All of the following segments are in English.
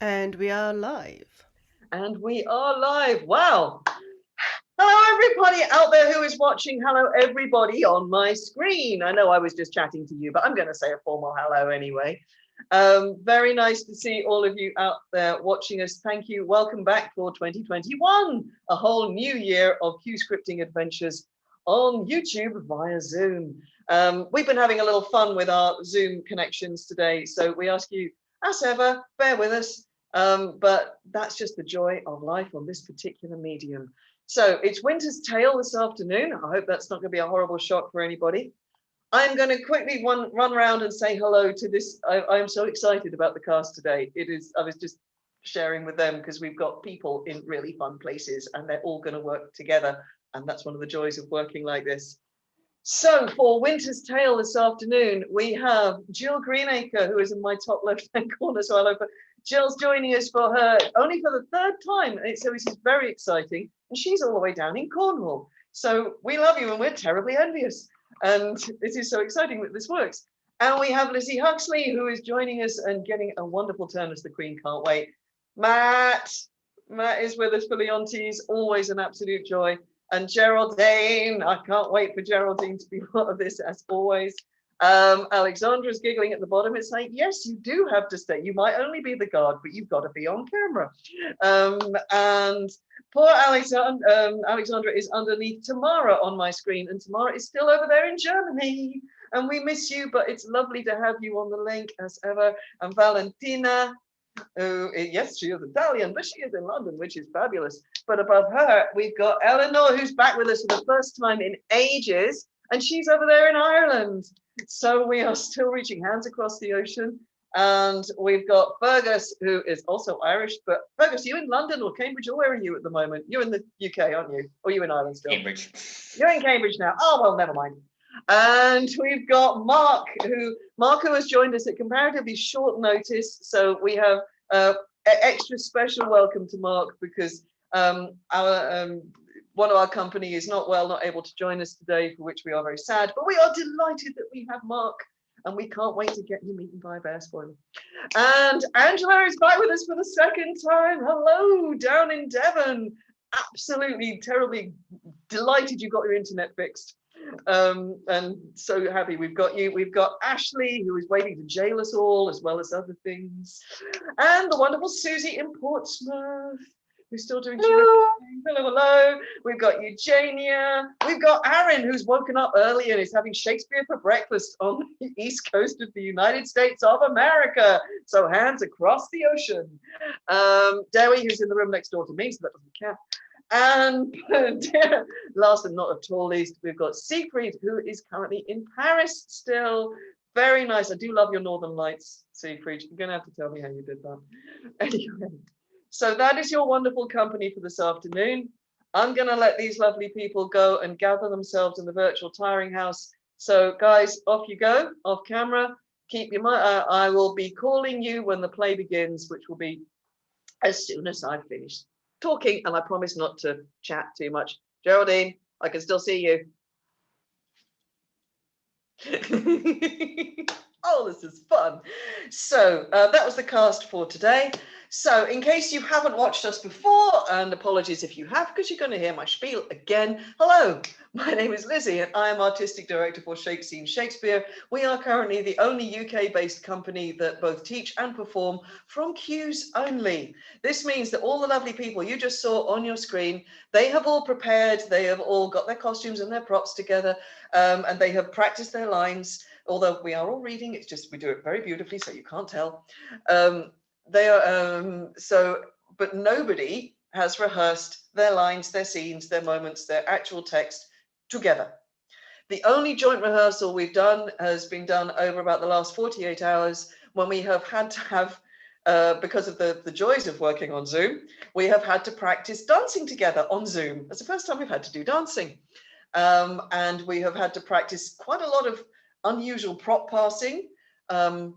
And we are live. And we are live. Wow. Hello, everybody out there who is watching. Hello, everybody on my screen. I know I was just chatting to you, but I'm going to say a formal hello anyway. Very nice to see all of you out there watching us. Thank you. Welcome back for 2021, a whole new year of Q scripting adventures on YouTube via Zoom. We've been having a little fun with our Zoom connections today, so we ask you, as ever, bear with us. But that's just the joy of life on this particular medium. So it's Winter's Tale this afternoon. I hope that's not going to be a horrible shock for anybody. I'm going to quickly run around and say hello to this. I'm so excited about the cast today. I was just sharing with them because we've got people in really fun places and they're all going to work together. And that's one of the joys of working like this. So for Winter's Tale this afternoon, we have Jill Greenacre, who is in my top left-hand corner. So hello, Jill's joining us for her only for the third time. So this is very exciting. And she's all the way down in Cornwall. So we love you and we're terribly envious. And this is so exciting that this works. And we have Lizzie Huxley, who is joining us and getting a wonderful turn as the Queen. Can't wait. Matt is with us for Leontes. Always an absolute joy. And Geraldine, I can't wait for Geraldine to be part of this as always. Alexandra's giggling at the bottom. It's like, yes, you do have to stay. You might only be the guard, but you've got to be on camera. And poor Alexandra is underneath Tamara on my screen, and Tamara is still over there in Germany. And we miss you, but it's lovely to have you on the link as ever. And Valentina, who, yes, she is Italian, but she is in London, which is fabulous. But above her, we've got Eleanor, who's back with us for the first time in ages, and she's over there in Ireland. So we are still reaching hands across the ocean. And we've got Fergus, who is also Irish. But Fergus, are you in London or Cambridge, or where are you at the moment? You're in the UK, aren't you? Or are you in Ireland still? Cambridge. You're in Cambridge now. Oh, well, never mind. And we've got Mark, who has joined us at comparatively short notice. So we have an extra special welcome to Mark because one of our company is not well, not able to join us today, for which we are very sad. But we are delighted that we have Mark, and we can't wait to get him eaten by a bear spoiler. And Angela is back with us for the second time. Hello, down in Devon. Absolutely terribly delighted you got your internet fixed. And so happy we've got you. We've got Ashleigh, who is waiting to jail us all, as well as other things. And the wonderful Susie in Portsmouth, who's still doing hello. Hello. We've got Eugenia. We've got Aryn, who's woken up early and is having Shakespeare for breakfast on the east coast of the United States of America. So hands across the ocean. Dewi, who's in the room next door to me, so that doesn't count. And last and not at all least, we've got Siegfried, who is currently in Paris still. Very nice. I do love your Northern Lights, Siegfried. You're going to have to tell me how you did that. Anyway, so that is your wonderful company for this afternoon. I'm going to let these lovely people go and gather themselves in the virtual tiring house. So guys, off you go, off camera. Keep your mind. I will be calling you when the play begins, which will be as soon as I've finished talking, and I promise not to chat too much. Geraldine, I can still see you. Oh, this is fun. So that was the cast for today. So in case you haven't watched us before, and apologies if you have, because you're going to hear my spiel again. Hello, my name is Lizzie, and I am Artistic Director for Shakespeare. We are currently the only UK-based company that both teach and perform from cues only. This means that all the lovely people you just saw on your screen, they have all prepared, they have all got their costumes and their props together, and they have practiced their lines. Although we are all reading, it's just we do it very beautifully, so you can't tell. But nobody has rehearsed their lines, their scenes, their moments, their actual text together. The only joint rehearsal we've done has been done over about the last 48 hours, when we have had to have, because of the joys of working on Zoom, we have had to practice dancing together on Zoom. That's the first time we've had to do dancing. And we have had to practice quite a lot of unusual prop passing,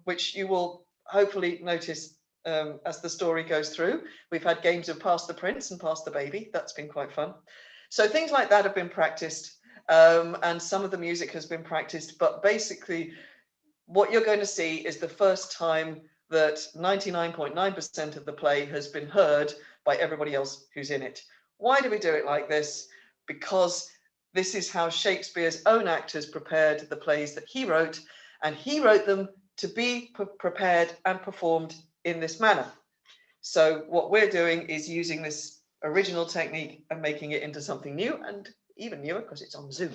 which you will hopefully notice as the story goes through. We've had games of Pass the Prince and Pass the Baby. That's been quite fun. So things like that have been practiced, and some of the music has been practiced, but basically what you're going to see is the first time that 99.9% of the play has been heard by everybody else who's in it. Why do we do it like this? Because this is how Shakespeare's own actors prepared the plays that he wrote, and he wrote them to be prepared and performed in this manner. So what we're doing is using this original technique and making it into something new, and even newer because it's on Zoom.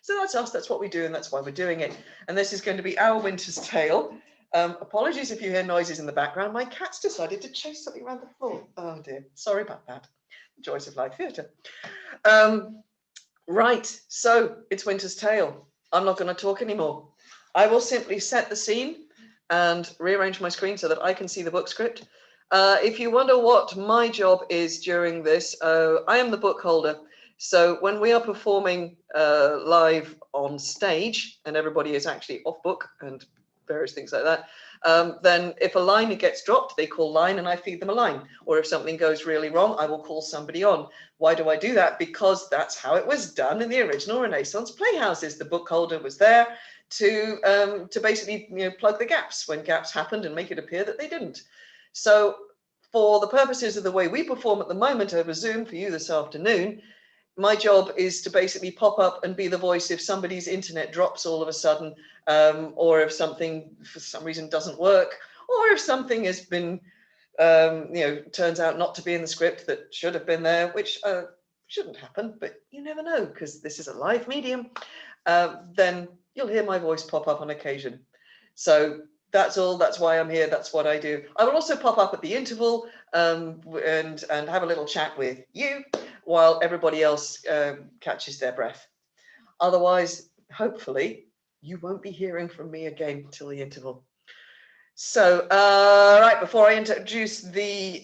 So that's us, that's what we do, and that's why we're doing it. And this is going to be our Winter's Tale. Apologies if you hear noises in the background. My cat's decided to chase something around the floor. Oh dear, sorry about that. The joys of live theatre. Right, so it's Winter's Tale. I'm not going to talk anymore. I will simply set the scene and rearrange my screen so that I can see the book script. If you wonder what my job is during this, I am the book holder. So when we are performing live on stage and everybody is actually off book and various things like that, then if a line gets dropped, they call line and I feed them a line. Or if something goes really wrong, I will call somebody on. Why do I do that? Because that's how it was done in the original Renaissance playhouses. The book holder was there to basically, you know, plug the gaps when gaps happened and make it appear that they didn't. So for the purposes of the way we perform at the moment over Zoom for you this afternoon, my job is to basically pop up and be the voice if somebody's internet drops all of a sudden, or if something for some reason doesn't work, or if something has been, you know, turns out not to be in the script that should have been there, which shouldn't happen, but you never know because this is a live medium, then you'll hear my voice pop up on occasion. So that's all, that's why I'm here, that's what I do. I will also pop up at the interval and have a little chat with you while everybody else catches their breath. Otherwise, hopefully, you won't be hearing from me again till the interval. So, right, before I introduce the,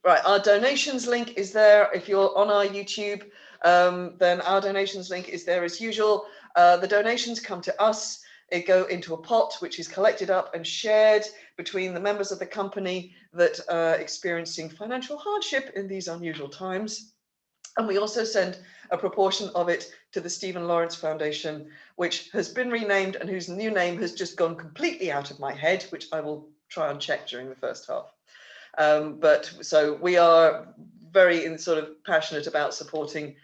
right, our donations link is there. If you're on our YouTube, then our donations link is there as usual. The donations come to us. They go into a pot, which is collected up and shared between the members of the company that are experiencing financial hardship in these unusual times. And we also send a proportion of it to the Stephen Lawrence Foundation, which has been renamed and whose new name has just gone completely out of my head, which I will try and check during the first half. But so we are very sort of passionate about supporting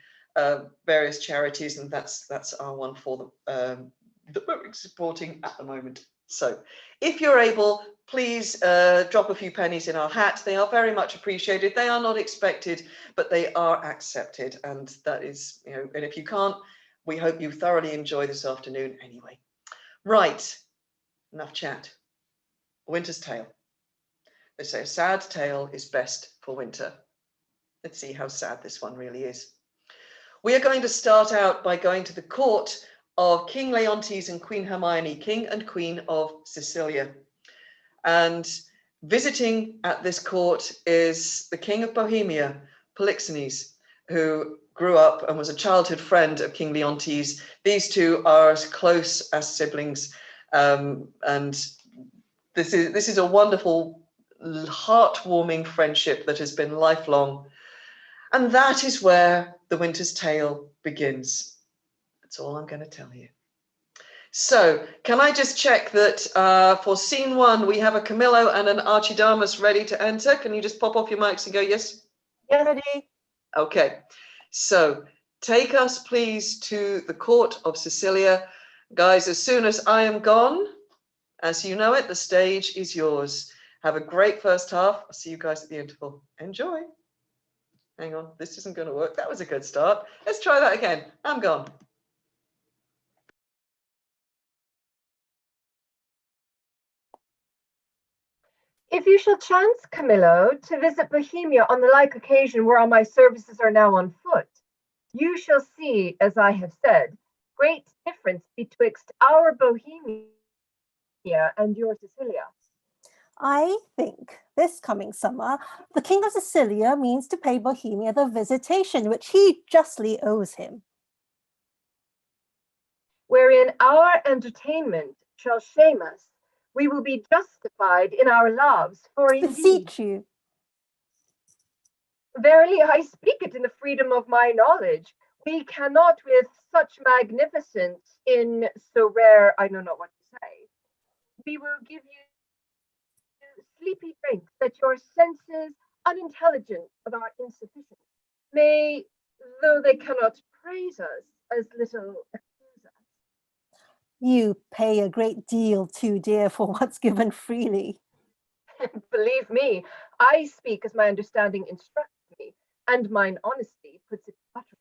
various charities, and that's our one for them. That we're supporting at the moment. So if you're able, please drop a few pennies in our hat. They are very much appreciated. They are not expected, but they are accepted. And that is, you know, and if you can't, we hope you thoroughly enjoy this afternoon anyway. Right, enough chat. Winter's Tale. They say a sad tale is best for winter. Let's see how sad this one really is. We are going to start out by going to the court of King Leontes and Queen Hermione, King and Queen of Sicilia. And visiting at this court is the King of Bohemia, Polixenes, who grew up and was a childhood friend of King Leontes. These two are as close as siblings. And this is a wonderful, heartwarming friendship that has been lifelong. And that is where the Winter's Tale begins. That's all I'm going to tell you. So can I just check that for scene one, we have a Camillo and an Archidamus ready to enter? Can you just pop off your mics and go, yes? Yeah, ready. Okay, so take us please to the court of Sicilia. Guys, as soon as I am gone, as you know it, the stage is yours. Have a great first half. I'll see you guys at the interval. Enjoy. Hang on, this isn't going to work. That was a good start. Let's try that again. I'm gone. If you shall chance, Camillo, to visit Bohemia on the like occasion whereon my services are now on foot, you shall see, as I have said, great difference betwixt our Bohemia and your Sicilia. I think this coming summer, the King of Sicilia means to pay Bohemia the visitation which he justly owes him. Wherein our entertainment shall shame us, we will be justified in our loves, for indeed, Beseech you. Verily I speak it in the freedom of my knowledge, we cannot with such magnificence in so rare, I know not what to say, we will give you sleepy drink that your senses, unintelligent but are insufficient, may, though they cannot praise us, as little accuse us. You pay a great deal too dear for what's given freely. Believe me, I speak as my understanding instructs me, and mine honesty puts it to utterance.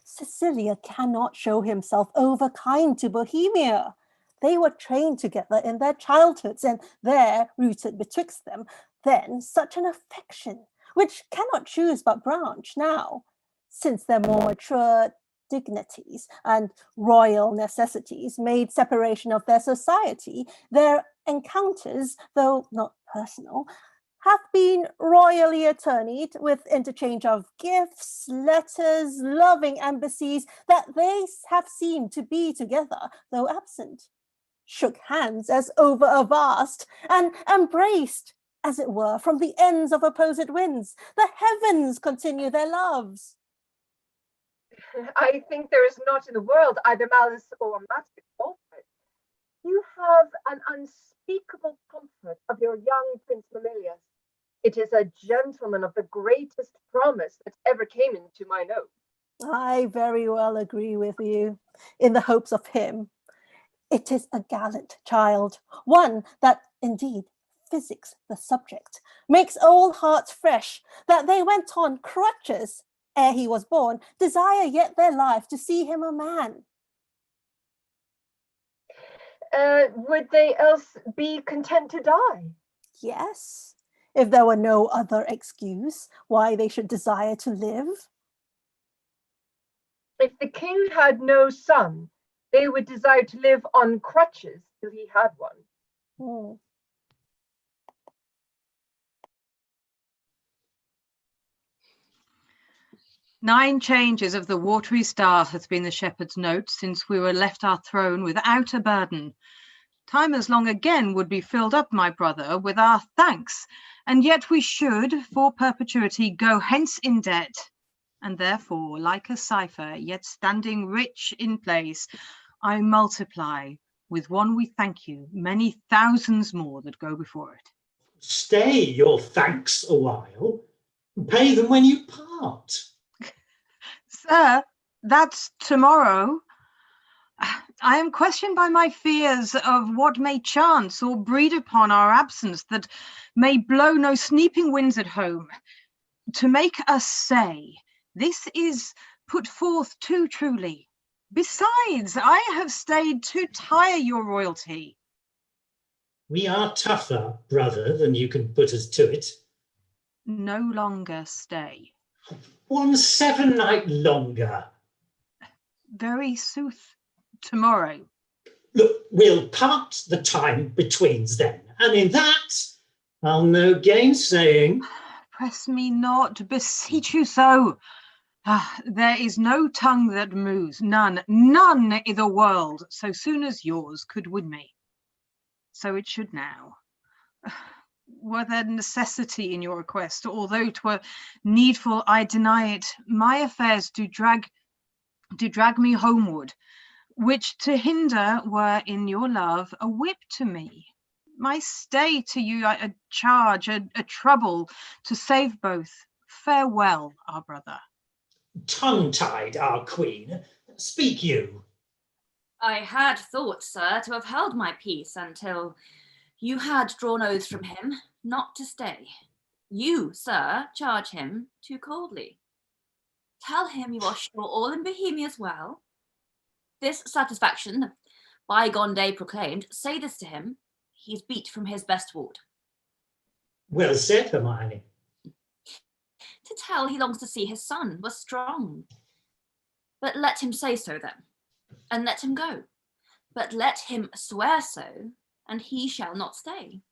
Cecilia cannot show himself overkind to Bohemia. They were trained together in their childhoods, and there, rooted betwixt them, then such an affection, which cannot choose but branch now, since their more mature dignities and royal necessities made separation of their society, their encounters, though not personal, hath been royally attorneyed with interchange of gifts, letters, loving embassies, that they have seemed to be together, though absent, shook hands as over a vast, and embraced, as it were, from the ends of opposite winds. The heavens continue their loves. I think there is not in the world either malice or magic fault for it. You have an unspeakable comfort of your young Prince Mamilius. It is a gentleman of the greatest promise that ever came into my note. I very well agree with you in the hopes of him. It is a gallant child, one that indeed physics the subject, makes old hearts fresh, that they went on crutches ere he was born, desire yet their life to see him a man. Would they else be content to die? Yes, if there were no other excuse why they should desire to live. If the king had no son, they would desire to live on crutches till he had one. Hmm. 9 changes of the watery star hath been the shepherd's note since we were left our throne without a burden. Time as long again would be filled up, my brother, with our thanks, and yet we should, for perpetuity, go hence in debt. And therefore, like a cipher, yet standing rich in place, I multiply, with one we thank you, many thousands more that go before it. Stay your thanks a while, and pay them when you part. Sir, that's tomorrow. I am questioned by my fears of what may chance or breed upon our absence, that may blow no sneaping winds at home, to make us say, this is put forth too truly. Besides, I have stayed to tire your royalty. We are tougher, brother, than you can put us to it. No longer stay. 1 7-night longer. Very sooth, tomorrow. Look, we'll part the time betweens then, and in that I'll no gainsaying. Press me not, beseech you so. There is no tongue that moves, none i' the world, so soon as yours could win me. So it should now. Were there necessity in your request, although 'twere needful I deny it, my affairs do drag me homeward, which to hinder were in your love a whip to me. My stay to you a charge, a trouble, to save both. Farewell, our brother. Tongue-tied, our queen, speak you. I had thought, sir, to have held my peace until you had drawn oaths from him not to stay. You, sir, charge him too coldly. Tell him you are sure all in Bohemia's well. This satisfaction, the bygone day proclaimed, say this to him, he's beat from his best ward. Well said, Hermione. To tell he longs to see his son was strong. But let him say so then, and let him go. But let him swear so, and he shall not stay.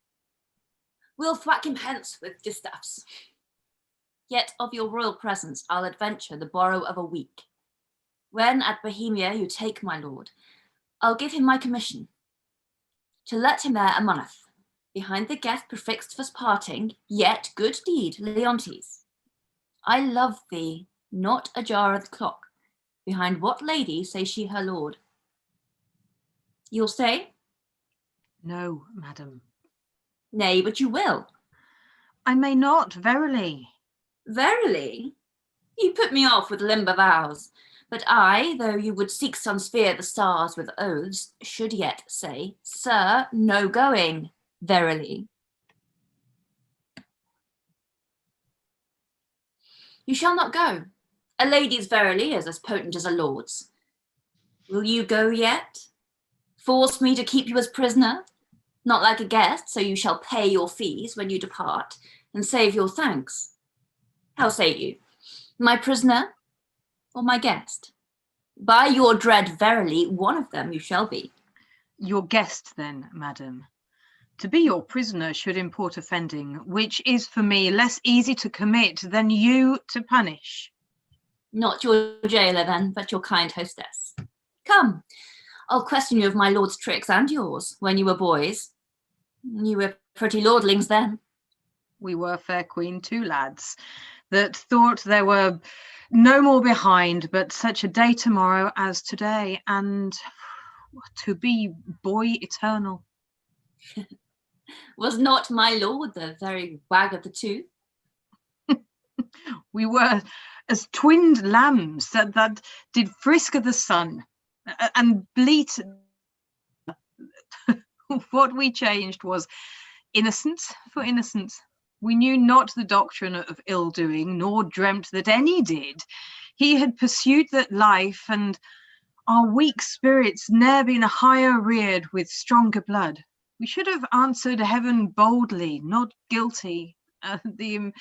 We'll thwack him hence with distaffs. Yet of your royal presence I'll adventure the borrow of a week. When at Bohemia you take my lord, I'll give him my commission, to let him there a month, behind the guest prefixed for parting, yet good deed, Leontes. I love thee, not ajar of the clock, behind what lady say she her lord? You'll stay? No, madam. Nay, but you will. I may not, verily. Verily? You put me off with limber vows. But I, though you would seek some sphere the stars with oaths, should yet say, Sir, no going, verily. You shall not go. A lady's verily is as potent as a lord's. Will you go yet? Force me to keep you as prisoner? Not like a guest, so you shall pay your fees when you depart, and save your thanks. How say you? My prisoner or my guest? By your dread verily, one of them you shall be. Your guest then, madam. To be your prisoner should import offending, which is for me less easy to commit than you to punish. Not your gaoler then, but your kind hostess. Come, I'll question you of my lord's tricks and yours when you were boys. You were pretty lordlings then. We were, fair queen, two lads that thought there were no more behind but such a day tomorrow as today, and to be boy eternal. Was not my lord the very wag of the two? We were as twinned lambs that did frisk of the sun and bleat. What we changed was innocence for innocence. We knew not the doctrine of ill-doing, nor dreamt that any did. He had pursued that life, and our weak spirits ne'er been higher reared with stronger blood. We should have answered heaven boldly, not guilty. The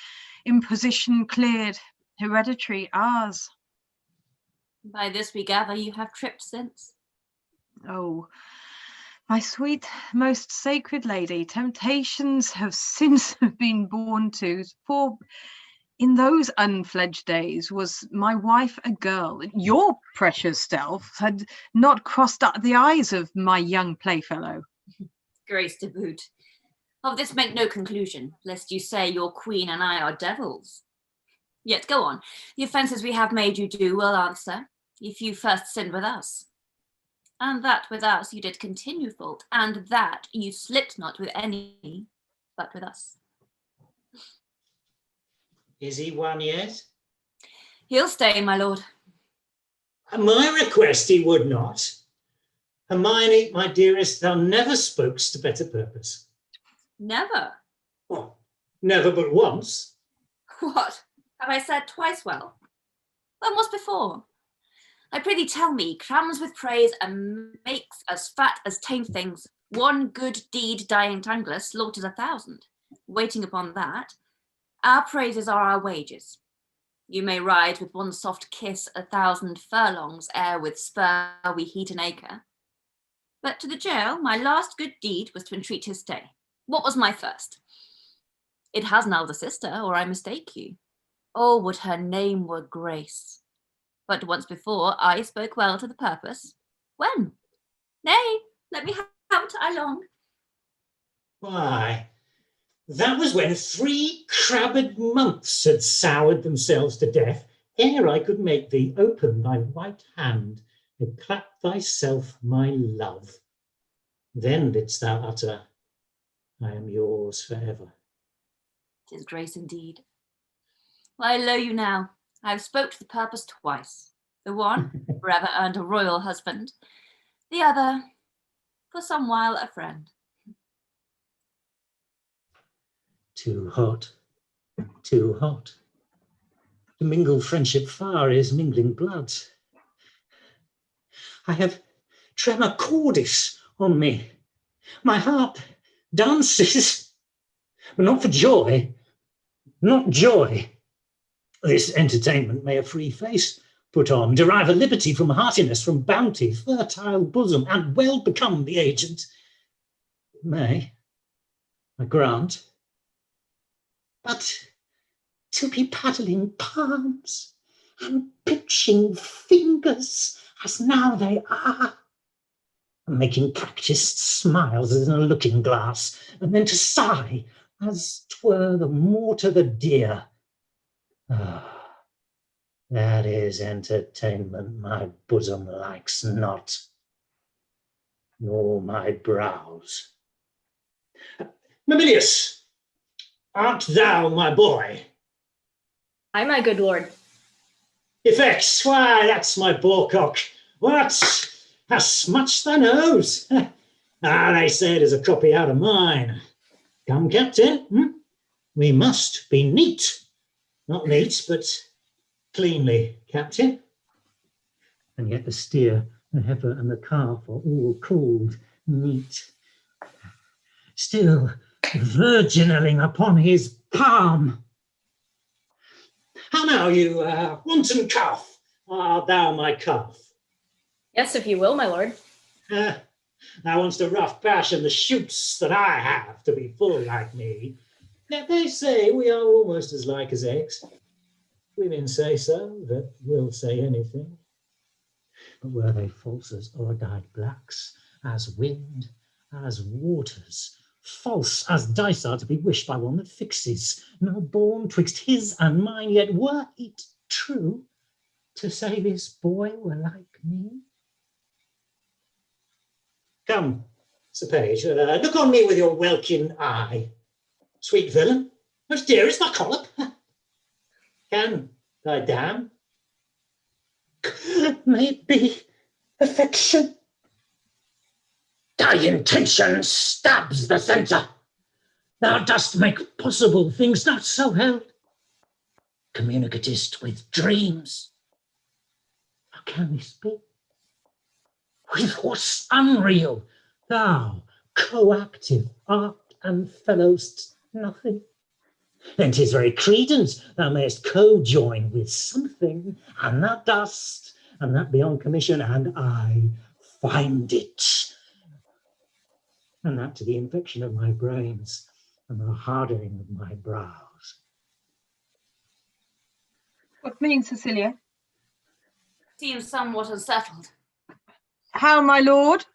imposition cleared, hereditary ours. By this we gather you have tripped since. Oh, my sweet, most sacred lady, temptations have since been born to, for in those unfledged days was my wife a girl. Your precious self had not crossed the eyes of my young playfellow. Grace to boot. Of this make no conclusion, lest you say your queen and I are devils. Yet go on, the offences we have made you do will answer, if you first sinned with us. And that with us you did continue fault, and that you slipped not with any, but with us. Is he one yet? He'll stay, my lord. At my request he would not. Hermione, my dearest, thou never spokest to better purpose. Never. Well, never but once. What? Have I said twice well? When was before? I prithee tell me, crams with praise and makes as fat as tame things. One good deed dying tangler slaughters 1,000. Waiting upon that, our praises are our wages. You may ride with one soft kiss 1,000 furlongs, ere with spur we heat an acre. But to the jail, my last good deed was to entreat his stay. What was my first? It has now the sister, or I mistake you. Oh, would her name were Grace. But once before I spoke well to the purpose. When? Nay, let me have it I long. Why, that was when 3 crabbed months had soured themselves to death, ere I could make thee open thy white hand and clap thyself my love. Then didst thou utter, I am yours forever. 'Tis grace indeed. Well, I low you now. I have spoke to the purpose twice. The one, forever earned a royal husband. The other, for some while a friend. Too hot, too hot. To mingle friendship far is mingling blood. I have tremor cordis on me. My heart dances, but not for joy, not joy. This entertainment may a free face put on, derive a liberty from heartiness, from bounty, fertile bosom, and well become the agent. It may, I grant. But to be paddling palms and pitching fingers as now they are, and making practised smiles as in a looking glass, and then to sigh as 'twere the more to the dear. Ah, that is entertainment my bosom likes not, nor my brows. Mamilius, art thou my boy? Aye, my good lord. Effects, why, that's my boarcock. What? How smutched thy nose? They say it is a copy out of mine. Come, Captain, we must be neat. Not neat, but cleanly, Captain. And yet the steer, the heifer, and the calf are all called neat. Still virginaling upon his palm. How now, you wanton calf? Art thou my calf? Yes, if you will, my lord. Thou wants to rough passion the shoots that I have to be full like me. Yet they say we are almost as like as eggs. Women say so, that will say anything. But were they false as ore-dyed blacks, as wind, as waters, false as dice are to be wished by one that fixes, no born twixt his and mine, yet were it true to say this boy were like me? Come, Sir Page, look on me with your welkin eye. Sweet villain, most dearest thy collop. Can thy dam? May it be affection. Thy intention stabs the centre. Thou dost make possible things not so held. Communicatist with dreams. How can this be? With what's unreal, thou coactive art and fellowst nothing. Then 'tis very credence thou mayest co-join with something, and thou dost, and that beyond commission, and I find it. And that to the infection of my brains and the hardening of my brows. What means Cecilia? Seems somewhat unsettled. How, my lord?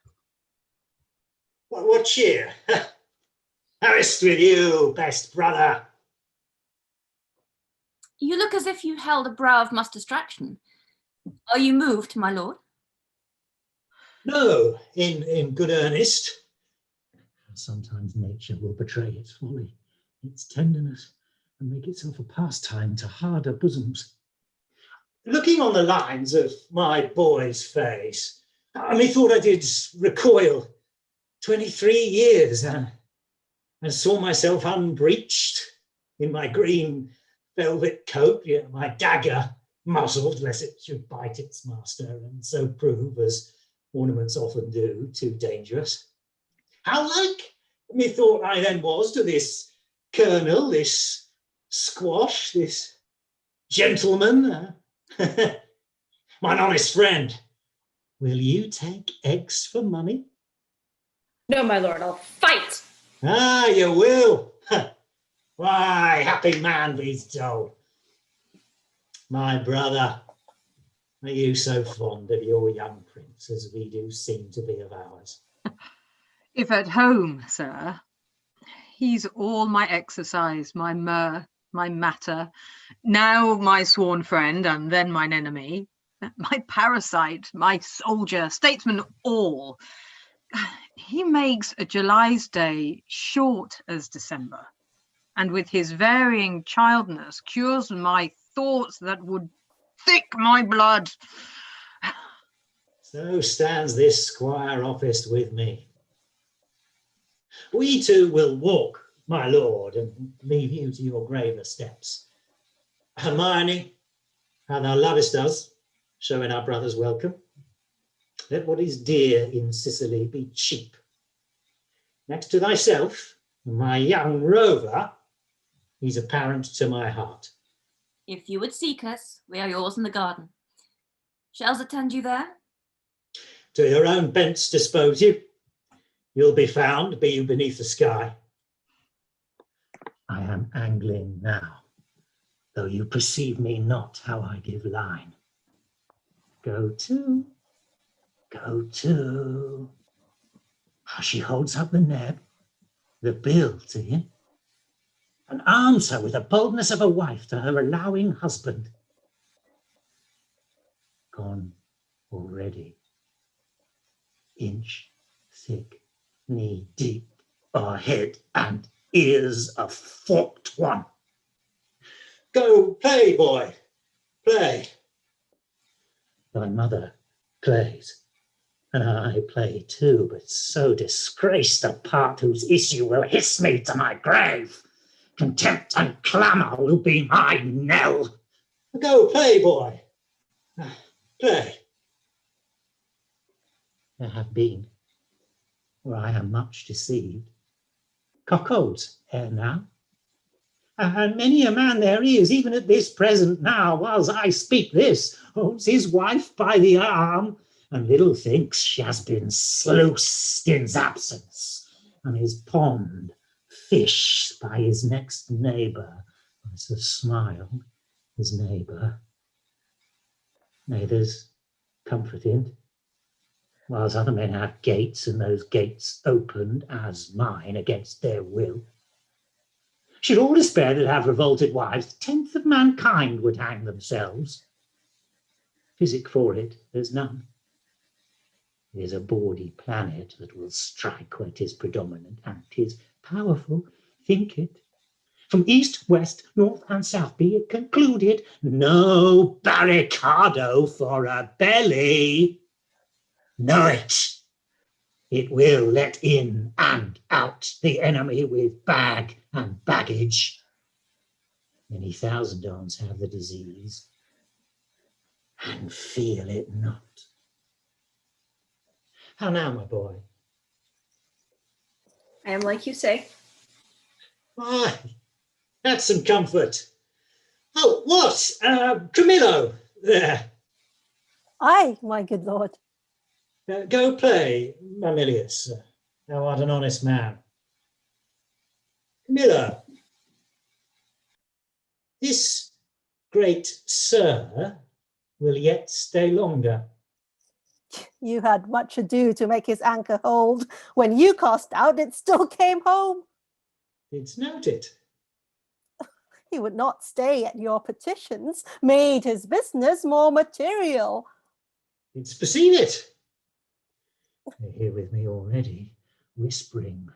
What cheer? How is't with you, best brother? You look as if you held a brow of much distraction. Are you moved, my lord? No, in good earnest. Sometimes nature will betray its folly, its tenderness, and make itself a pastime to harder bosoms. Looking on the lines of my boy's face, I methought I did recoil 23 years and saw myself unbreeched in my green velvet coat, yet my dagger muzzled lest it should bite its master and so prove, as ornaments often do, too dangerous. How like methought I then was to this colonel, this squash, this gentleman, mine honest friend. Will you take eggs for money? No, my lord, I'll fight. Ah, you will. Why, happy man be's told. My brother, are you so fond of your young prince as we do seem to be of ours? If at home, sir, he's all my exercise, my mirth, my matter, now my sworn friend, and then mine enemy, my parasite, my soldier, statesman, all. He makes a July's day short as December, and with his varying childness cures my thoughts that would thick my blood. So stands this squire officed with me. We two will walk, my lord, and leave you to your graver steps. Hermione, how thou lovest us, showing our brothers welcome. Let what is dear in Sicily be cheap. Next to thyself, my young rover, he's a parent to my heart. If you would seek us, we are yours in the garden. Shall attend you there? To your own bents dispose you. You'll be found, be you beneath the sky. I am angling now, though you perceive me not how I give line. Go to, go to. How she holds up the neb, the bill to him, and arms her with the boldness of a wife to her allowing husband. Gone already, inch thick, knee deep, o'er head and is a forked one. Go play, boy, play. Thy mother plays, and I play too, but so disgraced a part whose issue will hiss me to my grave. Contempt and clamour will be my knell. Go play, boy, play. There have been, where I am much deceived, cuckolds ere now, and many a man there is, even at this present now, whiles I speak this, holds his wife by the arm, and little thinks she has been sluiced in's absence, and is pond fished by his next neighbour, as a smile, his neighbour. Nay, there's comfort in't, whilst other men have gates, and those gates opened as mine against their will. Should all despair that have revolted wives, the tenth of mankind would hang themselves. Physic for it, there's none. It is a bawdy planet that will strike where 'tis predominant, and 'tis powerful, think it. From east, west, north, and south, be it concluded, no barricado for a belly. Know it. It will let in and out the enemy with bag and baggage. Many thousand dons have the disease and feel it not. How now, my boy? I am like you say. Why, that's some comfort. Oh, what? Camillo, there. Aye, my good lord. Go play, Mamilius. Thou art an honest man. Camillo, this great sir will yet stay longer. You had much ado to make his anchor hold. When you cast out, it still came home. Didst note it? He would not stay at your petitions, made his business more material. Didst perceive it? They're here with me already, whispering,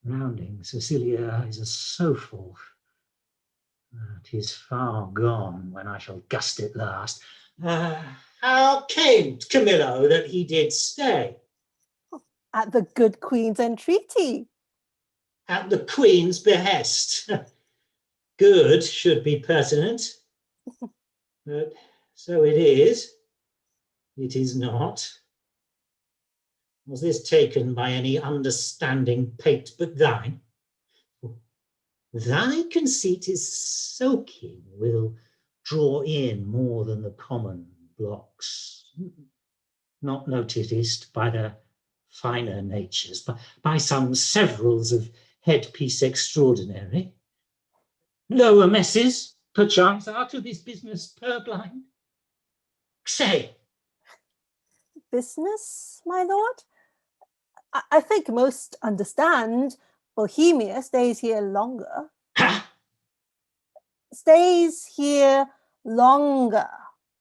rounding. Cecilia is a so-forth. 'Tis far gone when I shall gust it last. How came Camillo that he did stay? At the good queen's entreaty. At the queen's behest. Good should be pertinent. But so it is. It is not. Was this taken by any understanding pate but thine? Thy conceit is soaking, will draw in more than the common blocks, not noticed by the finer natures, but by some severals of headpiece extraordinary. Lower messes, perchance, are to this business purblind. Say. Business, my lord? I think most understand Bohemia stays here longer. Ha! Stays here longer.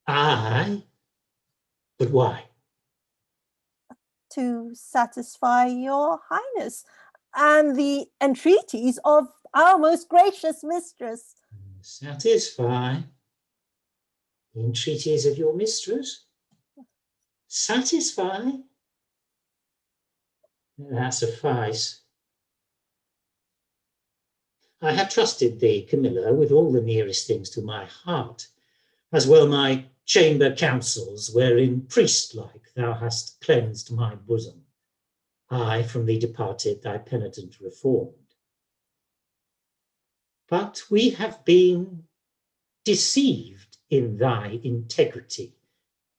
Aye, but why? To satisfy your highness and the entreaties of our most gracious mistress. Satisfy the entreaties of your mistress? Satisfy? That suffice. I have trusted thee, Camillo, with all the nearest things to my heart, as well my chamber councils, wherein priest-like thou hast cleansed my bosom. I from thee departed, thy penitent reformed. But we have been deceived in thy integrity,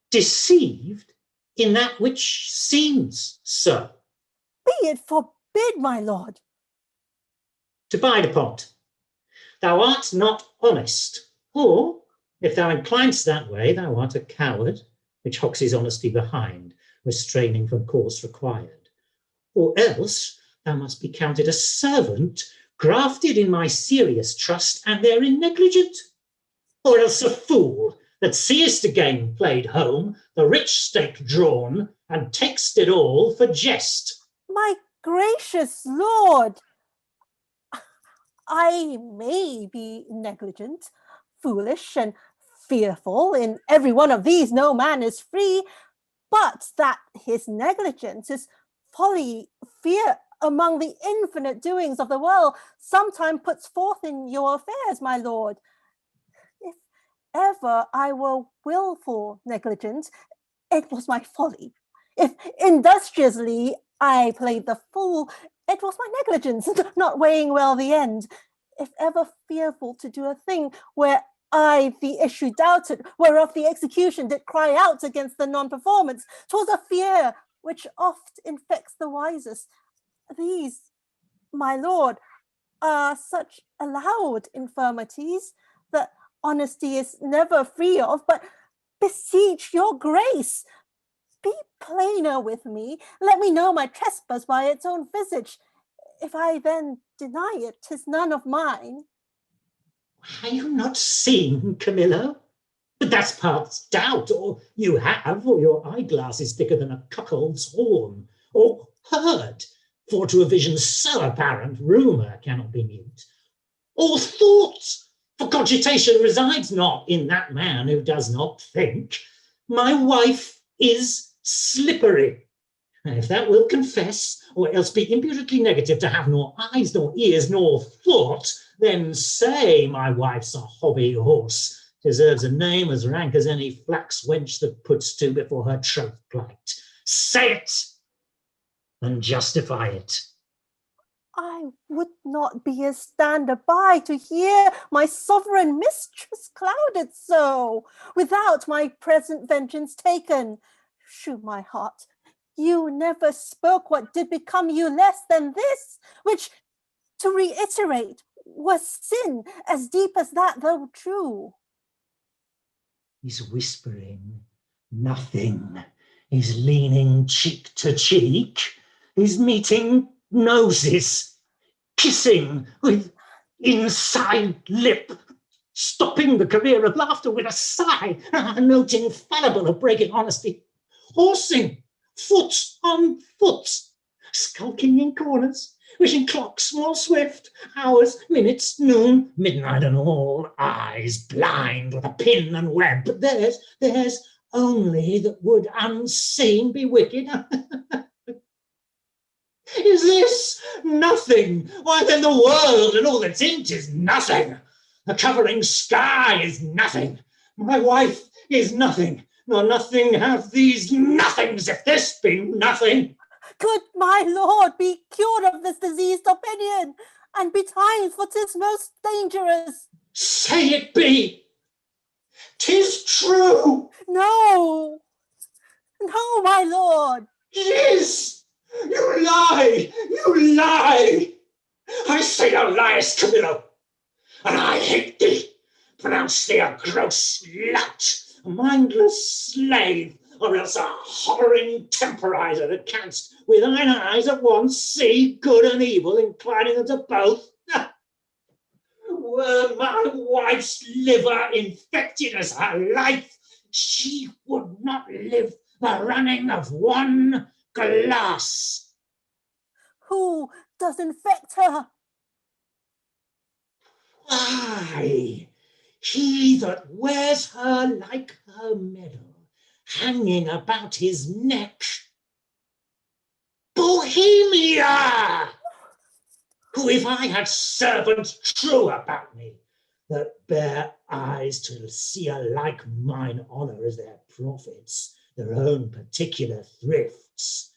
deceived in that which seems so. Be it forbid, my lord. To bide upon't, thou art not honest, or, if thou inclinest that way, thou art a coward, which hocks his honesty behind, restraining from course required. Or else thou must be counted a servant, grafted in my serious trust, and therein negligent. Or else a fool, that seest a game played home, the rich stake drawn, and takest it all for jest. My gracious lord, I may be negligent, foolish, and fearful. In every one of these no man is free, but that his negligence is folly, fear among the infinite doings of the world sometime puts forth in your affairs, my lord. If ever I were wilful negligent, it was my folly. If industriously I played the fool, it was my negligence, not weighing well the end. If ever fearful to do a thing where I the issue doubted, whereof the execution did cry out against the non-performance, 'twas a fear which oft infects the wisest. These, my lord, are such allowed infirmities that honesty is never free of, but beseech your grace, be plainer with me. Let me know my trespass by its own visage. If I then deny it, 'tis none of mine. Are you not seen, Camillo? But that's past doubt, or you have, or your eyeglass is thicker than a cuckold's horn, or heard, for to a vision so apparent, rumour cannot be mute, or thought, for cogitation resides not in that man who does not think. My wife is slippery. If thou wilt confess, or else be impudently negative to have nor eyes, nor ears, nor thought, then say my wife's a hobby horse, deserves a name as rank as any flax wench that puts to before her troth plight. Say it, and justify it. I would not be a stander by to hear my sovereign mistress clouded so, without my present vengeance taken. Shew my heart, you never spoke what did become you less than this, which, to reiterate, was sin as deep as that, though true. He's whispering nothing, is leaning cheek to cheek, is meeting noses, kissing with inside lip, stopping the career of laughter with a sigh, a note infallible of breaking honesty, horsing foot on foot, skulking in corners, wishing clocks more swift, hours, minutes, noon, midnight, and all eyes blind with a pin and web. But there's only that would unseen be wicked. Is this nothing? Why then the world and all that's in't is nothing. The covering sky is nothing. My wife is nothing, nor nothing have these nothings, if this be nothing. Could my lord be cured of this diseased opinion, and betimes for 'tis most dangerous? Say it be. 'Tis true. No, my lord. It is. You lie, you lie. I say thou liest, Camillo, and I hate thee. Pronounce thee a gross lout, a mindless slave, or else a hovering temporizer that canst with thine eyes at once see good and evil, inclining them to both. Were my wife's liver infected as her life, she would not live the running of one glass. Who does infect her? Why, he that wears her like her medal, hanging about his neck. Bohemia! Who, if I had servants true about me, that bear eyes to see alike mine honour as their profits, their own particular thrifts,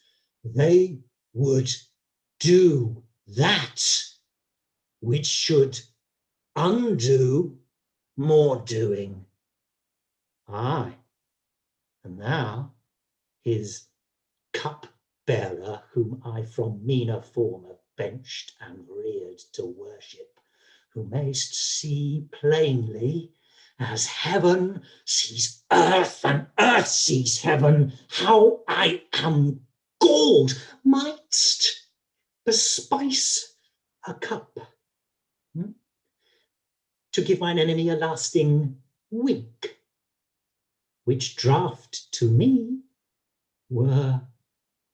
they would do that which should undo more doing. Aye, and thou, his cup-bearer, whom I from meaner form have benched and reared to worship, who mayst see plainly, as heaven sees earth and earth sees heaven, how I am galled, mightst bespice a cup, to give mine enemy a lasting wink, which draught to me were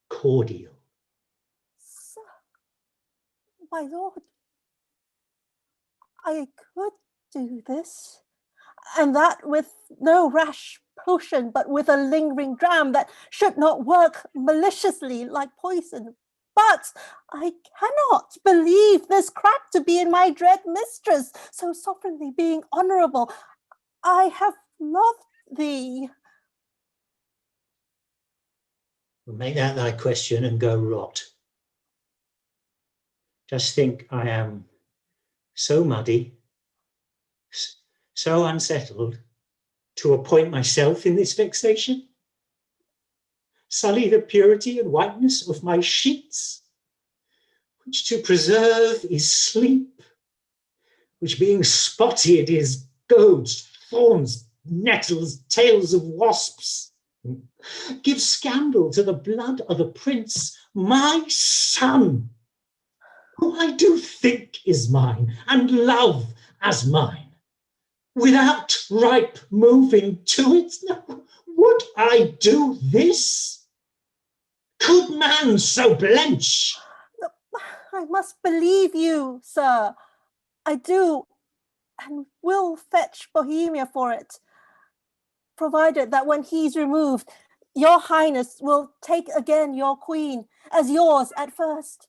cordial. Sir, my lord, I could do this, and that with no rash potion, but with a lingering dram that should not work maliciously like poison. But I cannot believe this crack to be in my dread mistress, so sovereignly being honourable. I have loved thee. Well, make that thy question and go rot. Just think I am so muddy, so unsettled, to appoint myself in this vexation? Sully the purity and whiteness of my sheets, which to preserve is sleep, which being spotted is goads, thorns, nettles, tails of wasps. Give scandal to the blood of a prince, my son, who I do think is mine, and love as mine, without ripe moving to it. No, would I do this? Could man so blench? I must believe you, sir. I do, and will fetch Bohemia for it, provided that when he's removed, your highness will take again your queen as yours at first,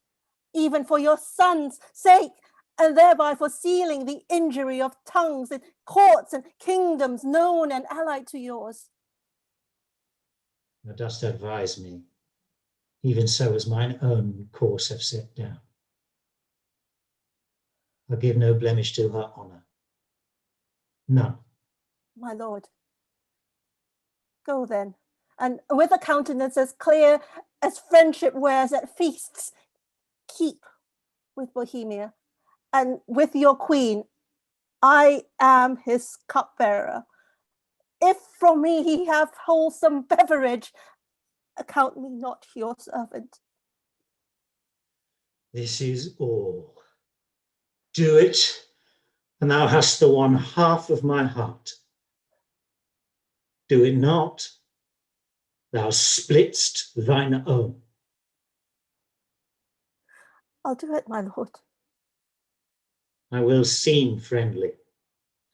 even for your son's sake, and thereby for sealing the injury of tongues and courts and kingdoms known and allied to yours. Thou dost advise me, even so as mine own course have set down. I give no blemish to her honour, none. My lord, go then, and with a countenance as clear as friendship wears at feasts, keep with Bohemia, and with your queen. I am his cupbearer. If from me he have wholesome beverage, account me not your servant. This is all. Do it, and thou hast the one half of my heart. Do it not, thou splitst thine own. I'll do it, my lord. I will seem friendly,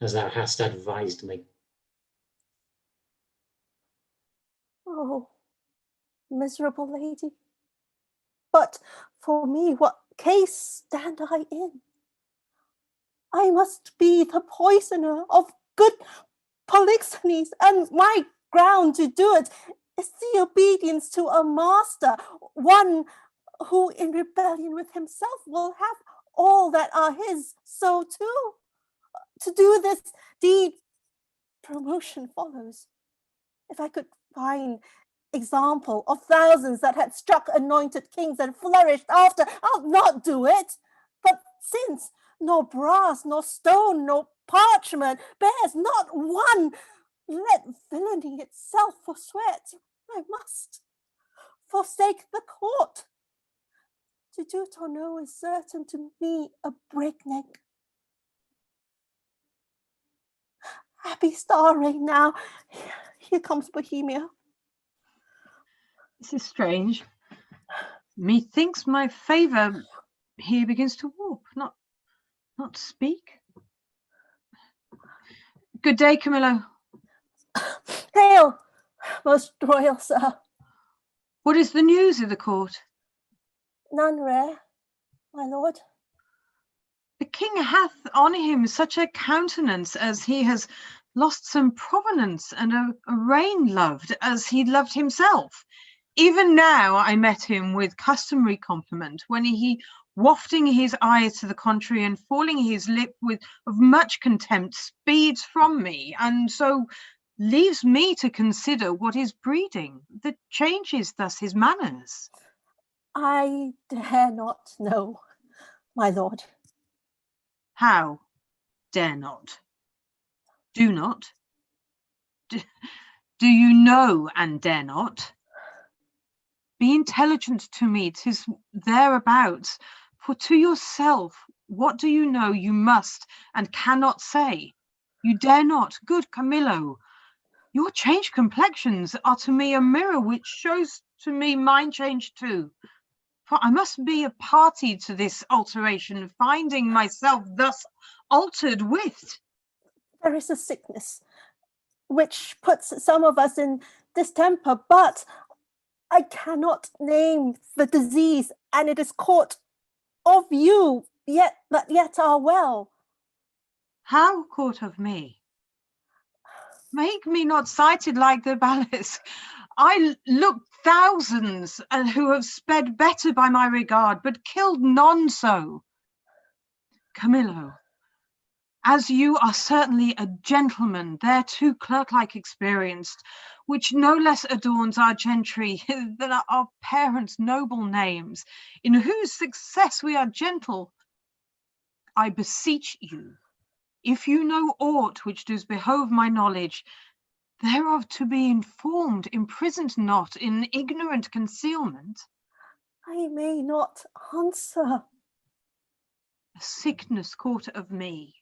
as thou hast advised me. Oh, miserable lady. But for me, what case stand I in? I must be the poisoner of good Polixenes, and my ground to do it is the obedience to a master, one who in rebellion with himself will have all that are his, so too. To do this deed, promotion follows. If I could find example of thousands that had struck anointed kings and flourished after, I'll not do it. But since nor brass, nor stone, nor parchment bears not one, let villainy itself forswear it. I must forsake the court. To do it or no is certain to me a breakneck. Happy star reign now. Here comes Bohemia. This is strange. Methinks my favour here begins to warp, not speak. Good day, Camillo. Hail, most royal sir. What is the news of the court? None rare, my lord. The king hath on him such a countenance as he has lost some provenance, and a reign loved as he loved himself. Even now I met him with customary compliment, when he, wafting his eye to the contrary and falling his lip with of much contempt, speeds from me, and so leaves me to consider what is breeding that changes thus his manners. I dare not know, my lord. How? Dare not? Do not? Do you know and dare not? Be intelligent to me, 'tis thereabouts. For to yourself, what do you know you must and cannot say? You dare not, good Camillo. Your changed complexions are to me a mirror which shows to me mine change too. For I must be a party to this alteration, finding myself thus altered with? There is a sickness which puts some of us in distemper, but I cannot name the disease, and it is caught of you, yet are well. How caught of me? Make me not sighted like the Balis. I look thousands who have sped better by my regard, but killed none so. Camillo, as you are certainly a gentleman, thereto clerk-like experienced, which no less adorns our gentry than our parents' noble names, in whose success we are gentle, I beseech you, if you know aught which does behove my knowledge, thereof to be informed, imprisoned not in ignorant concealment. I may not answer. A sickness caught of me,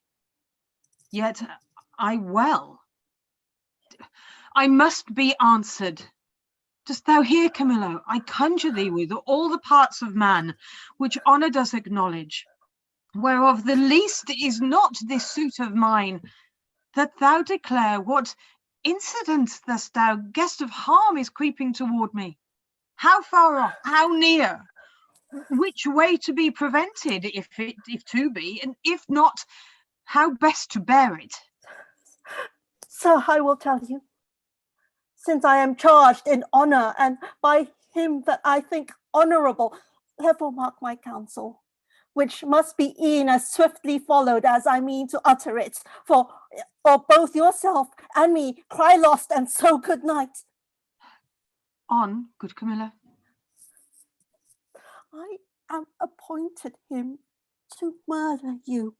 yet I well. I must be answered. Dost thou hear, Camillo? I conjure thee with all the parts of man, which honour does acknowledge, whereof the least is not this suit of mine, that thou declare what incident dost thou guessed of harm is creeping toward me? How far off? How near? Which way to be prevented, if to be, and if not, how best to bear it? Sir, I will tell you. Since I am charged in honour, and by him that I think honourable, therefore mark my counsel, which must be e'en as swiftly followed as I mean to utter it, for both yourself and me cry lost, and so good night. On, good Camillo. I am appointed him to murder you.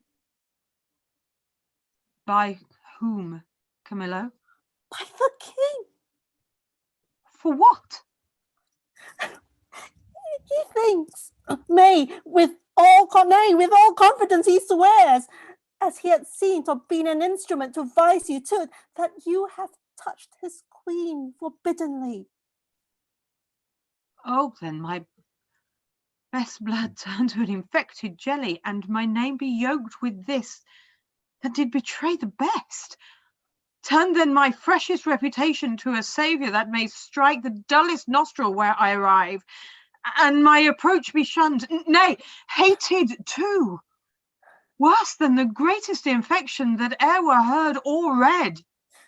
By whom, Camillo? By the king. For what? He thinks, with all confidence he swears, as he had seen or been an instrument to advise you to, that you have touched his queen forbiddenly. Oh, then my best blood turn to an infected jelly, and my name be yoked with this that did betray the best. Turn then my freshest reputation to a saviour that may strike the dullest nostril where I arrive, and my approach be shunned, nay, hated too, worse than the greatest infection that e'er were heard or read.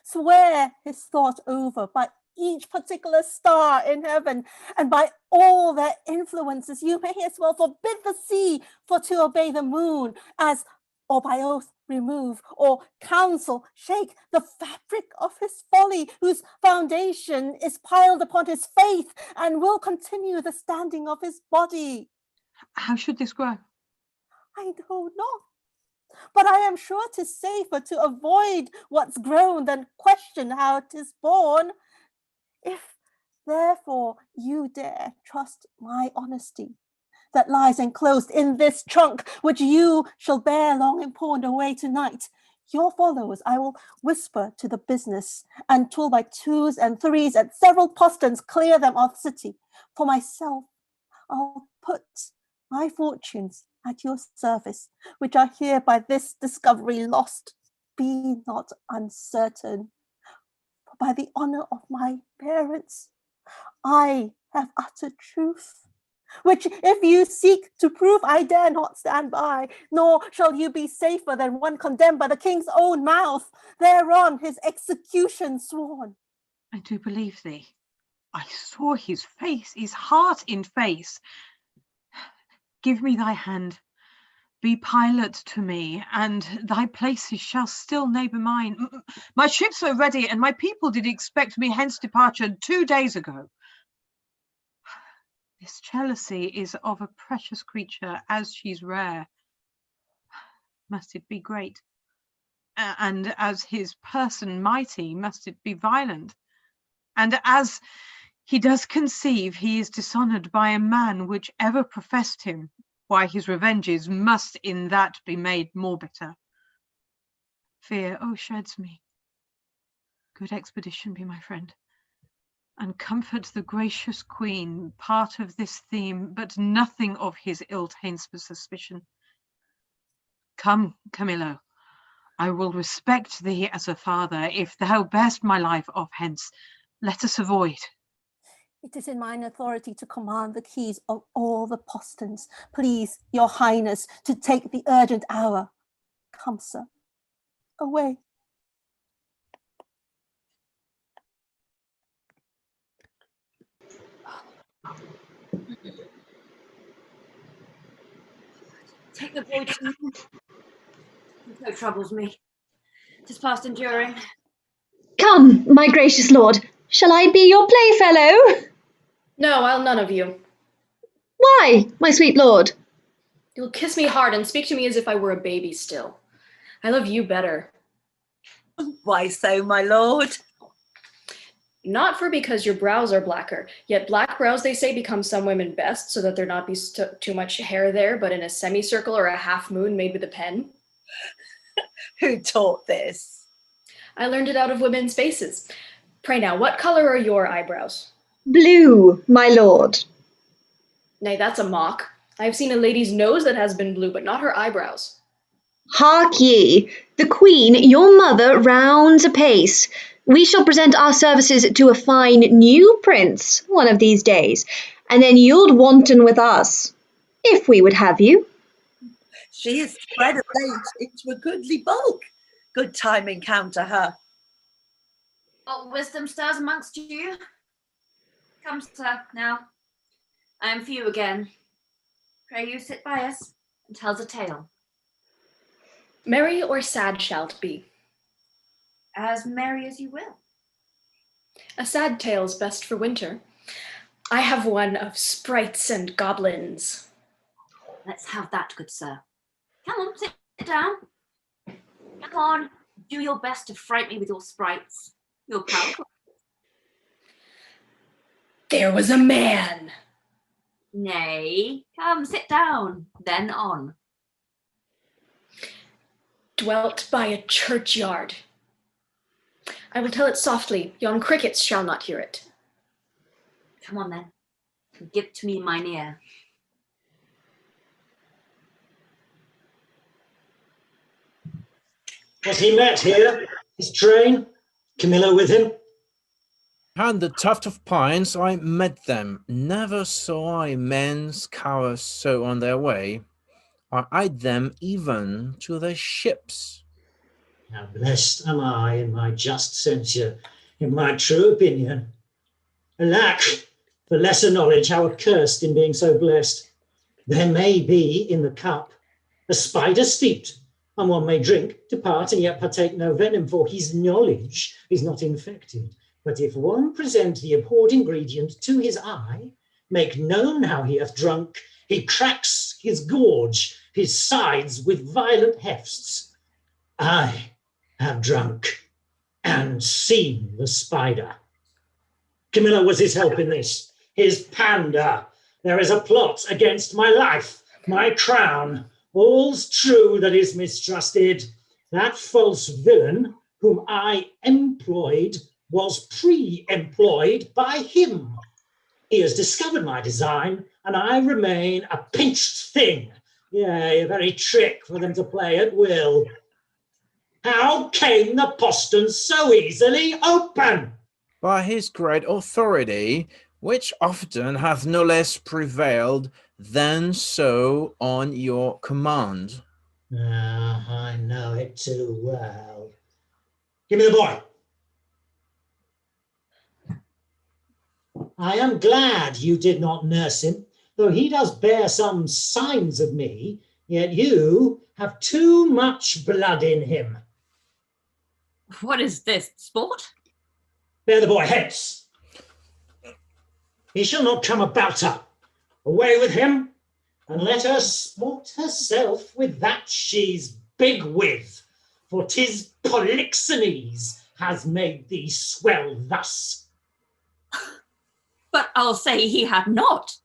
Swear his thought over by each particular star in heaven, and by all their influences, you may as well forbid the sea for to obey the moon, as, or by oath remove, or counsel shake the fabric of his folly, whose foundation is piled upon his faith, and will continue the standing of his body. How should this grow? I know not, but I am sure 'tis safer to avoid what's grown than question how 'tis born. If therefore you dare trust my honesty, that lies enclosed in this trunk, which you shall bear long and pawned away tonight, your followers I will whisper to the business, and 'twill by twos and threes and several posterns clear them of the city. For myself, I'll put my fortunes at your service, which are here by this discovery lost. Be not uncertain, for by the honour of my parents, I have uttered truth, which if you seek to prove, I dare not stand by, nor shall you be safer than one condemned by the king's own mouth, thereon his execution sworn. I do believe thee. I saw his face, his heart in face. Give me thy hand, be pilot to me, and thy places shall still neighbour mine. My ships are ready, and my people did expect me hence departure 2 days ago. This jealousy is of a precious creature, as she's rare. Must it be great? And as his person mighty, must it be violent? And as he does conceive he is dishonoured by a man which ever professed him, why his revenges must in that be made more bitter. Fear, sheds me. Good expedition be my friend, and comfort the gracious queen, part of this theme, but nothing of his ill taints for suspicion. Come, Camillo, I will respect thee as a father, if thou bear'st my life off hence. Let us avoid. It is in mine authority to command the keys of all the posterns. Please, your highness, to take the urgent hour. Come, sir, away. Take the boy to you. No troubles me. 'Tis past enduring. Come, my gracious lord, shall I be your playfellow? No, I'll none of you. Why, my sweet lord? You'll kiss me hard and speak to me as if I were a baby still. I love you better. Why so, my lord? Not for because your brows are blacker, yet black brows, they say, become some women best, so that there not be too much hair there, but in a semicircle or a half moon made with a pen. Who taught this? I learned it out of women's faces. Pray now, what color are your eyebrows? Blue, my lord. Nay, that's a mock. I have seen a lady's nose that has been blue, but not her eyebrows. Hark ye, the queen, your mother, rounds apace. We shall present our services to a fine new prince one of these days, and then you'll wanton with us, if we would have you. She is spread of late into a goodly bulk. Good time encounter her. What wisdom stirs amongst you? Come, sir, now. I am for you again. Pray you sit by us and tell us a tale. Merry or sad shalt be? As merry as you will. A sad tale's best for winter. I have one of sprites and goblins. Let's have that, good sir. Come on, sit down. Come on, do your best to fright me with your sprites. You're powerful. There was a man. Nay, come, sit down, then on. Dwelt by a churchyard. I will tell it softly, yon crickets shall not hear it. Come on then, give it to me in mine ear. Was he met here? His train? Camillo with him? Behind the tuft of pines I met them. Never saw I men scour so on their way. I eyed them even to their ships. How blessed am I in my just censure, in my true opinion. Alack, for lesser knowledge, how accursed in being so blessed. There may be in the cup a spider steeped, and one may drink, depart, and yet partake no venom, for his knowledge is not infected. But if one present the abhorred ingredient to his eye, make known how he hath drunk, he cracks his gorge, his sides with violent hefts. I have drunk and seen the spider. Camillo was his help in this, his pander. There is a plot against my life, my crown. All's true that is mistrusted. That false villain whom I employed was pre-employed by him. He has discovered my design, and I remain a pinched thing. Yea, a very trick for them to play at will. How came the postern so easily open? By his great authority, which often hath no less prevailed than so on your command. Ah, I know it too well. Give me the boy. I am glad you did not nurse him, though he does bear some signs of me, yet you have too much blood in him. What is this, sport? Bear the boy hence. He shall not come about her. Away with him, and let her sport herself with that she's big with, for 'tis Polixenes has made thee swell thus. But I'll say he had not,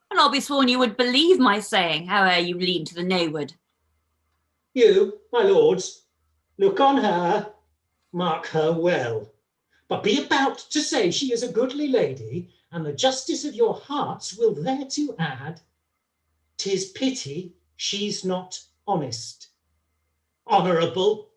and I'll be sworn you would believe my saying, howe'er you lean to the nayward. You, my lords, look on her, mark her well, but be about to say she is a goodly lady, and the justice of your hearts will thereto add, 'tis pity she's not honest, honourable,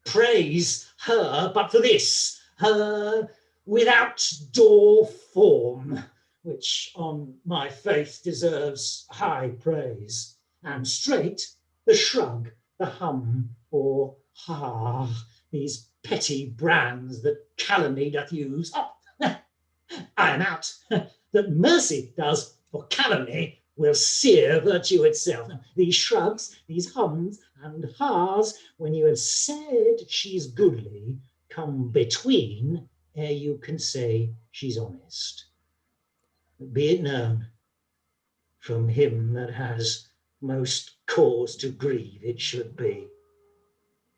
praise her but for this, her without door form, which on my faith deserves high praise, and straight the shrug, the hum, or ha, these petty brands that calumny doth use. Oh, I am out, that mercy does, for calumny will sear virtue itself. These shrugs, these hums and ha's, when you have said she's goodly, come between ere you can say she's honest. Be it known from him that has most cause to grieve it should be,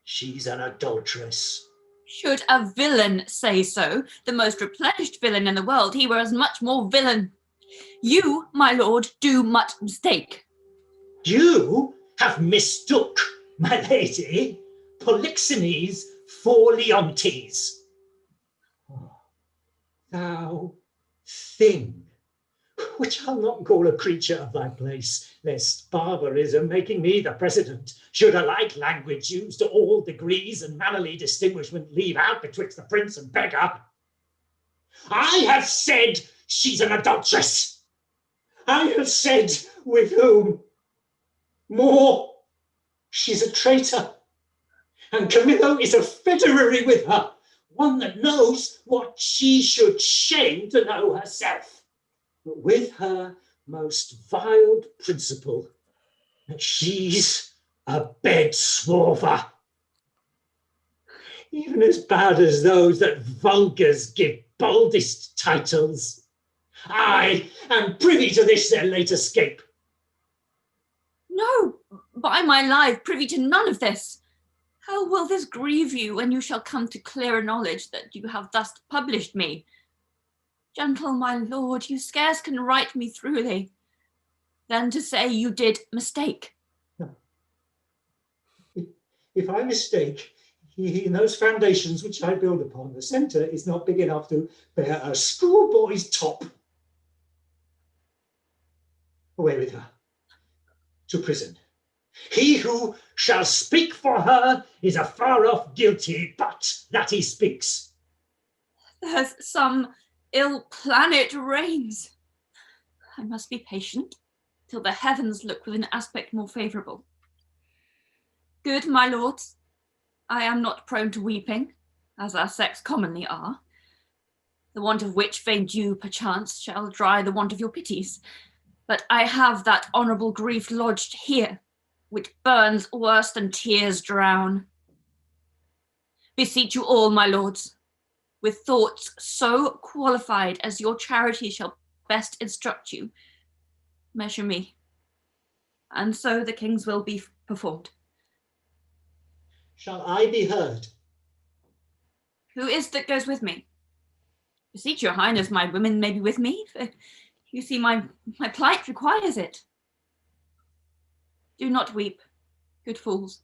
she's an adulteress. Should a villain say so, the most replenished villain in the world, he were as much more villain. You, my lord, do much mistake. You have mistook, my lady, Polixenes for Leontes. Oh, thou thing, which I'll not call a creature of thy place, lest barbarism, making me the president, should a like language used to all degrees and mannerly distinguishment leave out betwixt the prince and beggar. I have said she's an adulteress. I have said with whom. More, she's a traitor, and Camillo is a federary with her, one that knows what she should shame to know herself, but with her most vile principle, that she's a bed-swarfer, even as bad as those that vulgars give boldest titles. I am privy to this their late escape. No, by my life, privy to none of this. How will this grieve you when you shall come to clearer knowledge that you have thus published me? Gentle my lord, you scarce can write me throughly, than to say you did mistake. If I mistake, in those foundations which I build upon, the centre is not big enough to bear a schoolboy's top. Away with her, to prison. He who shall speak for her is afar off guilty, but that he speaks. There's some ill planet reigns. I must be patient till the heavens look with an aspect more favourable. Good my lords, I am not prone to weeping, as our sex commonly are, the want of which vain dew perchance shall dry the want of your pities. But I have that honourable grief lodged here, which burns worse than tears drown. Beseech you all, my lords, with thoughts so qualified as your charity shall best instruct you, measure me, and so the king's will be performed. Shall I be heard? Who is that goes with me? Beseech your highness, my women may be with me. You see, my plight requires it. Do not weep, good fools.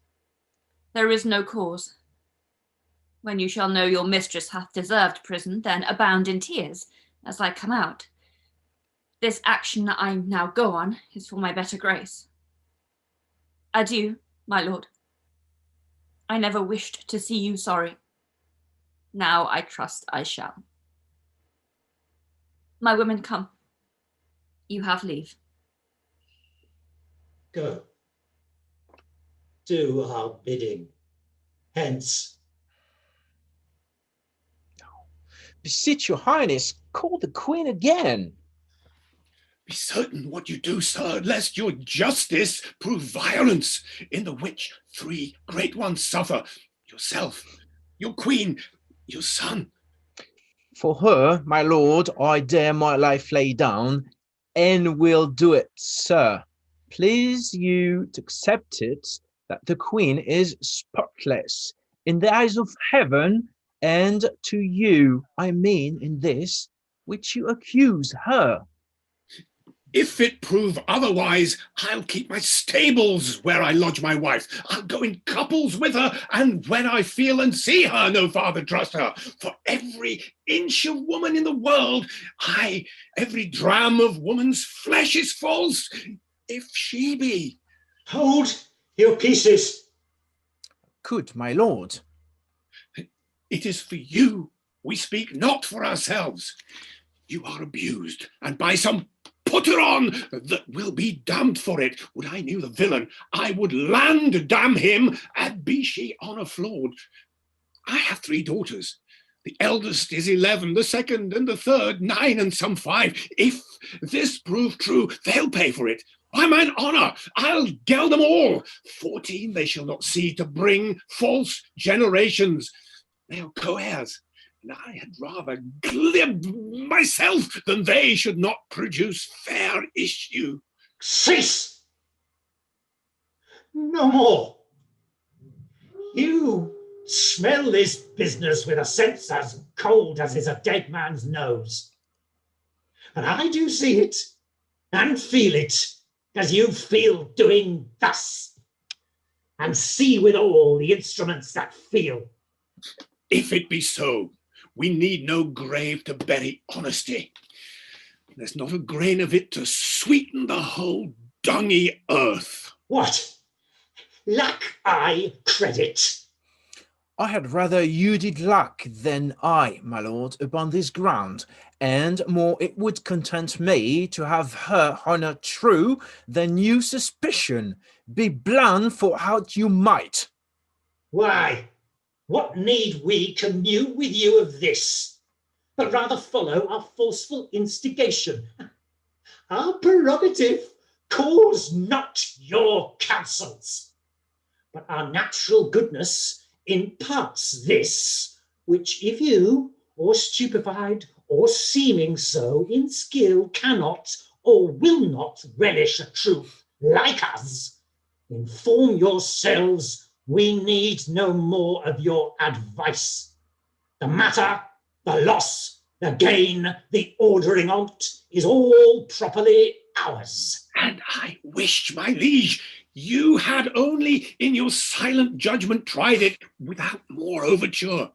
There is no cause. When you shall know your mistress hath deserved prison, then abound in tears as I come out. This action I now go on is for my better grace. Adieu, my lord. I never wished to see you sorry. Now I trust I shall. My women, come. You have leave. Go. Do our bidding. Hence. Beseech your highness, call the queen again. Be certain what you do, sir, lest your justice prove violence, in the which 3 great ones suffer, yourself, your queen, your son. For her, my lord, I dare my life lay down, and will do it, sir. Please you to accept it, that the queen is spotless in the eyes of heaven, and to you, I mean in this, which you accuse her. If it prove otherwise, I'll keep my stables where I lodge my wife. I'll go in couples with her, and when I feel and see her, no farther trust her. For every inch of woman in the world, aye, every dram of woman's flesh is false, if she be. Hold your pieces. Good, my lord. It is for you. We speak not for ourselves. You are abused, and by some putter-on that will be damned for it. Would I knew the villain, I would land damn him, and be she honour flawed. I have 3 daughters. The eldest is 11, the second and the third 9, and some 5. If this prove true, they'll pay for it. By mine honour, I'll gel them all. 14 they shall not see to bring false generations. They are co-heirs, and I had rather glib myself than they should not produce fair issue. Cease! No more. You smell this business with a sense as cold as is a dead man's nose. But I do see it and feel it, as you feel doing thus, and see with all the instruments that feel. If it be so, we need no grave to bury honesty. There's not a grain of it to sweeten the whole dungy earth. What? Lack I credit? I had rather you did lack than I, my lord, upon this ground, and more it would content me to have her honour true than you suspicion, be bland for aught you might. Why, what need we commune with you of this, but rather follow our forceful instigation? Our prerogative calls not your counsels, but our natural goodness imparts this, which if you, or stupefied, or seeming so, in skill cannot or will not relish a truth like us, inform yourselves, we need no more of your advice. The matter, the loss, the gain, the ordering on't is all properly ours. And I wish, my liege, you had only in your silent judgment tried it without more overture.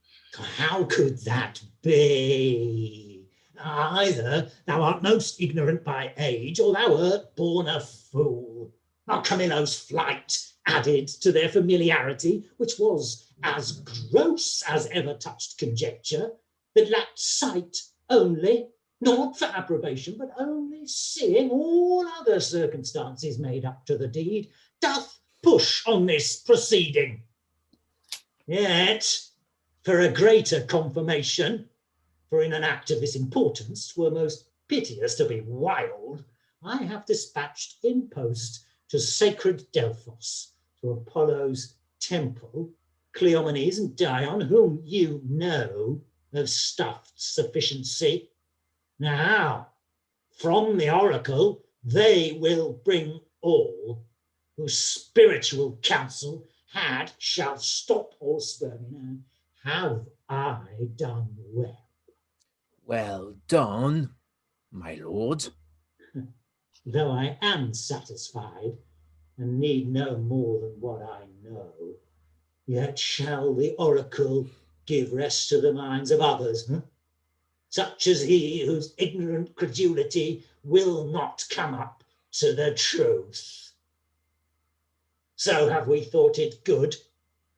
How could that be? Either thou art most ignorant by age, or thou art born a fool. Our Camillo's flight added to their familiarity, which was as gross as ever touched conjecture, that lacked sight only, not for approbation, but only seeing all other circumstances made up to the deed, doth push on this proceeding. Yet, for a greater confirmation, for in an act of this importance 'twere most piteous to be wild, I have dispatched in post to sacred Delphos, to Apollo's temple, Cleomenes and Dion, whom you know, have stuffed sufficiency. Now, from the oracle, they will bring all whose spiritual counsel shall stop or spur me. Now, have I done well? Well done, my lord. Though I am satisfied, and need no more than what I know, yet shall the oracle give rest to the minds of others, such as he whose ignorant credulity will not come up to the truth. So have we thought it good,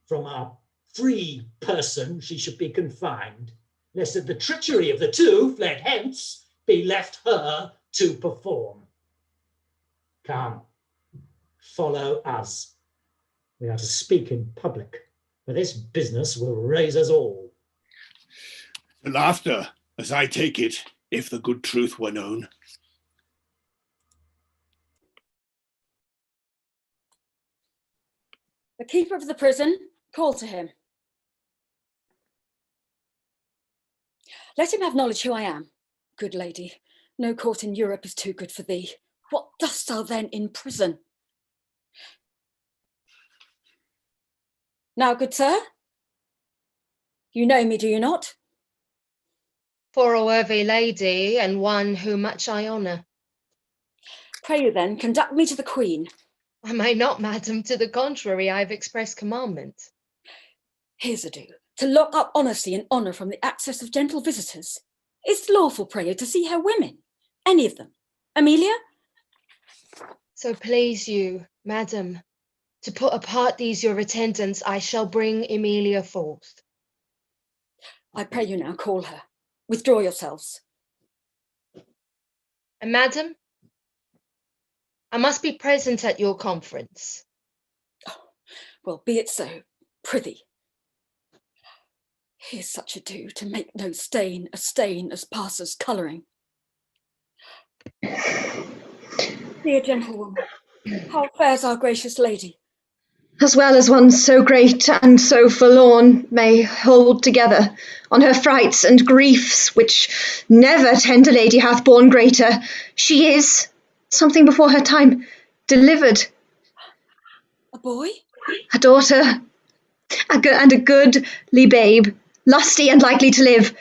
from our free person she should be confined, lest that the treachery of the two fled hence be left her to perform. Come, follow us. We are to speak in public, for this business will raise us all. The laughter, as I take it, if the good truth were known. The keeper of the prison, call to him. Let him have knowledge who I am. Good lady, no court in Europe is too good for thee. What dost thou then in prison? Now, good sir, you know me, do you not? For a worthy lady, and one whom much I honour. Pray you then, conduct me to the Queen. I may not, madam, to the contrary, I have expressed commandment. Here's a do, to lock up honesty and honour from the access of gentle visitors. Is it lawful, pray you, to see her women? Any of them? Emilia? So please you, madam, to put apart these your attendants, I shall bring Emilia forth. I pray you now, call her. Withdraw yourselves. And madam, I must be present at your conference. Well, be it so, prithee. Here's such ado to make no stain a stain as passes colouring. Dear gentlewoman, how fares our gracious lady? As well as one so great and so forlorn may hold together on her frights and griefs, which never tender lady hath borne greater. She is, something before her time, delivered. A boy? A daughter, and a goodly babe, lusty and likely to live.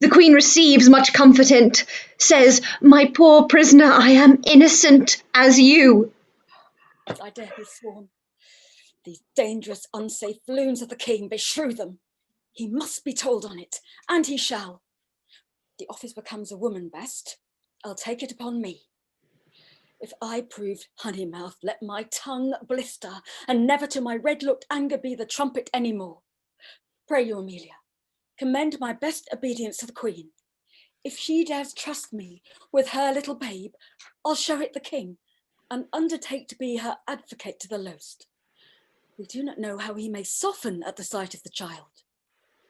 The queen receives much comfort in't, says, my poor prisoner, I am innocent as you. As I dare be sworn. These dangerous, unsafe loons of the king, beshrew them. He must be told on it, and he shall. The office becomes a woman best. I'll take it upon me. If I proved honey mouth, let my tongue blister, and never to my red-looked anger be the trumpet any more. Pray you, Emilia, commend my best obedience to the queen. If she dares trust me with her little babe, I'll show it the king, and undertake to be her advocate to the lowest. We do not know how he may soften at the sight of the child.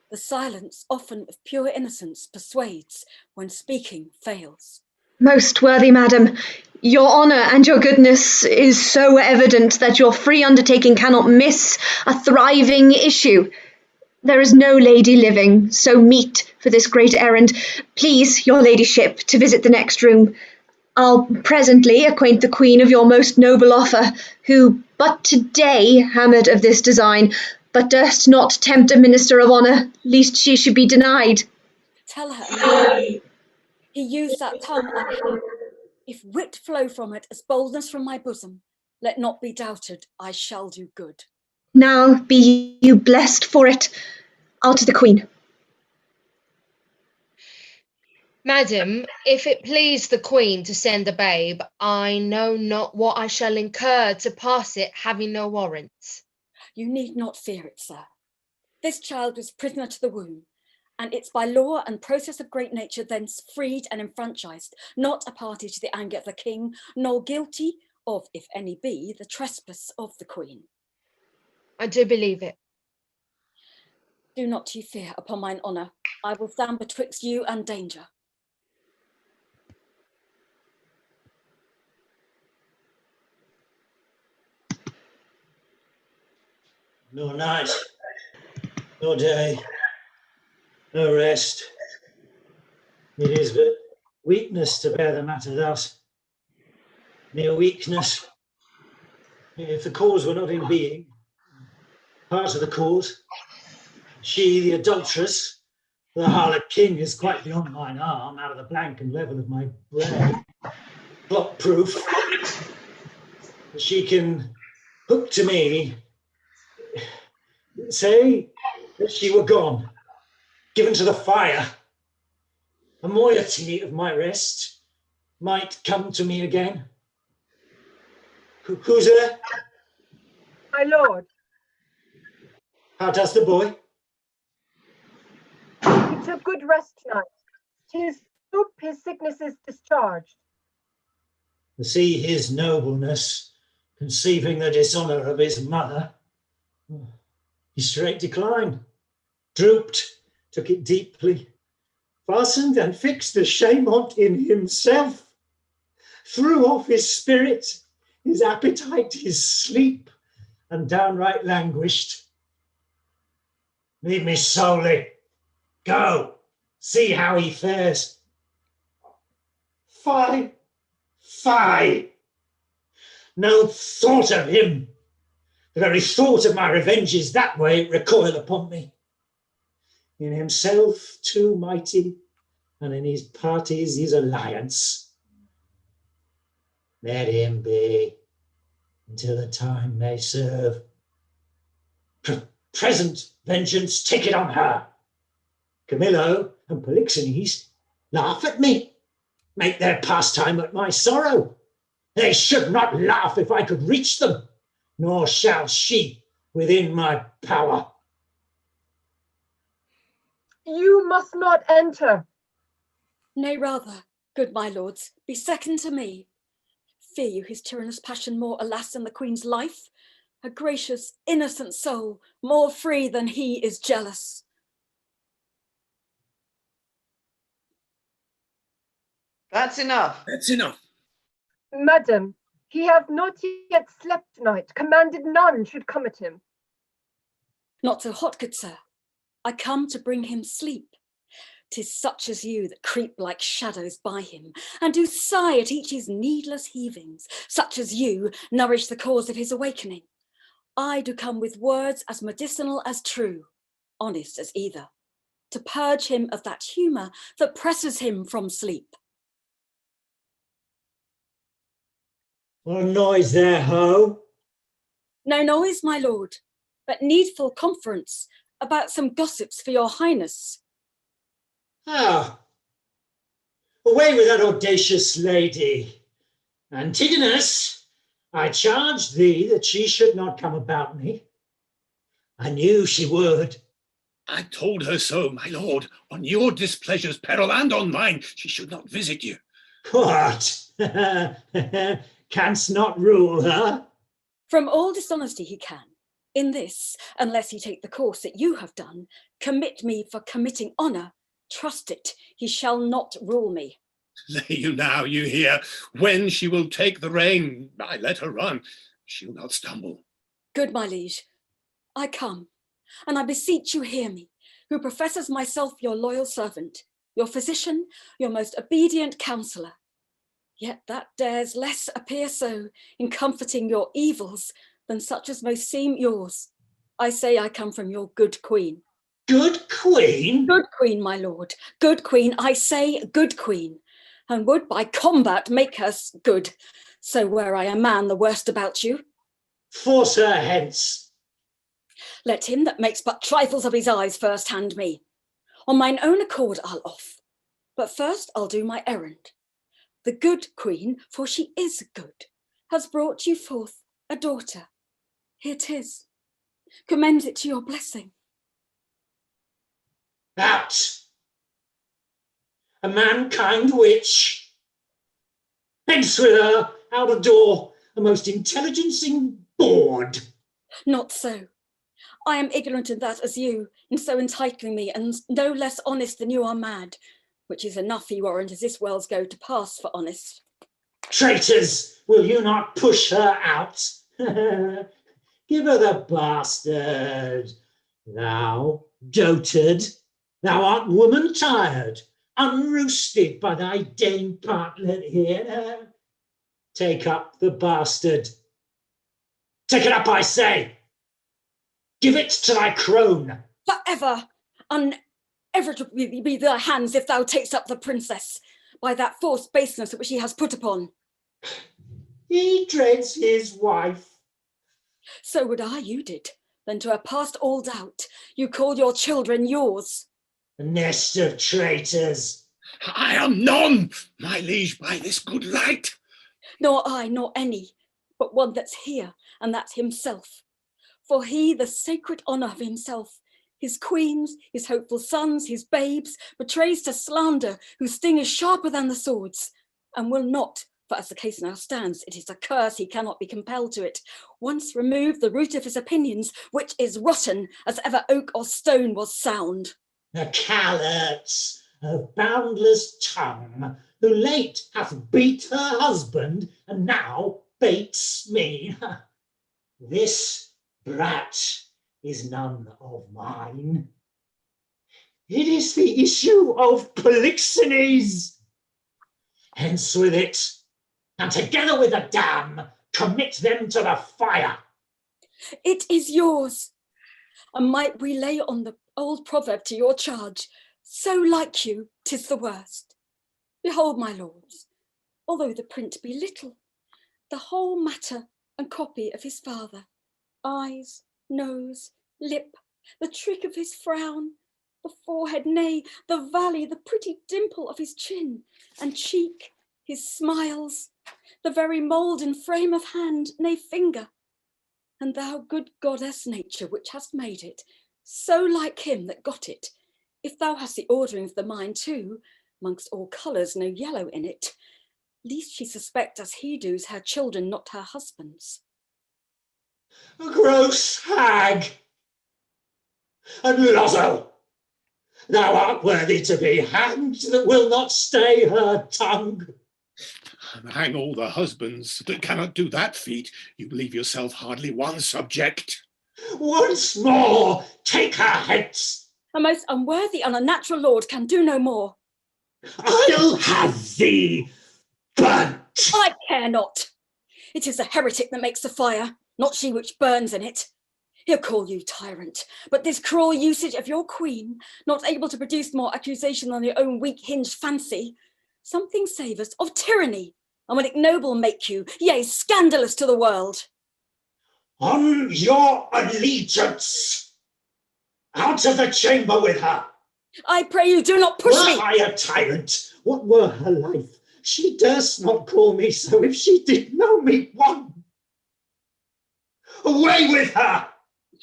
The silence often of pure innocence persuades when speaking fails. Most worthy madam, your honour and your goodness is so evident that your free undertaking cannot miss a thriving issue. There is no lady living so meet for this great errand. Please, your ladyship, to visit the next room. I'll presently acquaint the queen of your most noble offer, who but today hammered of this design, but durst not tempt a minister of honour, lest she should be denied. Tell her, Emilia, he used that tongue I have. If wit flow from it as boldness from my bosom, let not be doubted, I shall do good. Now be you blessed for it. I'll to the queen. Madam, if it please the queen to send a babe, I know not what I shall incur to pass it, having no warrant. You need not fear it, sir. This child was prisoner to the womb, and it's by law and process of great nature thence freed and enfranchised, not a party to the anger of the king, nor guilty of, if any be, the trespass of the queen. I do believe it. Do not you fear, upon mine honour. I will stand betwixt you and danger. No night, no day, no rest. It is but weakness to bear the matter thus. Mere weakness. If the cause were not in being, part of the cause, she, the adulteress, the harlot king, is quite beyond mine arm, out of the blank and level of my brain. Plot proof that she can hook to me, say that she were gone, given to the fire. A moiety of my rest might come to me again. Who's there? My lord, How does the boy? he took good rest tonight. 'Tis hope his sickness is discharged. To see his nobleness conceiving the dishonour of his mother, he straight declined, drooped, took it deeply, fastened and fixed the shame on't in himself, threw off his spirit, his appetite, his sleep, and downright languished. Leave me solely. Go, see how he fares. Fie, fie. No thought of him. The very thought of my revenge is that way recoil upon me. In himself too mighty, and in his parties his alliance. Let him be, until the time may serve. Present vengeance, take it on her. Camillo and Polixenes laugh at me, make their pastime at my sorrow. They should not laugh if I could reach them, nor shall she within my power. You must not enter. Nay, rather, good my lords, be second to me. Fear you his tyrannous passion more, alas, than the queen's life? A gracious, innocent soul, more free than he is jealous. That's enough. That's enough. Madam, he hath not yet slept tonight, commanded none should come at him. Not so hot, good sir. I come to bring him sleep. 'Tis such as you that creep like shadows by him, and do sigh at each his needless heavings. Such as you nourish the cause of his awakening. I do come with words as medicinal as true, honest as either, to purge him of that humour that presses him from sleep. What noise there, ho? No noise, my lord, but needful conference about some gossips for your highness. Ah, away with that audacious lady. Antigonus, I charged thee that she should not come about me. I knew she would. I told her so, my lord. On your displeasure's peril and on mine, she should not visit you. What? Canst not rule her? From all dishonesty he can. In this, unless he take the course that you have done, commit me for committing honour. Trust it, he shall not rule me. Lay you now, you hear, when she will take the rein, I let her run, she'll not stumble. Good my liege, I come, and I beseech you hear me, who professes myself your loyal servant, your physician, your most obedient counsellor. Yet that dares less appear so in comforting your evils than such as most seem yours. I say I come from your good queen. Good queen? Good queen, my lord. Good queen, I say good queen. And would by combat make her good. So were I a man the worst about you. Force her hence. Let him that makes but trifles of his eyes first hand me. On mine own accord I'll off. But first I'll do my errand. The good queen, for she is good, has brought you forth a daughter. Here 'tis. Commend it to your blessing. Out! A mankind witch. Hence with her, out of door, a most intelligencing bawd. Not so. I am ignorant of that as you, in so entitling me, and no less honest than you are mad, which is enough, he warrant, as this world's go to pass for honest. Traitors, will you not push her out? Give her the bastard. Thou, dotard, thou art woman tired, unroosted by thy dame partlet here. Take up the bastard. Take it up, I say. Give it to thy crone. Forever, unever to be thy hands if thou takes up the princess, by that forced baseness which he has put upon. He dreads his wife. So would I you did, then to have passed all doubt, you call your children yours. A nest of traitors. I am none, my liege, by this good light. Nor I, nor any, but one that's here, and that's himself. For he the sacred honour of himself, his queens, his hopeful sons, his babes, betrays to slander, whose sting is sharper than the swords, and will not, for as the case now stands, it is a curse he cannot be compelled to it, once remove the root of his opinions, which is rotten as ever oak or stone was sound. The callots of boundless tongue, who late hath beat her husband, and now baits me. This brat is none of mine. It is the issue of Polixenes. Hence with it, and together with the dam, commit them to the fire. It is yours. And might we lay on the old proverb to your charge, so like you, 'tis the worst. Behold, my lords, although the print be little, the whole matter and copy of his father, eyes, nose, lip, the trick of his frown, the forehead, nay, the valley, the pretty dimple of his chin and cheek, his smiles, the very mould and frame of hand, nay, finger. And thou, good goddess nature, which hast made it, so like him that got it, If thou hast the ordering of the mind too, amongst all colours no yellow in it, least she suspect as he does her children, not her husband's. A gross hag! And Lozzo, thou art worthy to be hanged that will not stay her tongue. And hang all the husbands that cannot do that feat. You believe yourself hardly one subject. Once more, take her hence. A most unworthy and unnatural lord can do no more. I'll have thee burnt. I care not. It is the heretic that makes the fire, not she which burns in it. He'll call you tyrant, but this cruel usage of your queen, not able to produce more accusation than your own weak-hinged fancy, something savours of tyranny, and will ignoble make you, yea, scandalous to the world. On your allegiance! Out of the chamber with her! I pray you, do not push me! Were I a tyrant, what were her life? She durst not call me so if she did know me one. Away with her!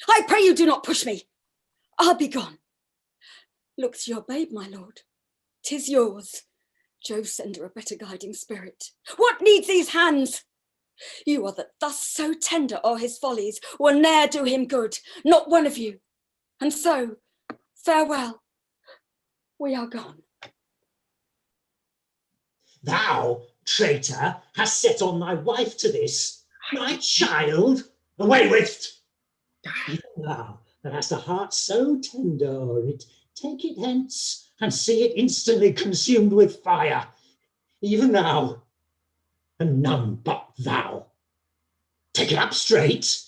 I pray you, do not push me. I'll be gone. Look's your babe, my lord. 'Tis yours. Jove send her a better guiding spirit. What needs these hands? You are that thus so tender o'er his follies will ne'er do him good, not one of you. And so, farewell. We are gone. Thou, traitor, hast set on thy wife to this, my child. Away with! Thou that hast a heart so tender o'er it, take it hence and see it instantly consumed with fire. Even thou, and none but thou. Take it up straight.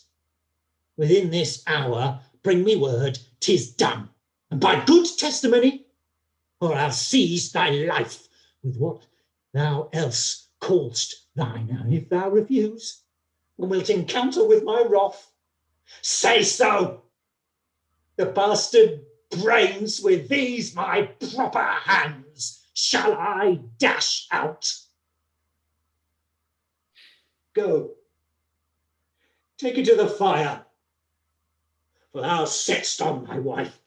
Within this hour bring me word 'tis done, and by good testimony, or I'll seize thy life with what thou else call'st thine. And if thou refuse, and wilt encounter with my wrath, say so. The bastard brains with these my proper hands shall I dash out. Go, take it to the fire, for thou set'st on my wife.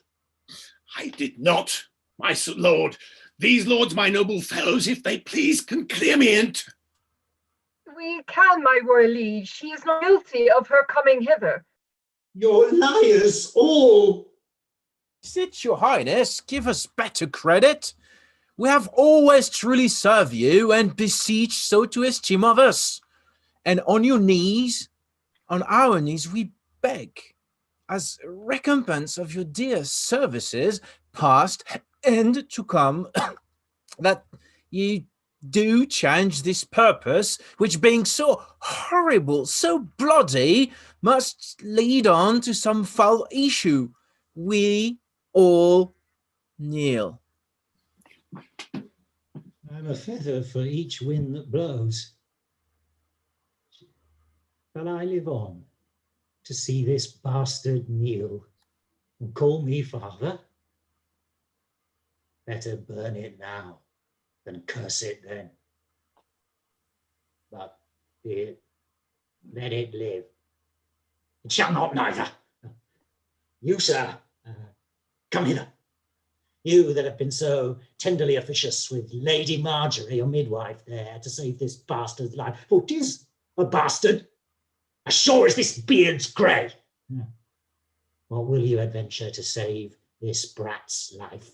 I did not, my lord. These lords, my noble fellows, if they please, can clear me in't. We can, my royal liege. She is not guilty of her coming hither. You're liars all. Sit, your highness, give us better credit. We have always truly served you and beseech so to esteem of us. And on your knees, on our knees, we beg, as recompense of your dear services, past and to come, that ye do change this purpose, which being so horrible, so bloody, must lead on to some foul issue. We all kneel. I'm a feather for each wind that blows. Shall I live on to see this bastard kneel and call me father? Better burn it now than curse it then. But be it, let it live. It shall not neither. You, sir, come hither. You that have been so tenderly officious with Lady Marjorie, your midwife, there to save this bastard's life. For 'tis a bastard, as sure as this beard's grey. What will you adventure to save this brat's life?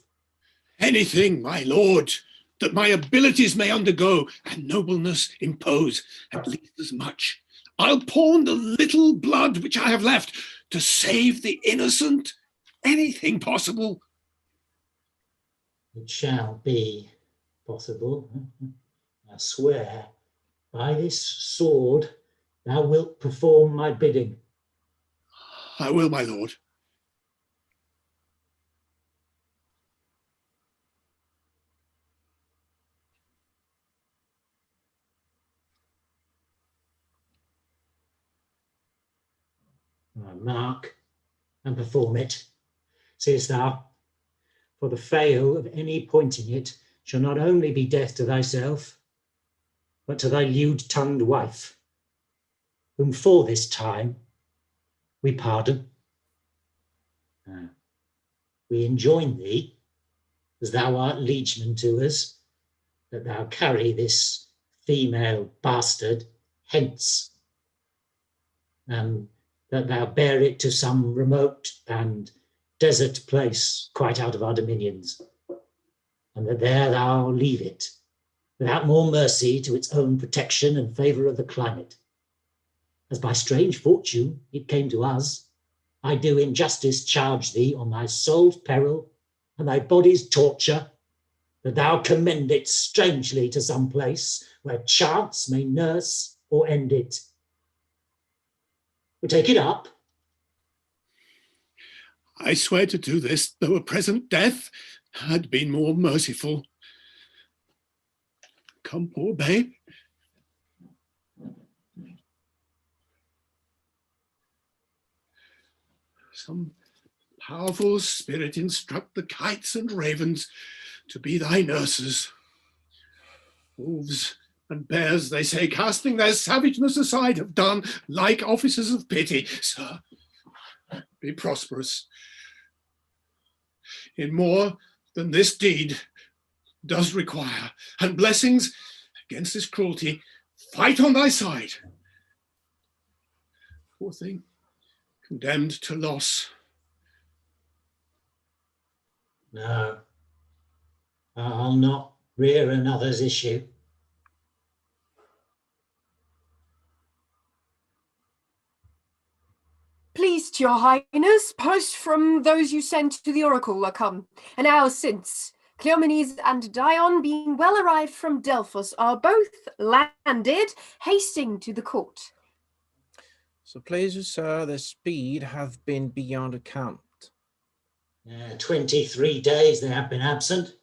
Anything, my lord, that my abilities may undergo and nobleness impose, at least as much. I'll pawn the little blood which I have left to save the innocent. Anything possible. It shall be possible. I swear, by this sword, thou wilt perform my bidding. I will, my lord. I mark and perform it, seest thou, for the fail of any point in it shall not only be death to thyself, but to thy lewd-tongued wife, whom for this time we pardon. We enjoin thee as thou art liegeman to us, that thou carry this female bastard hence, and that thou bear it to some remote and desert place quite out of our dominions, and that there thou leave it, without more mercy to its own protection and favour of the climate. As by strange fortune it came to us, I do in justice charge thee on thy soul's peril and thy body's torture, that thou commend it strangely to some place where chance may nurse or end it. We take it up. I swear to do this, though a present death had been more merciful. Come, poor babe. Some powerful spirit instruct the kites and ravens to be thy nurses. Wolves and bears, they say, casting their savageness aside, have done like officers of pity. Sir, be prosperous. In more than this deed does require, and blessings against this cruelty, fight on thy side. Poor thing, condemned to loss. No, I'll not rear another's issue. Pleased, your highness, post from those you sent to the oracle are come. An hour since, Cleomenes and Dion, being well arrived from Delphos, are both landed, hasting to the court. So please you, sir, their speed hath been beyond account. 23 days they have been absent.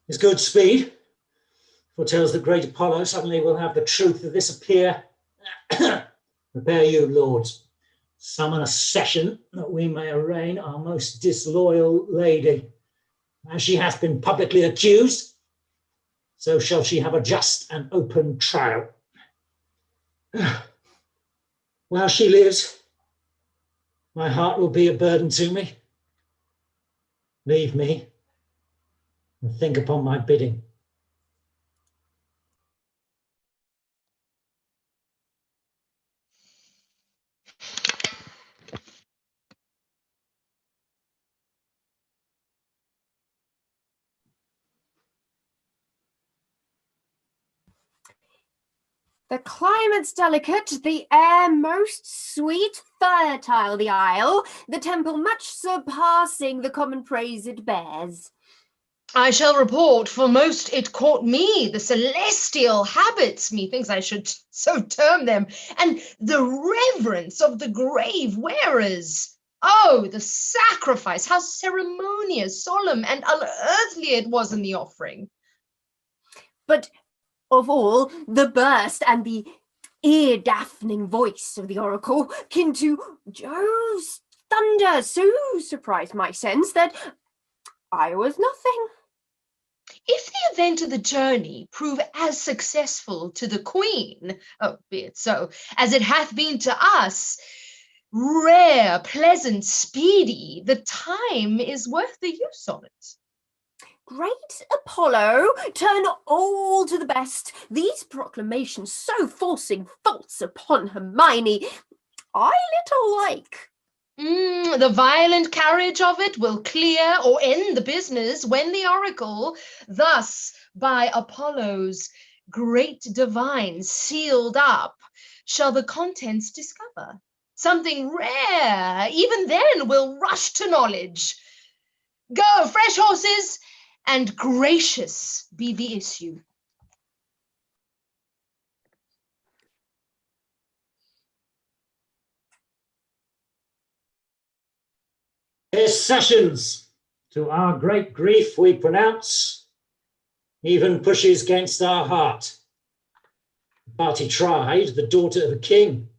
It's good speed. Foretells that great Apollo suddenly will have the truth of this appear. Prepare you, lords. Summon a session that we may arraign our most disloyal lady. As she hath been publicly accused, so shall she have a just and open trial. While she lives, my heart will be a burden to me. Leave me and think upon my bidding. The climate's delicate, the air most sweet, fertile the isle, the temple much surpassing the common praise it bears. I shall report, for most it caught me, the celestial habits, methinks I should so term them, and the reverence of the grave wearers. Oh, the sacrifice, how ceremonious, solemn, and unearthly it was in the offering. But of all, the burst and the ear-deafening voice of the oracle, kin to Jove's thunder, so surprised my sense that I was nothing. If the event of the journey prove as successful to the queen, oh, be it so, as it hath been to us, rare, pleasant, speedy, the time is worth the use of it. Great Apollo, turn all to the best. These proclamations so forcing faults upon Hermione, I little like. The violent carriage of it will clear or end the business when the oracle, thus by Apollo's great divine sealed up, shall the contents discover. Something rare, even then will rush to knowledge. Go, fresh horses, and gracious be the issue. His sessions, to our great grief we pronounce, even pushes against our heart. But he tried, the daughter of a king,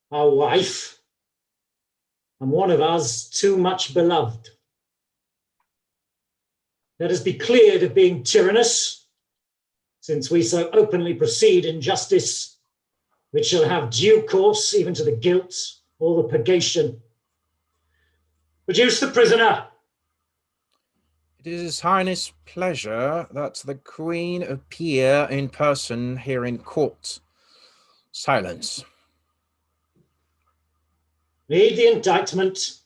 our wife, and one of us too much beloved. Let us be cleared of being tyrannous, since we so openly proceed in justice, which shall have due course even to the guilt or the purgation. Produce the prisoner. It It is His Highness' pleasure that the Queen appear in person here in court. Silence. Read the indictment.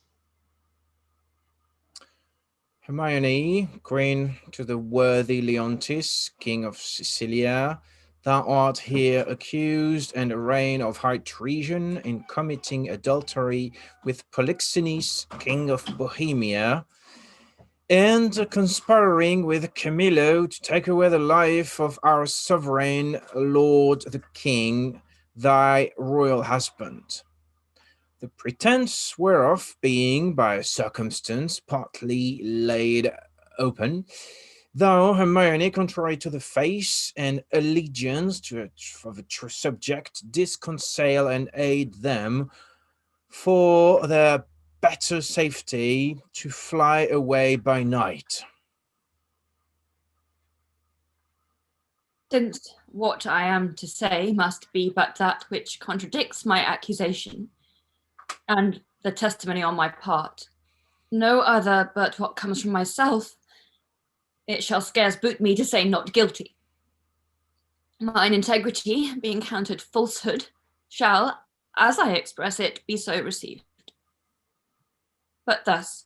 Hermione, Queen to the worthy Leontes, King of Sicilia, thou art here accused and arraigned of high treason in committing adultery with Polixenes, King of Bohemia, and conspiring with Camillo to take away the life of our sovereign lord the king, thy royal husband. The pretense whereof being by circumstance partly laid open, thou, Hermione, contrary to the faith and allegiance of a true subject, didst conceal and aid them for their better safety to fly away by night. Since what I am to say must be but that which contradicts my accusation, and the testimony on my part, no other but what comes from myself, it shall scarce boot me to say not guilty. Mine integrity, being counted falsehood, shall, as I express it, be so received. But thus,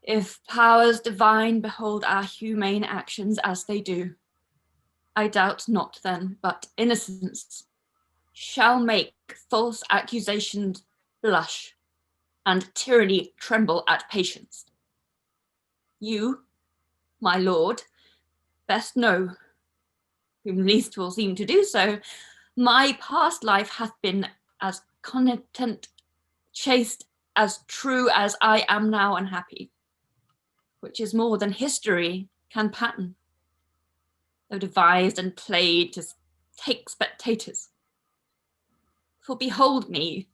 if powers divine behold our humane actions as they do, I doubt not then, but innocence shall make false accusations blush, and tyranny tremble at patience. You, my lord, best know, whom least will seem to do so, my past life hath been as content, chaste, as true as I am now unhappy, which is more than history can pattern, though devised and played to take spectators. For behold me,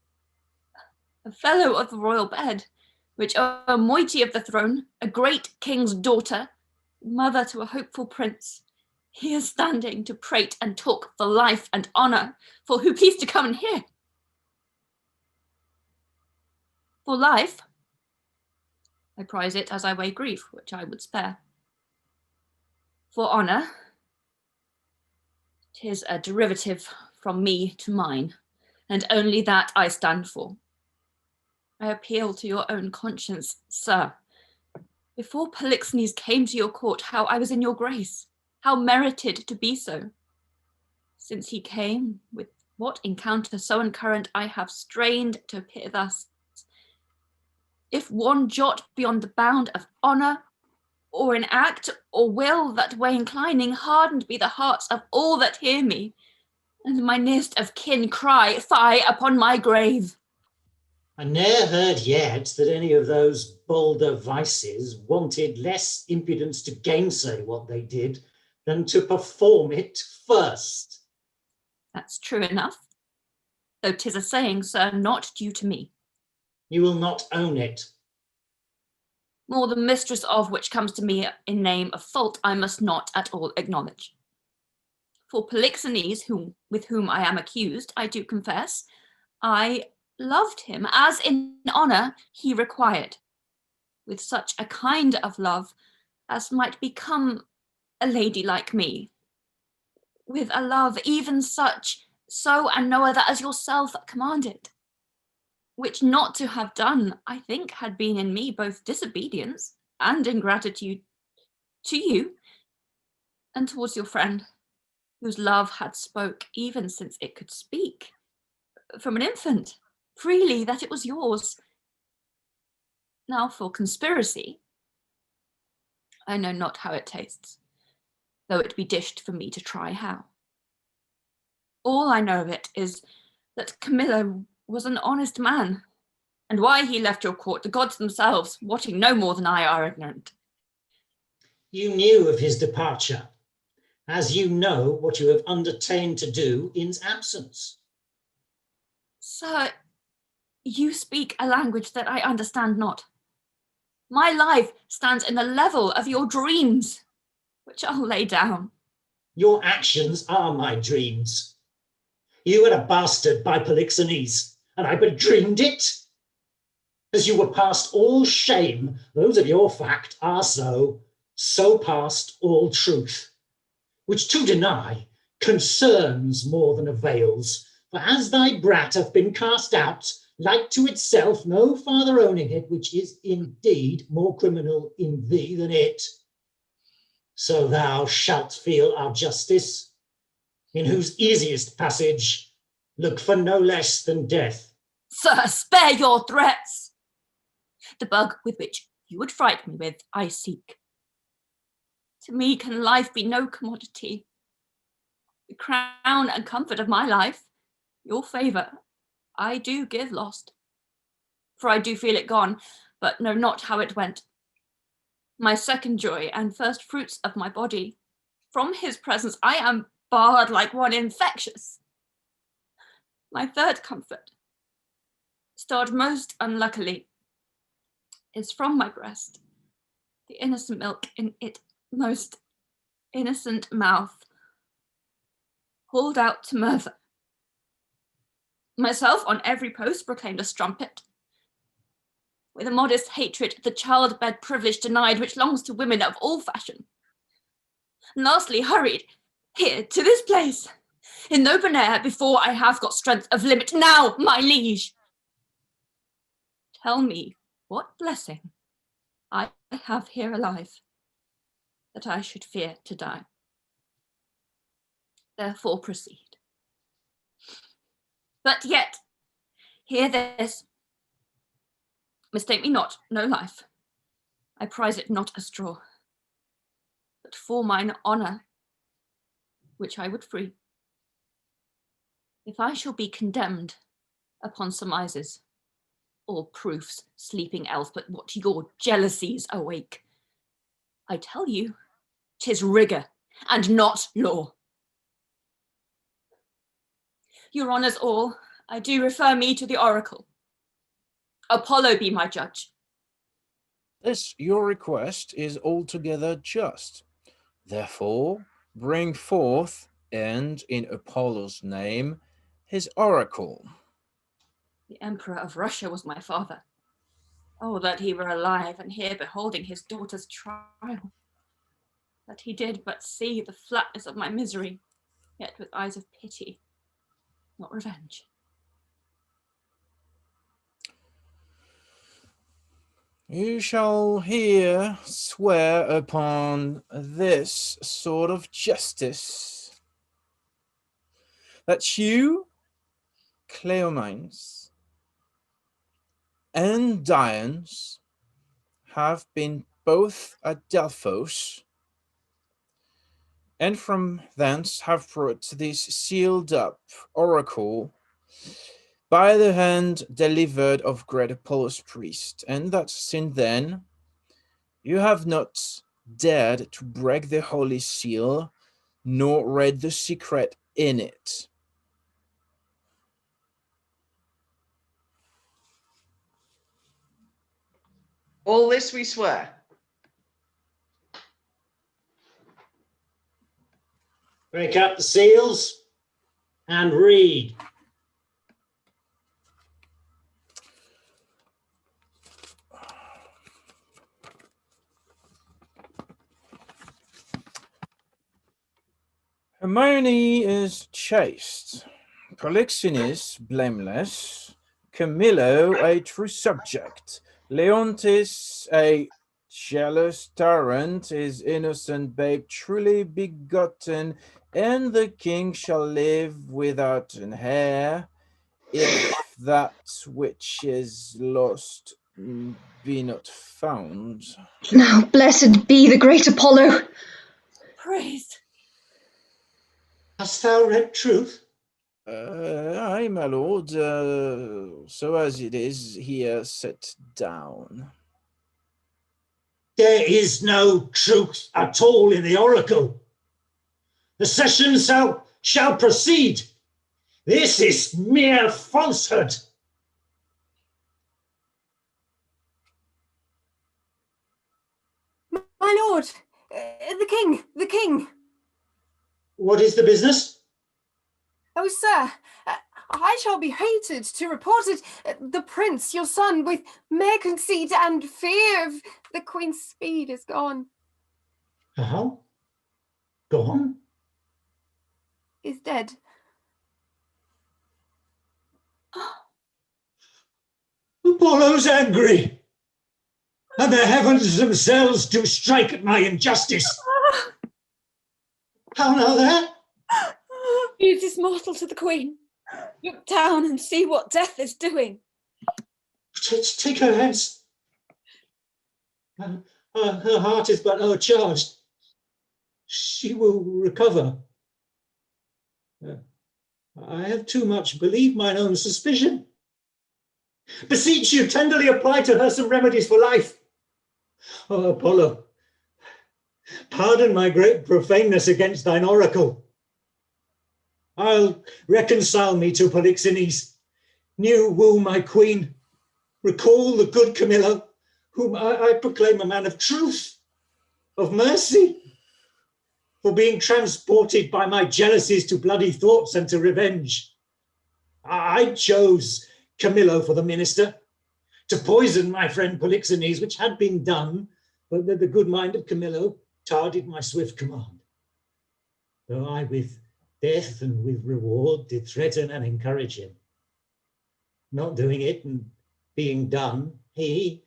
a fellow of the royal bed, which a moiety of the throne, a great king's daughter, mother to a hopeful prince, here standing to prate and talk for life and honour, for who please to come and hear. For life, I prize it as I weigh grief, which I would spare. For honour, 'tis a derivative from me to mine, and only that I stand for. I appeal to your own conscience, sir. Before Polixenes came to your court, how I was in your grace, how merited to be so. Since he came, with what encounter so uncurrent I have strained to appear thus. If one jot beyond the bound of honour, or in act or will that way inclining, hardened be the hearts of all that hear me, and my nearest of kin cry, fie upon my grave. I ne'er heard yet that any of those bolder vices wanted less impudence to gainsay what they did than to perform it first. That's true enough, though 'tis a saying, sir, not due to me. You will not own it. More the mistress of which comes to me in name of fault, I must not at all acknowledge. For Polixenes, with whom I am accused, I do confess, I loved him as in honour he required, with such a kind of love as might become a lady like me, with a love even such, so and no other as yourself commanded, which not to have done, I think, had been in me both disobedience and ingratitude to you, and towards your friend, whose love had spoke even since it could speak, from an infant, freely that it was yours. Now for conspiracy, I know not how it tastes, though it be dished for me to try how. All I know of it is that Camillo was an honest man, and why he left your court, the gods themselves, wotting no more than I, are ignorant. You knew of his departure, as you know what you have undertaken to do in his absence. Sir, you speak a language that I understand not. My life stands in the level of your dreams, which I'll lay down. Your actions are my dreams. You were a bastard by Polixenes, and I but dreamed it. As you were past all shame, those of your fact are so. so past all truth, which to deny concerns more than avails. For as thy brat hath been cast out, like to itself, no farther owning it, which is indeed more criminal in thee than it, so thou shalt feel our justice, in whose easiest passage look for no less than death. Sir, spare your threats. The bug with which you would fright me with, I seek. To me can life be no commodity. The crown and comfort of my life, your favour, I do give lost. For I do feel it gone, but know not how it went. My second joy and first fruits of my body, from his presence I am barred like one infectious. My third comfort, starred most unluckily, is from my breast, the innocent milk in it most innocent mouth, hauled out to murder. Myself on every post proclaimed a strumpet, with a modest hatred the childbed privilege denied which longs to women of all fashion. And lastly, hurried here to this place, in open air, before I have got strength of limit. Now, my liege, tell me what blessing I have here alive, that I should fear to die. Therefore proceed. But yet, hear this. Mistake me not, no life. I prize it not a straw, but for mine honour, which I would free. If I shall be condemned upon surmises, or proofs, sleeping elf, but what your jealousies awake, I tell you, 'tis rigour and not law. Your honours all, I do refer me to the oracle. Apollo be my judge. This your request is altogether just. Therefore, bring forth, and in Apollo's name, his oracle. The Emperor of Russia was my father. Oh, that he were alive and here beholding his daughter's trial. That he did but see the flatness of my misery, yet with eyes of pity, not revenge. You shall here swear upon this sort of justice, that you, Cleomenes, and Dions have been both at Delphos, and from thence have brought this sealed up oracle by the hand delivered of great Apollo's priest, and that since then you have not dared to break the holy seal, nor read the secret in it. All this we swear. Break up the seals and read. Hermione is chaste, Polixenes blameless, Camillo a true subject, Leontes a jealous tyrant, his innocent babe truly begotten, and the king shall live without an heir, if that which is lost be not found. Now blessed be the great Apollo. Praise. Hast thou read truth? Aye, my lord, so as it is here set down. There is no truth at all in the oracle. The session shall proceed. This is mere falsehood. My lord, the king. What is the business? Oh, sir, I shall be hated to report it. The prince, your son, with mere conceit and fear of the queen's speed is gone. How? Gone? He's dead. Apollo's angry, and the heavens themselves do strike at my injustice. How now there? News is mortal to the Queen. Look down and see what death is doing. Take her hence. Her heart is but o'ercharged. She will recover. I have too much believed mine own suspicion. Beseech you, tenderly apply to her some remedies for life. Oh, Apollo, pardon my great profaneness against thine oracle. I'll reconcile me to Polixenes, new woo my queen, recall the good Camillo, whom I proclaim a man of truth, of mercy, for being transported by my jealousies to bloody thoughts and to revenge. I chose Camillo for the minister, to poison my friend Polixenes, which had been done, but the good mind of Camillo tarded my swift command. Though I with death and with reward did threaten and encourage him. Not doing it and being done, he,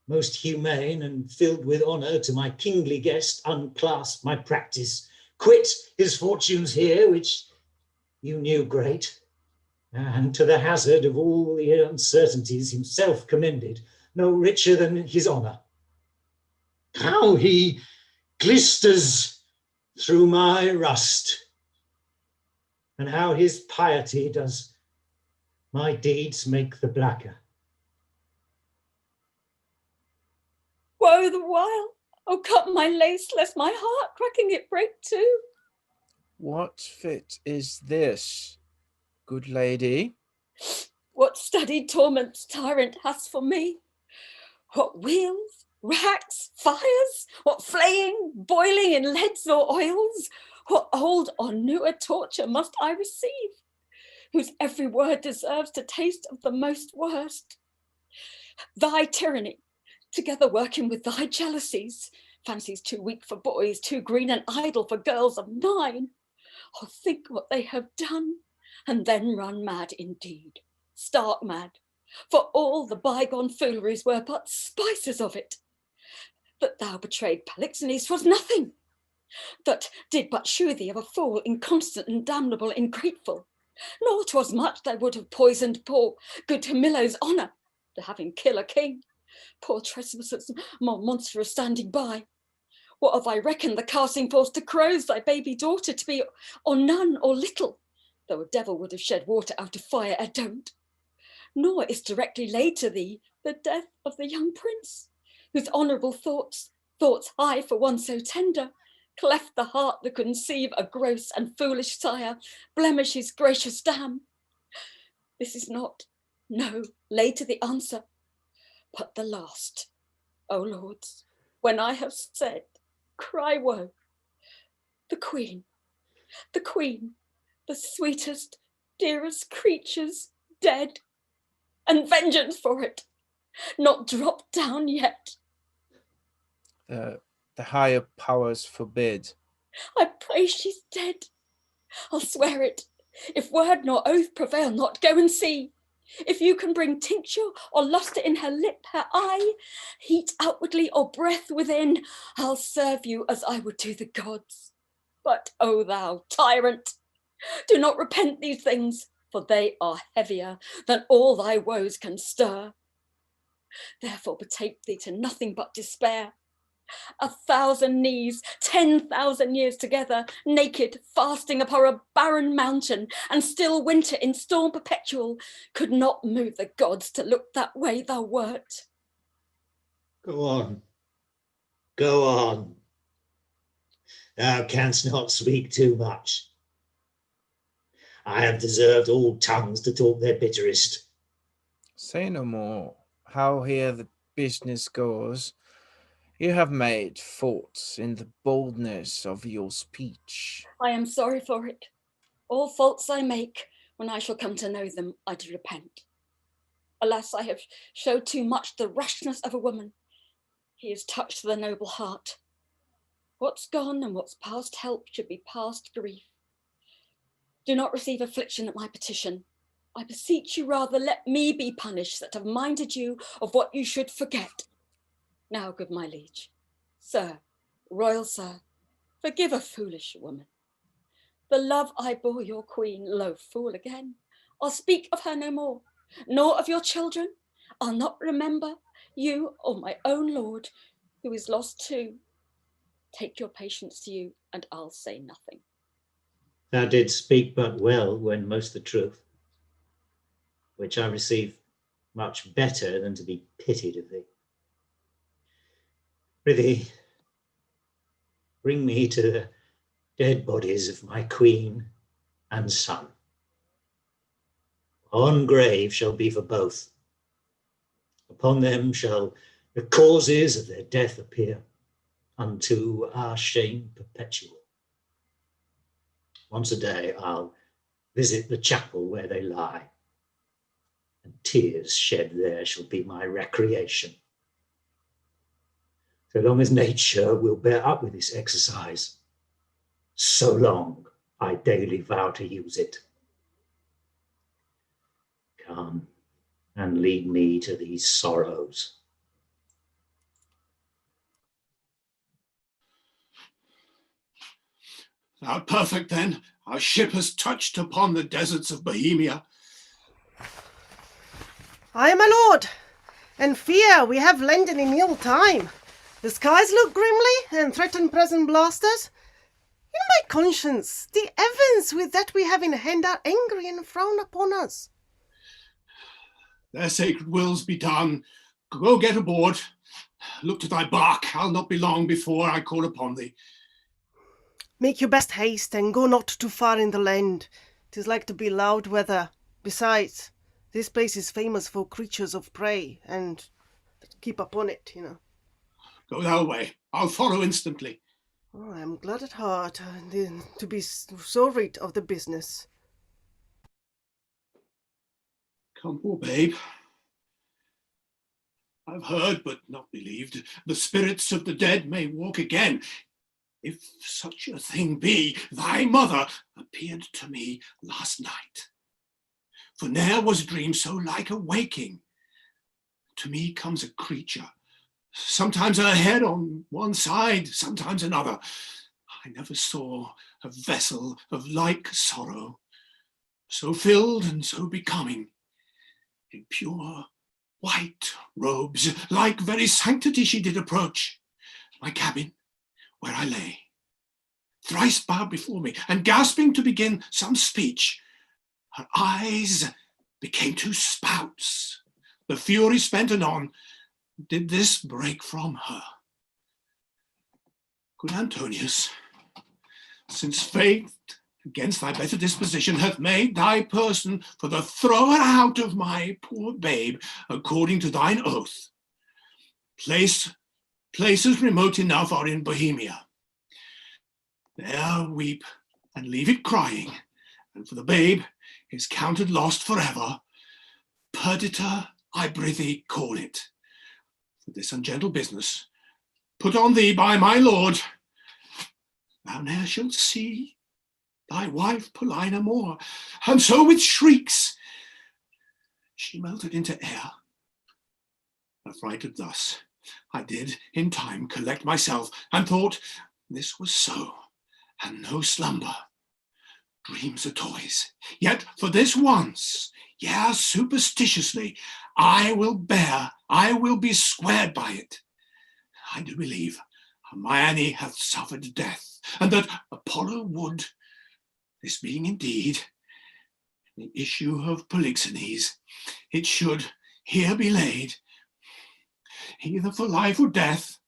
most humane and filled with honour to my kingly guest, unclasped my practice, quit his fortunes here, which you knew great, and to the hazard of all the uncertainties himself commended, no richer than his honour. How he glisters through my rust, and how his piety does my deeds make the blacker. Woe the while! Oh, cut my lace, lest my heart cracking it break too. What fit is this, good lady? What studied torments tyrant has for me? What wheels, racks, fires? What flaying, boiling in leads or oils? What old or newer torture must I receive, whose every word deserves to taste of the most worst? Thy tyranny, together working with thy jealousies, fancies too weak for boys, too green and idle for girls of 9. Oh, think what they have done, and then run mad indeed, stark mad, for all the bygone fooleries were but spices of it. That thou betrayed Polixenes was nothing, that did but shew thee of a fool, inconstant and damnable, ingrateful, nor 'twas much they would have poisoned poor good Camillo's honour, to have him kill a king. Poor trespassers, more monstrous standing by. What have I reckoned the casting forth to crows thy baby daughter to be, or none or little, though a devil would have shed water out of fire, I don't. Nor is directly laid to thee the death of the young prince, whose honourable thoughts high for one so tender, cleft the heart that conceive a gross and foolish sire, blemish his gracious dam. This is not, no, laid to the answer, but the last. O lords, when I have said, cry woe. The queen, the sweetest, dearest creatures dead, and vengeance for it, not dropped down yet. The higher powers forbid. I pray she's dead. I'll swear it. If word nor oath prevail not, go and see. If you can bring tincture or lustre in her lip, her eye, heat outwardly or breath within, I'll serve you as I would do the gods. But, O thou tyrant, do not repent these things, for they are heavier than all thy woes can stir. Therefore betake thee to nothing but despair. 1,000 knees, 10,000 years together, naked, fasting upon a barren mountain, and still winter in storm perpetual, could not move the gods to look that way thou wert. Go on, go on. Thou canst not speak too much. I have deserved all tongues to talk their bitterest. Say no more. How here the business goes, you have made faults in the boldness of your speech. I am sorry for it. All faults I make, when I shall come to know them, I do repent. Alas, I have showed too much the rashness of a woman. He is touched to the noble heart. What's gone and what's past help should be past grief. Do not receive affliction at my petition. I beseech you rather let me be punished that have minded you of what you should forget. Now, good my liege, sir, royal sir, forgive a foolish woman. The love I bore your queen, lo, fool again. I'll speak of her no more, nor of your children. I'll not remember you or my own lord, who is lost too. Take your patience to you, and I'll say nothing. Thou didst speak but well when most the truth, which I receive much better than to be pitied of thee. Prithee, bring me to the dead bodies of my queen and son. One grave shall be for both. Upon them shall the causes of their death appear, unto our shame perpetual. Once a day I'll visit the chapel where they lie, and tears shed there shall be my recreation. So long as nature will bear up with this exercise, so long I daily vow to use it. Come and lead me to these sorrows. Thou art perfect then, our ship has touched upon the deserts of Bohemia. Aye, my lord, and fear we have landed in ill time. The skies look grimly and threaten present blasters. In my conscience, the heavens with that we have in hand are angry and frown upon us. Their sacred wills be done. Go get aboard. Look to thy bark. I'll not be long before I call upon thee. Make your best haste and go not too far in the land. 'Tis like to be loud weather. Besides, this place is famous for creatures of prey, and keep upon it, you know. Go thou away. I'll follow instantly. Oh, I am glad at heart to be so rid of the business. Come, poor babe. I've heard but not believed. The spirits of the dead may walk again. If such a thing be, thy mother appeared to me last night. For ne'er was dream so like a waking. To me comes a creature, sometimes her head on one side, sometimes another. I never saw a vessel of like sorrow, so filled and so becoming, in pure white robes, like very sanctity she did approach my cabin, where I lay, thrice bowed before me, and gasping to begin some speech, her eyes became two spouts. The fury spent anon, did this break from her. Good Antonius, since fate against thy better disposition hath made thy person for the thrower out of my poor babe, according to thine oath, places remote enough are in Bohemia. There weep and leave it crying, and for the babe is counted lost forever. Perdita, I prithee call it. For this ungentle business, put on thee by my lord, thou ne'er shalt see thy wife Paulina more. And so with shrieks she melted into air. Affrighted thus, I did in time collect myself, and thought this was so, and no slumber. Dreams are toys, yet for this once, yea, superstitiously, I will be squared by it. I do believe Hermione hath suffered death, and that Apollo would, this being indeed the issue of Polixenes, it should here be laid, either for life or death,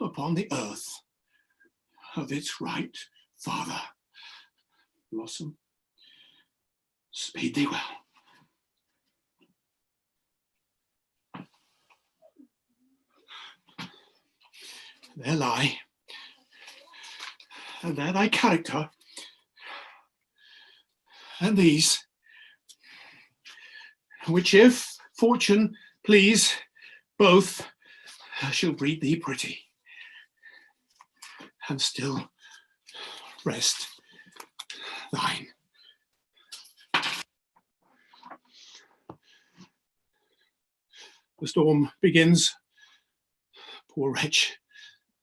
upon the earth of its right father. Blossom, speed thee well. There lie, and there thy character, and these, which if fortune please, both shall breed thee pretty. and still rest thine. The storm begins, poor wretch,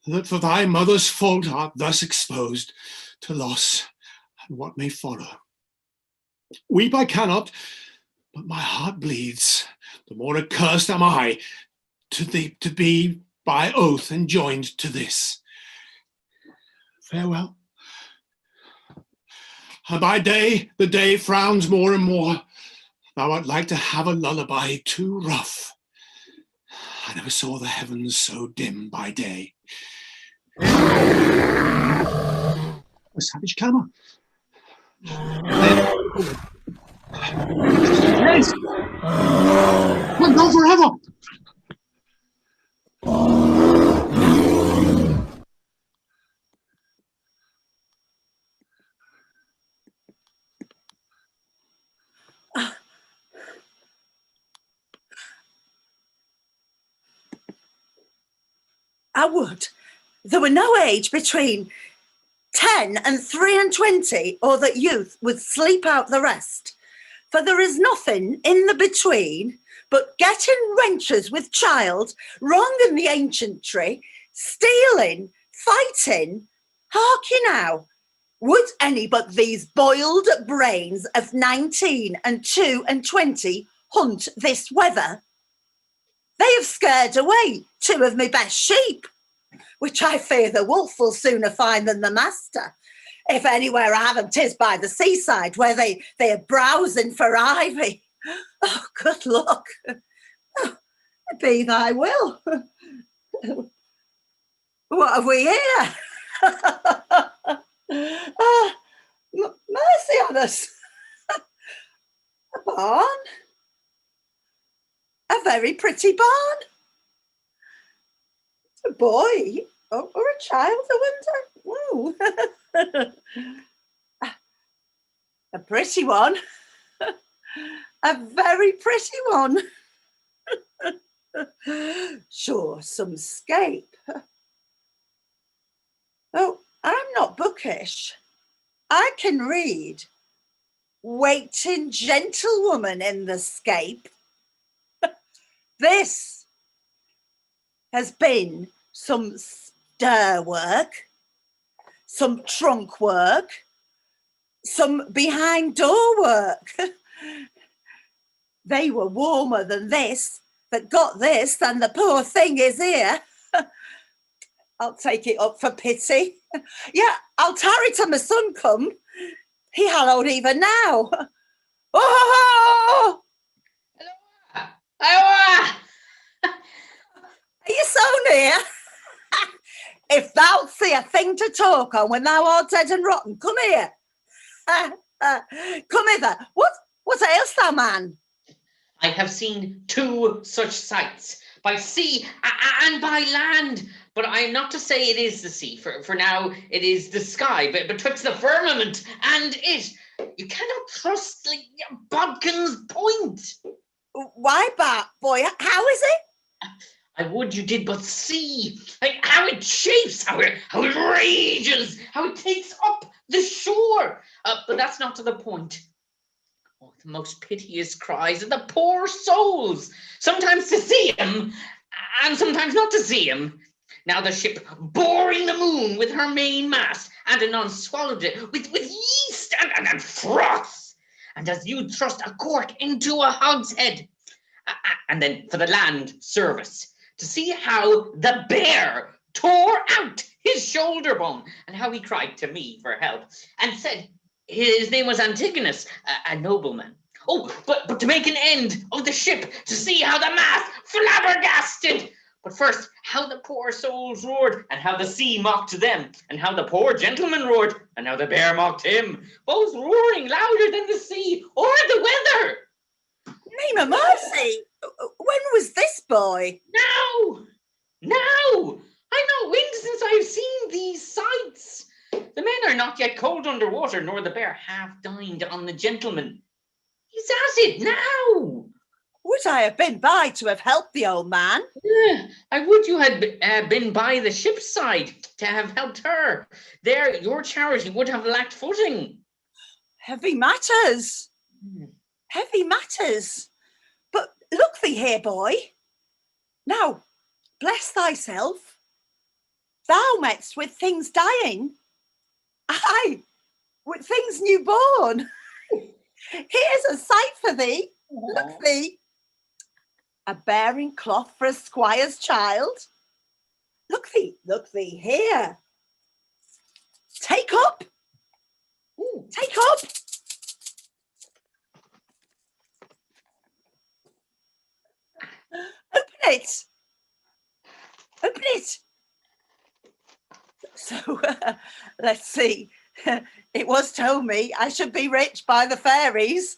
that for thy mother's fault art thus exposed to loss and what may follow. Weep I cannot, but my heart bleeds. The more accursed am I to be by oath enjoined to this. Farewell. And by day, the day frowns more and more. Thou art like to have a lullaby too rough. I never saw the heavens so dim by day. A savage clamour. Yes! We're gone forever! I would. There were no age between 10 and 23, or that youth would sleep out the rest. For there is nothing in the between but getting wenches with child, wrong in the ancientry, stealing, fighting. Hark ye now, would any but these boiled brains of 19 and 22 hunt this weather? They have scared away 2 of my best sheep, which I fear the wolf will sooner find than the master. If anywhere I have them, 'tis by the seaside, where they are browsing for ivy. Oh, good luck. Oh, be thy will. What have we here? Mercy on us. A barn. A very pretty barn. A boy or a child, I wonder. A pretty one. A very pretty one. Sure, some scape. Oh, I'm not bookish. I can read. Waiting gentlewoman in the scape. This has been some stir work, some trunk work, some behind door work. They were warmer than this, that got this, than the poor thing is here. I'll take it up for pity. Yeah, I'll tarry till my son come. He hallowed even now. Oh! Are you so near? If thou see a thing to talk on when thou art dead and rotten, come here. Come hither. What ails thou, man? I have seen 2 such sights, by sea and by land. But I am not to say it is the sea, for now it is the sky, but betwixt the firmament and it, you cannot trust like Bodkin's point. Why, boy, how is it? I would you did but see like how it chafes, how it rages, how it takes up the shore. But that's not to the point. Oh, the most piteous cries of the poor souls, sometimes to see him, and sometimes not to see him. Now the ship boring the moon with her main mast, and anon swallowed it with yeast and froth. And as you'd thrust a cork into a hogshead. And then for the land service, to see how the bear tore out his shoulder bone, and how he cried to me for help, and said his name was Antigonus, a nobleman. Oh, but to make an end of the ship, to see how the mast flabbergasted. But first, how the poor souls roared, and how the sea mocked them, and how the poor gentleman roared, and how the bear mocked him, both roaring louder than the sea or the weather. Name of mercy! When was this, boy? Now! I've not wind since I have seen these sights. The men are not yet cold under water, nor the bear half dined on the gentleman. He's at it now. Would I have been by to have helped the old man? Yeah, I would you had been by the ship's side to have helped her. There, your charity would have lacked footing. Heavy matters. Heavy matters. But look thee here, boy. Now, bless thyself. Thou metst with things dying. Aye, with things newborn. Here's a sight for thee. Look thee. A bearing cloth for a squire's child. Look thee here. Take up. Take up. Open it. Open it. So, let's see. It was told me I should be rich by the fairies.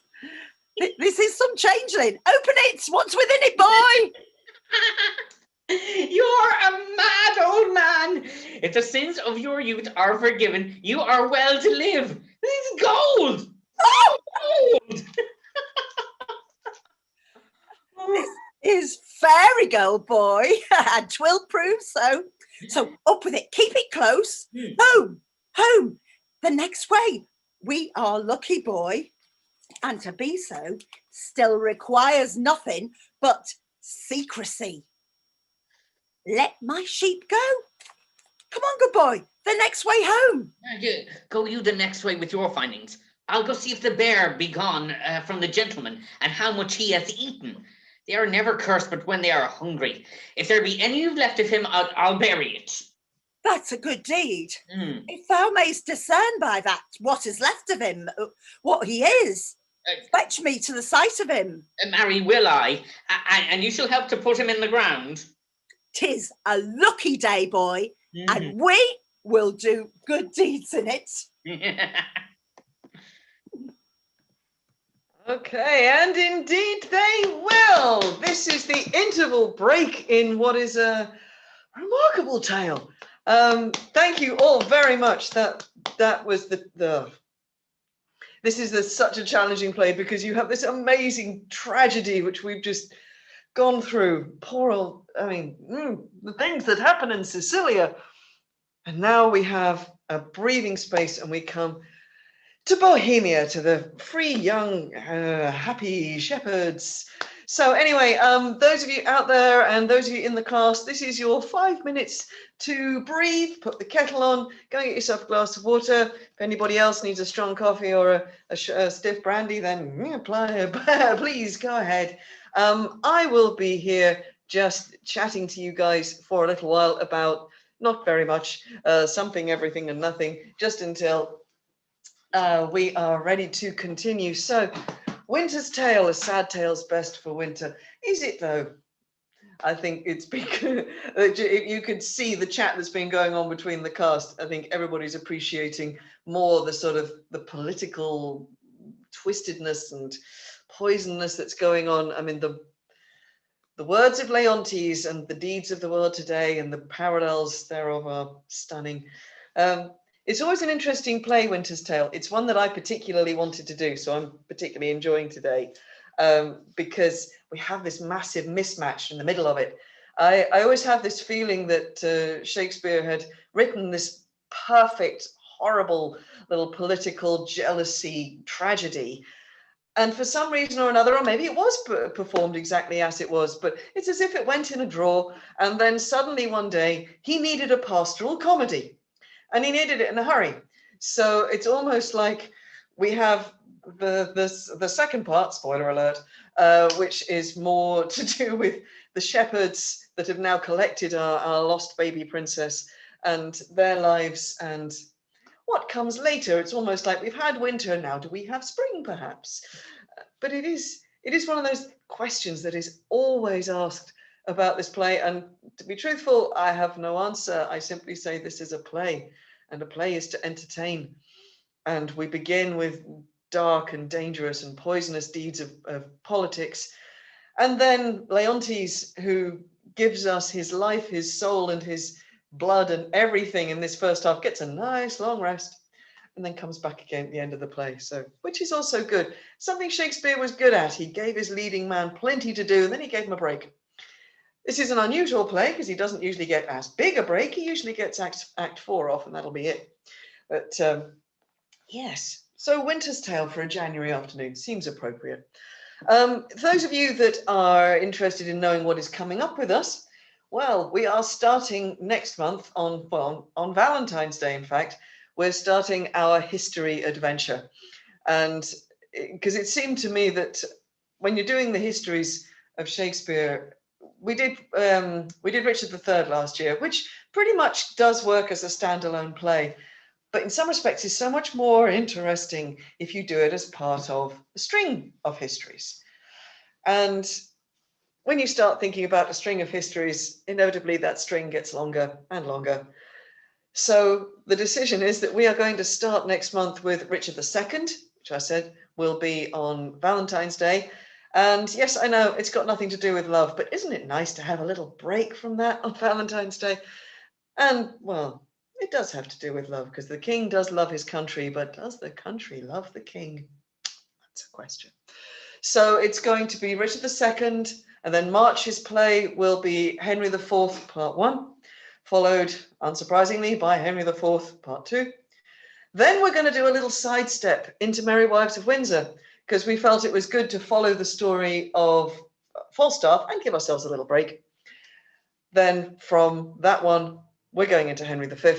This is some changeling. Open it. What's within it, boy? You're a mad old man. If the sins of your youth are forgiven, you are well to live. This is gold. Oh! Gold. This is fairy gold, boy, and 'twill prove so. So up with it. Keep it close. Home, home. The next way. We are lucky, boy. And to be so still requires nothing but secrecy. Let my sheep go. Come on, good boy. The next way home. Go you the next way with your findings. I'll go see if the bear be gone from the gentleman and how much he hath eaten. They are never cursed but when they are hungry. If there be any left of him, I'll bury it. That's a good deed. If thou mayst discern by that what is left of him, what he is, fetch me to the sight of him. Marry, will I? And you shall help to put him in the ground. 'Tis a lucky day, boy, and we will do good deeds in it. Okay, and indeed they will. This is the interval break in what is a remarkable tale. Thank you all very much. That was this is such a challenging play because you have this amazing tragedy which we've just gone through. Poor old, the things that happen in Sicilia. And now we have a breathing space and we come to Bohemia, to the free, young, happy shepherds. So anyway, those of you out there and those of you in the cast, this is your 5 minutes to breathe, put the kettle on, go and get yourself a glass of water. If anybody else needs a strong coffee or a stiff brandy, then please go ahead. I will be here just chatting to you guys for a little while about not very much, something, everything and nothing, just until we are ready to continue. So, Winter's Tale, a sad tale's best for winter. Is it though? I think it's because you could see the chat that's been going on between the cast. I think everybody's appreciating more the sort of the political twistedness and poisonness that's going on. I mean, the words of Leontes and the deeds of the world today and the parallels thereof are stunning. It's always an interesting play, Winter's Tale. It's one that I particularly wanted to do, so I'm particularly enjoying today because we have this massive mismatch in the middle of it. I always have this feeling that Shakespeare had written this perfect, horrible little political jealousy tragedy. And for some reason or another, or maybe it was performed exactly as it was, but it's as if it went in a drawer. And then suddenly one day he needed a pastoral comedy. And he needed it in a hurry. So it's almost like we have the second part, spoiler alert, which is more to do with the shepherds that have now collected our lost baby princess and their lives and what comes later. It's almost like we've had winter, now do we have spring perhaps? But it is one of those questions that is always asked about this play, and to be truthful, I have no answer. I simply say this is a play, and a play is to entertain. And we begin with dark and dangerous and poisonous deeds of politics. And then Leontes, who gives us his life, his soul, and his blood and everything in this first half, gets a nice long rest. and then comes back again at the end of the play. So, which is also good. Something Shakespeare was good at. He gave his leading man plenty to do, and then he gave him a break. This is an unusual play because he doesn't usually get as big a break. He usually gets act 4 off, and that'll be it. But yes, so Winter's Tale for a January afternoon seems appropriate. For those of you that are interested in knowing what is coming up with us, well, we are starting next month on Valentine's Day, in fact. We're starting our history adventure. And because it seemed to me that when you're doing the histories of Shakespeare, we did Richard III last year, which pretty much does work as a standalone play. But in some respects, is so much more interesting if you do it as part of a string of histories. And when you start thinking about a string of histories, inevitably that string gets longer and longer. So the decision is that we are going to start next month with Richard II, which I said will be on Valentine's Day. And yes, I know it's got nothing to do with love, but isn't it nice to have a little break from that on Valentine's Day? And well, it does have to do with love, because the king does love his country, but does the country love the king? That's a question. So it's going to be Richard II, and then March's play will be Henry IV, Part 1, followed, unsurprisingly, by Henry IV, Part 2. Then we're going to do a little sidestep into Merry Wives of Windsor, because we felt it was good to follow the story of Falstaff and give ourselves a little break. Then from that one, we're going into Henry V.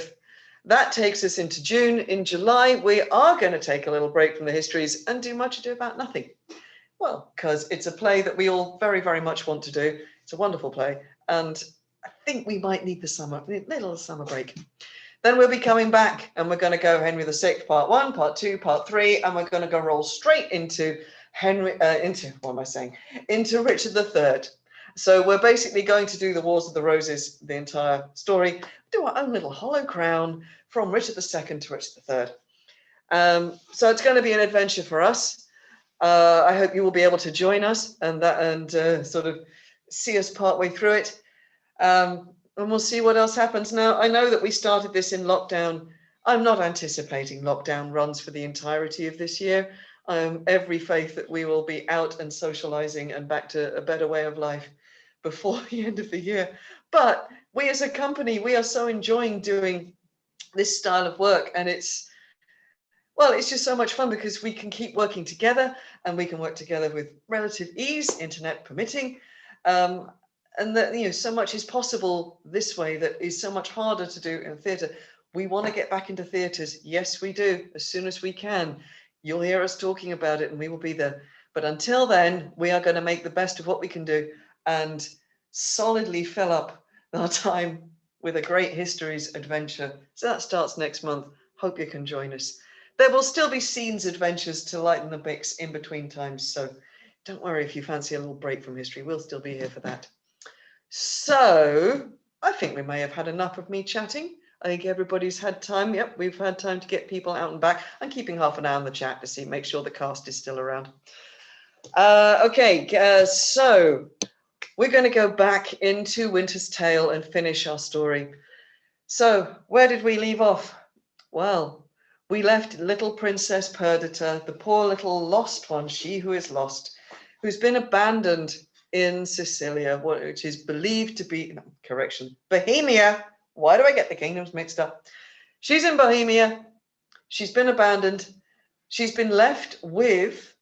That takes us into June. In July, we are going to take a little break from the histories and do Much Ado About Nothing. Well, because it's a play that we all very, very much want to do. It's a wonderful play. And I think we might need the little summer break. Then we'll be coming back and we're going to go Henry VI, Part 1, Part 2, Part 3, and we're going to go roll straight into into Richard III. So we're basically going to do the Wars of the Roses, the entire story, do our own little hollow crown from Richard II to Richard III. So it's going to be an adventure for us. I hope you will be able to join us and sort of see us partway through it. And we'll see what else happens. Now, I know that we started this in lockdown. I'm not anticipating lockdown runs for the entirety of this year. Every faith that we will be out and socializing and back to a better way of life before the end of the year. But we as a company, we are so enjoying doing this style of work. And it's just so much fun because we can keep working together and we can work together with relative ease, internet permitting. And that, so much is possible this way that is so much harder to do in theatre. We want to get back into theatres. Yes, we do, as soon as we can. You'll hear us talking about it and we will be there. But until then, we are going to make the best of what we can do and solidly fill up our time with a great histories adventure. So that starts next month. Hope you can join us. There will still be scenes adventures to lighten the mix in between times. So don't worry if you fancy a little break from history. We'll still be here for that. So I think we may have had enough of me chatting. I think everybody's had time. Yep, we've had time to get people out and back. I'm keeping half an eye on the chat to make sure the cast is still around. So we're going to go back into Winter's Tale and finish our story. So where did we leave off? Well, we left little Princess Perdita, the poor little lost one, she who is lost, who's been abandoned in Sicilia, which is believed to be, Bohemia. Why do I get the kingdoms mixed up? She's in Bohemia. She's been abandoned. She's been left with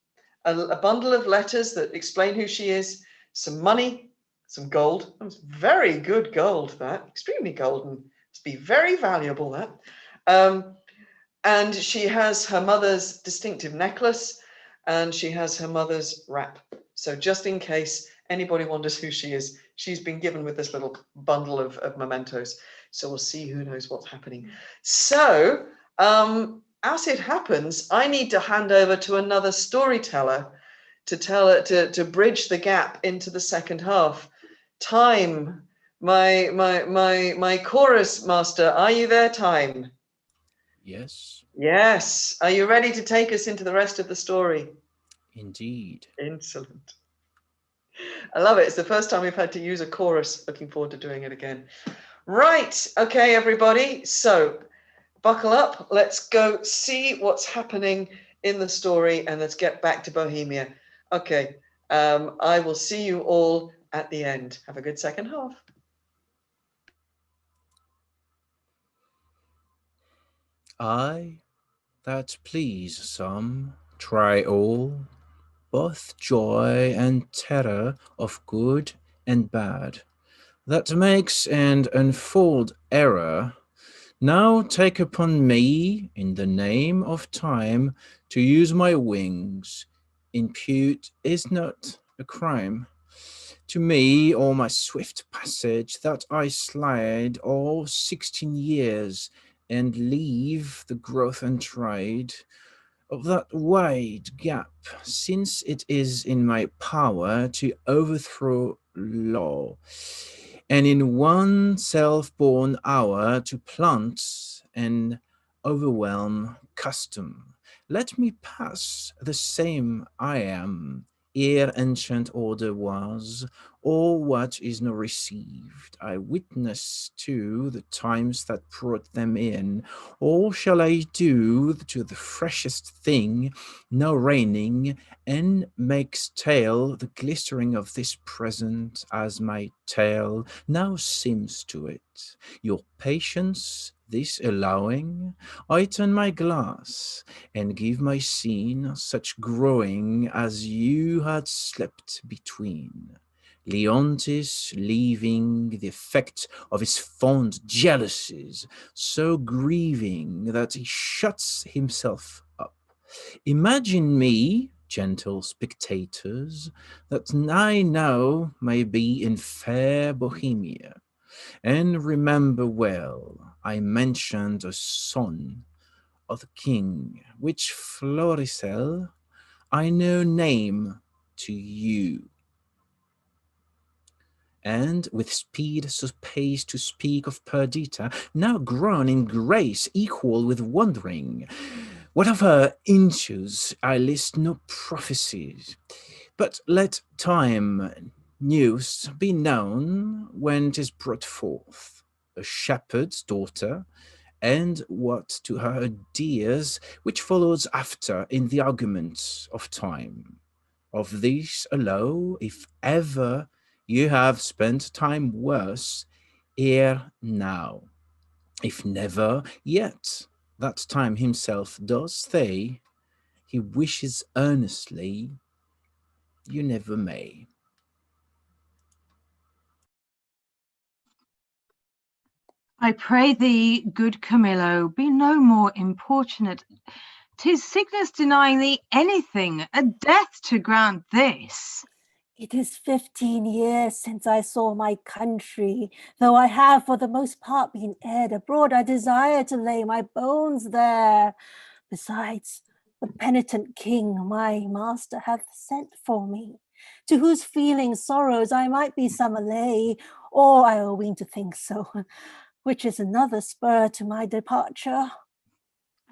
a bundle of letters that explain who she is, some money, some gold. It was very good gold, that. Extremely golden. Must be very valuable, that. And she has her mother's distinctive necklace, and she has her mother's wrap. So just in case anybody wonders who she is, she's been given with this little bundle of mementos. So we'll see who knows what's happening. So as it happens, I need to hand over to another storyteller to bridge the gap into the second half. Time, my chorus master, are you there, Time? Yes. Yes. Are you ready to take us into the rest of the story? Indeed. Excellent. I love it. It's the first time we've had to use a chorus. Looking forward to doing it again. Right. Okay, everybody. So buckle up. Let's go see what's happening in the story, and let's get back to Bohemia. Okay, I will see you all at the end. Have a good second half. I that please some, try all, both joy and terror of good and bad, that makes and unfold error. Now take upon me, in the name of time, to use my wings. Impute is not a crime. To me, or my swift passage, that I slide all 16 years, and leave the growth untried of that wide gap, since it is in my power to overthrow law, and in one self-born hour to plant and overwhelm custom. Let me pass the same I am, ere ancient order was, or what is now received. I witness to the times that brought them in, or shall I do to the freshest thing now reigning, and makes tale the glistering of this present as my tale now seems to it. Your patience this allowing, I turn my glass and give my scene such growing as you had slept between. Leontes, leaving the effect of his fond jealousies, so grieving that he shuts himself up. Imagine me, gentle spectators, that I now may be in fair Bohemia, and remember well I mentioned a son of the king, which Florizell I know name to you. And with speed so pace to speak of Perdita, now grown in grace equal with wondering. What of her inches I list no prophecies, but let time news be known when 'tis brought forth. A shepherd's daughter, and what to her adheres, which follows after in the arguments of time. Of these alone, if ever you have spent time worse, ere now. If never, yet that time himself does stay, he wishes earnestly you never may. I pray thee, good Camillo, be no more importunate. 'Tis sickness denying thee anything, a death to grant this. It is 15 years since I saw my country. Though I have for the most part been aired abroad, I desire to lay my bones there. Besides, the penitent king my master hath sent for me, to whose feelings, sorrows I might be some allay, or I ween to think so, which is another spur to my departure.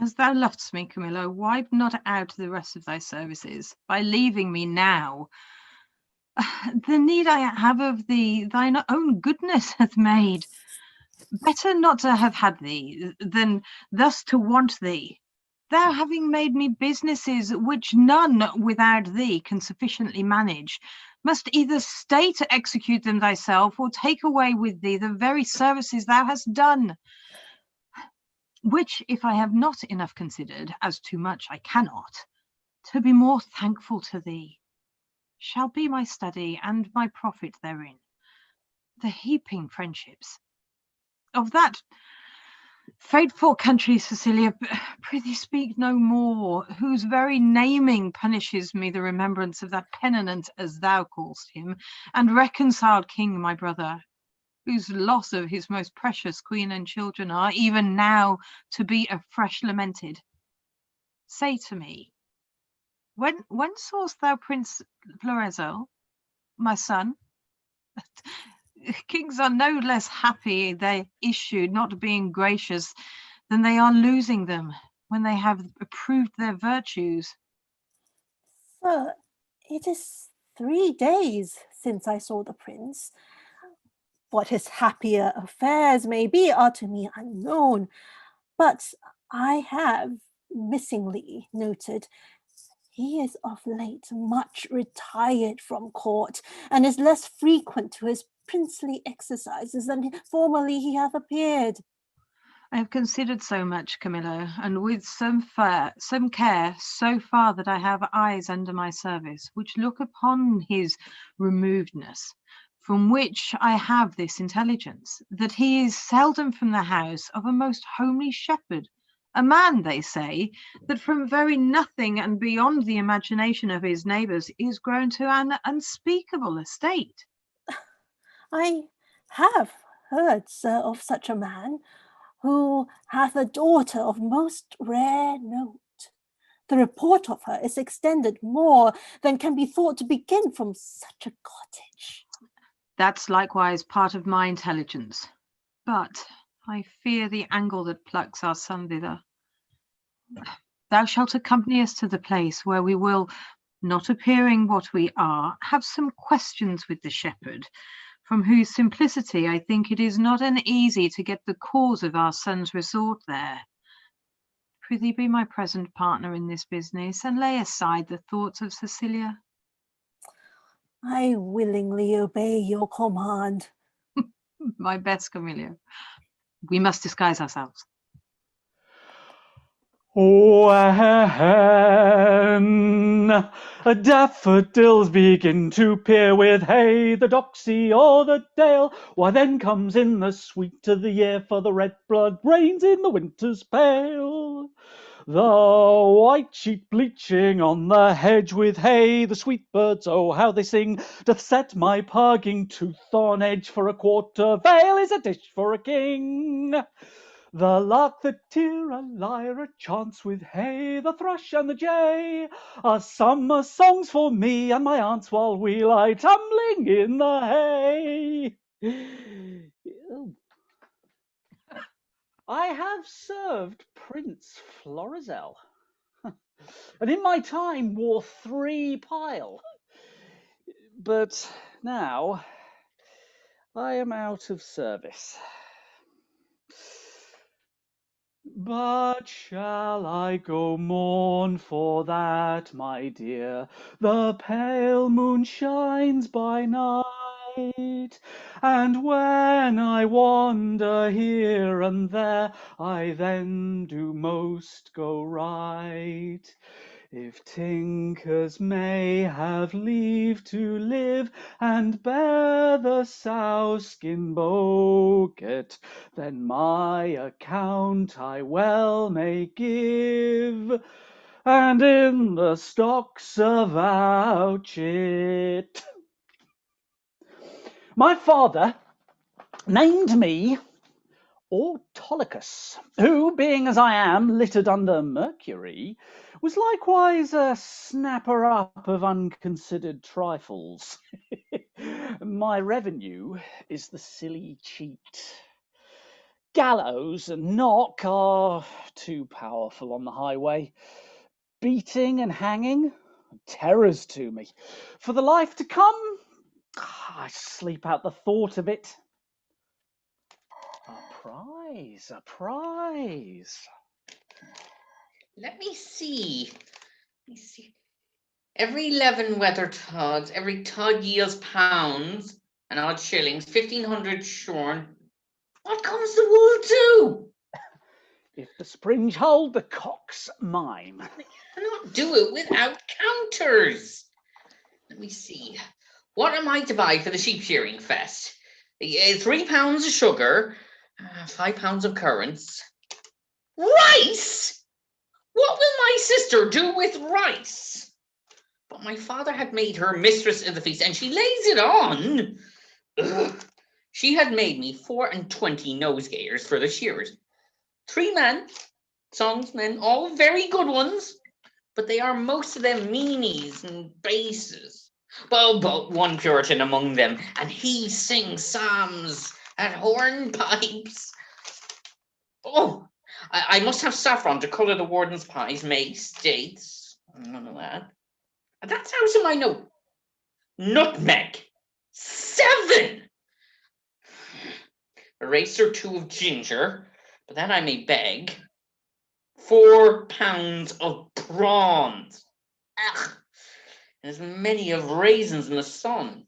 As thou lovest me, Camillo, wipe not out the rest of thy services by leaving me now. The need I have of thee, thine own goodness hath made. Better not to have had thee, than thus to want thee. Thou having made me businesses which none without thee can sufficiently manage, must either stay to execute them thyself, or take away with thee the very services thou hast done. Which, if I have not enough considered, as too much I cannot, to be more thankful to thee, shall be my study and my profit therein. The heaping friendships of that fateful country, Cecilia, prithee speak no more, whose very naming punishes me the remembrance of that penitent, as thou callest him, and reconciled king, my brother, whose loss of his most precious queen and children are even now to be afresh lamented. Say to me, when sawest thou Prince Florizell, my son? Kings are no less happy they issue, not being gracious, than they are losing them when they have approved their virtues. Sir, it is 3 days since I saw the prince. What his happier affairs may be are to me unknown. But I have missingly noted he is of late much retired from court, and is less frequent to his princely exercises than formerly he hath appeared. I have considered so much, Camillo, and with some care, so far that I have eyes under my service, which look upon his removedness, from which I have this intelligence, that he is seldom from the house of a most homely shepherd, a man, they say, that from very nothing and beyond the imagination of his neighbours is grown to an unspeakable estate. I have heard, sir, of such a man, who hath a daughter of most rare note. The report of her is extended more than can be thought to begin from such a cottage. That's likewise part of my intelligence, but I fear the angle that plucks our son thither. Thou shalt accompany us to the place where we will, not appearing what we are, have some questions with the shepherd, from whose simplicity I think it is not uneasy to get the cause of our son's resort there. Prithee be my present partner in this business, and lay aside the thoughts of Cecilia. I willingly obey your command. My best, Camillo. We must disguise ourselves. When daffodils begin to peer with hay, the doxy o'er the dale, why then comes in the sweet of the year, for the red blood reigns in the winter's pale. The white sheep bleaching on the hedge with hay, the sweet birds, oh how they sing, doth set my pugging tooth on edge, for a quarter vale is a dish for a king. The lark, the deer, a lyre chants with hay, the thrush and the jay are summer songs for me and my aunts, while we lie tumbling in the hay. I have served Prince Florizell, and in my time wore 3 pile, but now I am out of service. But shall I go mourn for that, my dear? The pale moon shines by night, and when I wander here and there, I then do most go right. If tinkers may have leave to live and bear the sow-skin bouquet, then my account I well may give, and in the stocks avouch it. My father named me Autolycus, who, being as I am littered under Mercury, was likewise a snapper up of unconsidered trifles. My revenue is the silly cheat. Gallows and knock are too powerful on the highway. Beating and hanging, terrors to me. For the life to come, I sleep out the thought of it. A prize. Let me see. Every 11 weather tuds, every tud yields pounds and odd shillings, 1,500 shorn. What comes the wool to? If the springe hold, the cock's mine. I cannot do it without counters. Let me see. What am I to buy for the sheep shearing fest? 3 pounds of sugar, 5 pounds of currants. Rice? What will my sister do with rice? But my father had made her mistress of the feast, and she lays it on. Ugh. She had made me 24 nosegayers for the shearers. 3 men, sons, men, all very good ones, but they are most of them meanies and bases. But one Puritan among them, and he sings psalms and hornpipes. Oh, I must have saffron to colour the warden's pies, mace, dates, none of that. That's out of my note. Nutmeg, 7. A race or 2 of ginger, but that I may beg. 4 pounds of prawns. Ugh, and as many of raisins in the sun.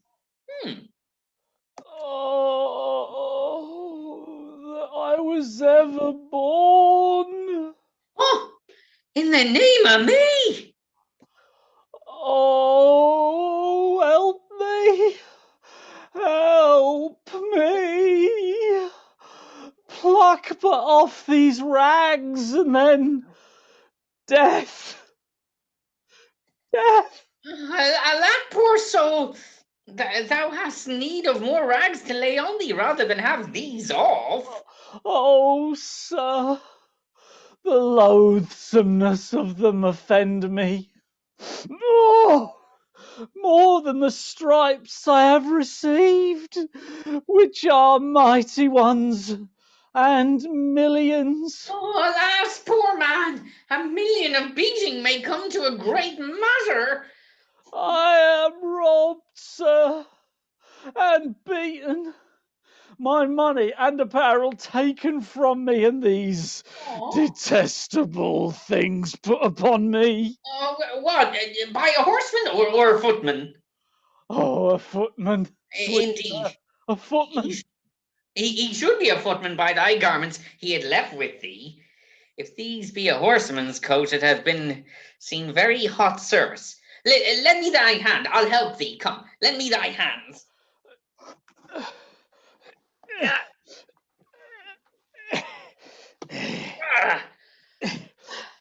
Oh, that I was ever born. Oh, in the name of me! Oh, help me. Help me. Pluck but off these rags and then death. Death. That poor soul, thou hast need of more rags to lay on thee rather than have these off. Oh, sir, the loathsomeness of them offend me. Oh, more than the stripes I have received, which are mighty ones and millions. Oh, alas, poor man, 1,000,000 of beating may come to a great matter. I am robbed, sir, and beaten. My money and apparel taken from me, and these detestable things put upon me. What, by a horseman or a footman? Oh, a footman. Indeed. A footman. He should be a footman by thy garments he had left with thee. If these be a horseman's coat, it hath been seen very hot service. Lend me thy hand, I'll help thee. Come, lend me thy hands.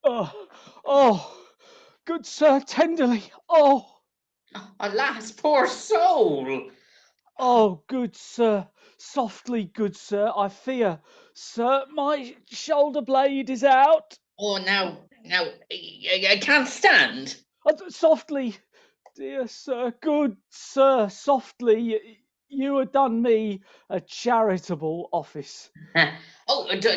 Oh, good sir, tenderly. Oh, alas, poor soul. Oh, good sir, softly, good sir, I fear. Sir, my shoulder blade is out. Oh, now, I can't stand. Softly, dear sir, good sir, softly. You have done me a charitable office.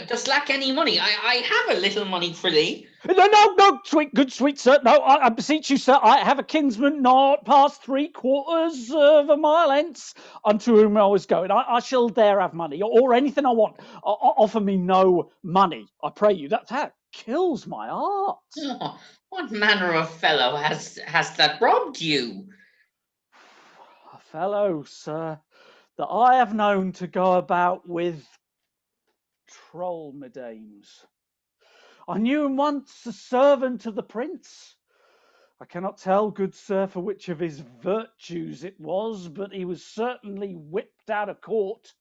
Dost lack any money? I have a little money for thee. No, sweet sir. No, I beseech you, sir. I have a kinsman not past 3/4 of a mile hence, unto whom I was going. I shall there have money, or anything I want. Offer me no money, I pray you. That kills my heart. Oh, what manner of fellow has that robbed you? A fellow, sir, that I have known to go about with troll madames. I knew him once a servant of the prince. I cannot tell, good sir, for which of his virtues it was, but he was certainly whipped out of court.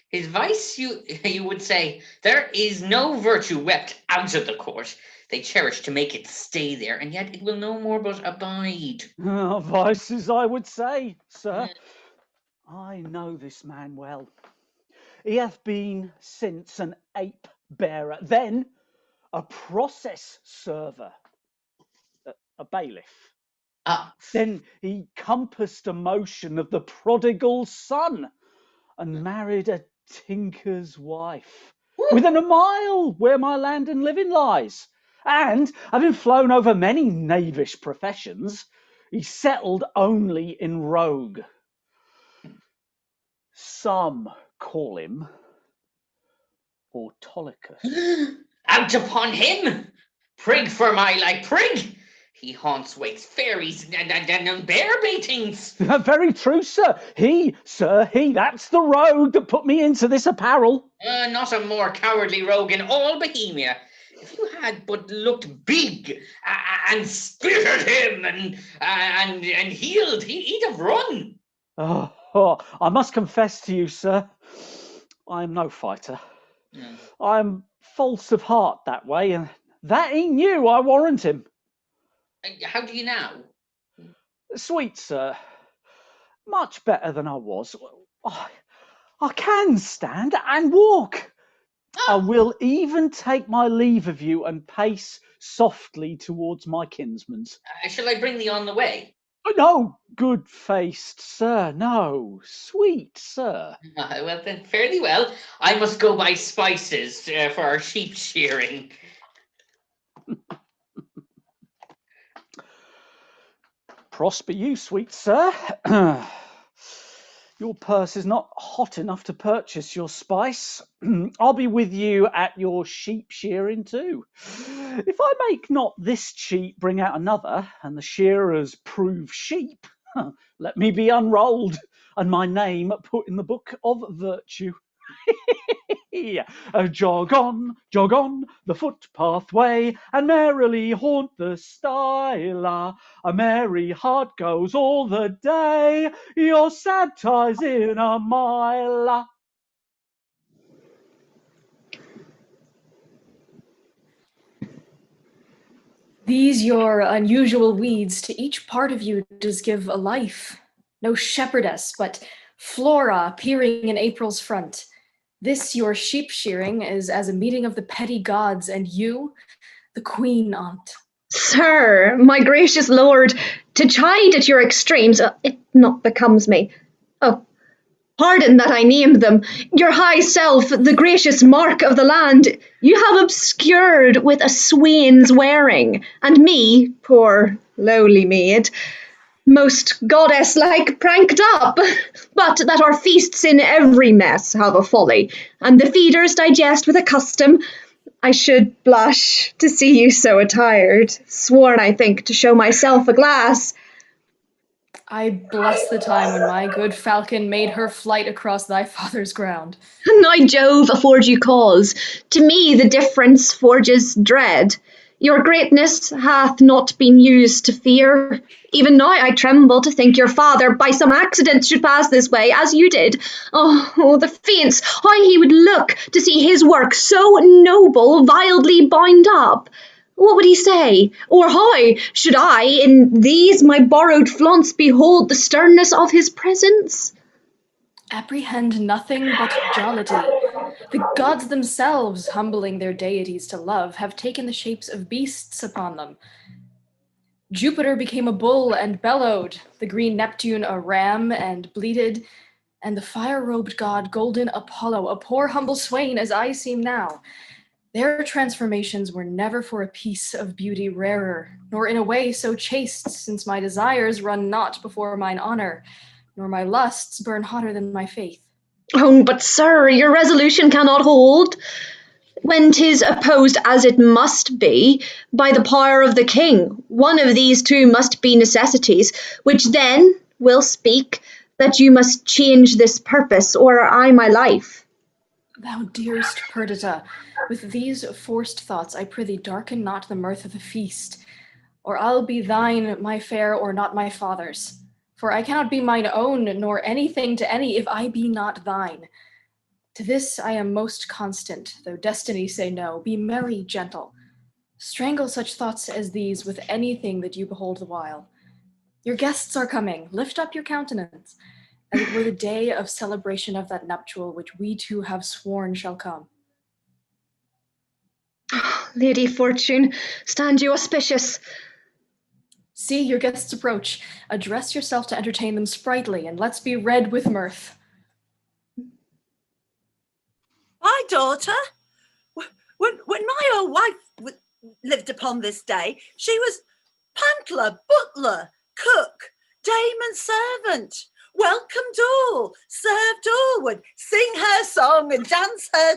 His vice, you would say. There is no virtue wept out of the court. They cherish to make it stay there, and yet it will no more but abide. Vices, I would say, sir. I know this man well. He hath been since an ape bearer, then a process server, a bailiff. Then he compassed a motion of the prodigal son and married a tinker's wife within a mile where my land and living lies. And having flown over many knavish professions, he settled only in rogue. Some call him Autolycus. Out upon him! Prig for my life, prig! He haunts wakes, fairies, and bear baitings. Very true, sir. He, that's the rogue that put me into this apparel. Not a more cowardly rogue in all Bohemia. If you had but looked big and speared him and healed, he'd have run. Oh, I must confess to you, sir, I am no fighter. I am false of heart that way, and that he knew, I warrant him. How do you now? Sweet sir, much better than I was. I can stand and walk. I will even take my leave of you and pace softly towards my kinsman's. Shall I bring thee on the way? No, good-faced sir, no, sweet sir. Well then, fairly well. I must go buy spices for our sheep shearing. Prosper you, sweet sir. Your purse is not hot enough to purchase your spice. I'll be with you at your sheep shearing too. If I make not this cheat bring out another, and the shearers prove sheep, let me be unrolled, and my name put in the book of virtue. Jog on the footpath way, and merrily haunt the stile. A merry heart goes all the day, your sad ties in a mile. These your unusual weeds to each part of you does give a life. No shepherdess, but Flora peering in April's front. This your sheep shearing is as a meeting of the petty gods, and you, the queen aunt. Sir, my gracious lord, to chide at your extremes, it not becomes me. Oh, pardon that I named them. Your high self, the gracious mark of the land, you have obscured with a swain's wearing, and me, poor lowly maid, most goddess-like pranked up, but that our feasts in every mess have a folly, and the feeders digest with a custom. I should blush to see you so attired, sworn, I think, to show myself a glass. I bless the time when my good falcon made her flight across thy father's ground. Now Jove afford you cause. To me the difference forges dread. Your greatness hath not been used to fear. Even now I tremble to think your father by some accident should pass this way, as you did. Oh, the fiends, how he would look to see his work so noble wildly bound up. What would he say? Or how should I, in these my borrowed flaunts, behold the sternness of his presence? Apprehend nothing but jollity. The gods themselves, humbling their deities to love, have taken the shapes of beasts upon them. Jupiter became a bull and bellowed, the green Neptune a ram and bleated, and the fire-robed god golden Apollo, a poor humble swain as I seem now. Their transformations were never for a piece of beauty rarer, nor in a way so chaste, since my desires run not before mine honor, nor my lusts burn hotter than my faith. Oh, but sir, your resolution cannot hold, when 'tis opposed as it must be by the power of the king. One of these two must be necessities, which then will speak that you must change this purpose, or I my life. Thou dearest Perdita, with these forced thoughts I prithee darken not the mirth of the feast, or I'll be thine, my fair, or not my father's. For I cannot be mine own, nor anything to any, if I be not thine. To this I am most constant, though destiny say no. Be merry, gentle. Strangle such thoughts as these with anything that you behold the while. Your guests are coming, lift up your countenance, as it were the day of celebration of that nuptial which we two have sworn shall come. Lady Fortune, stand you auspicious. See your guests approach. Address yourself to entertain them sprightly, and let's be red with mirth. My daughter, when my old wife lived upon this day, she was pantler, butler, cook, dame and servant, welcomed all, served all, would sing her song and dance her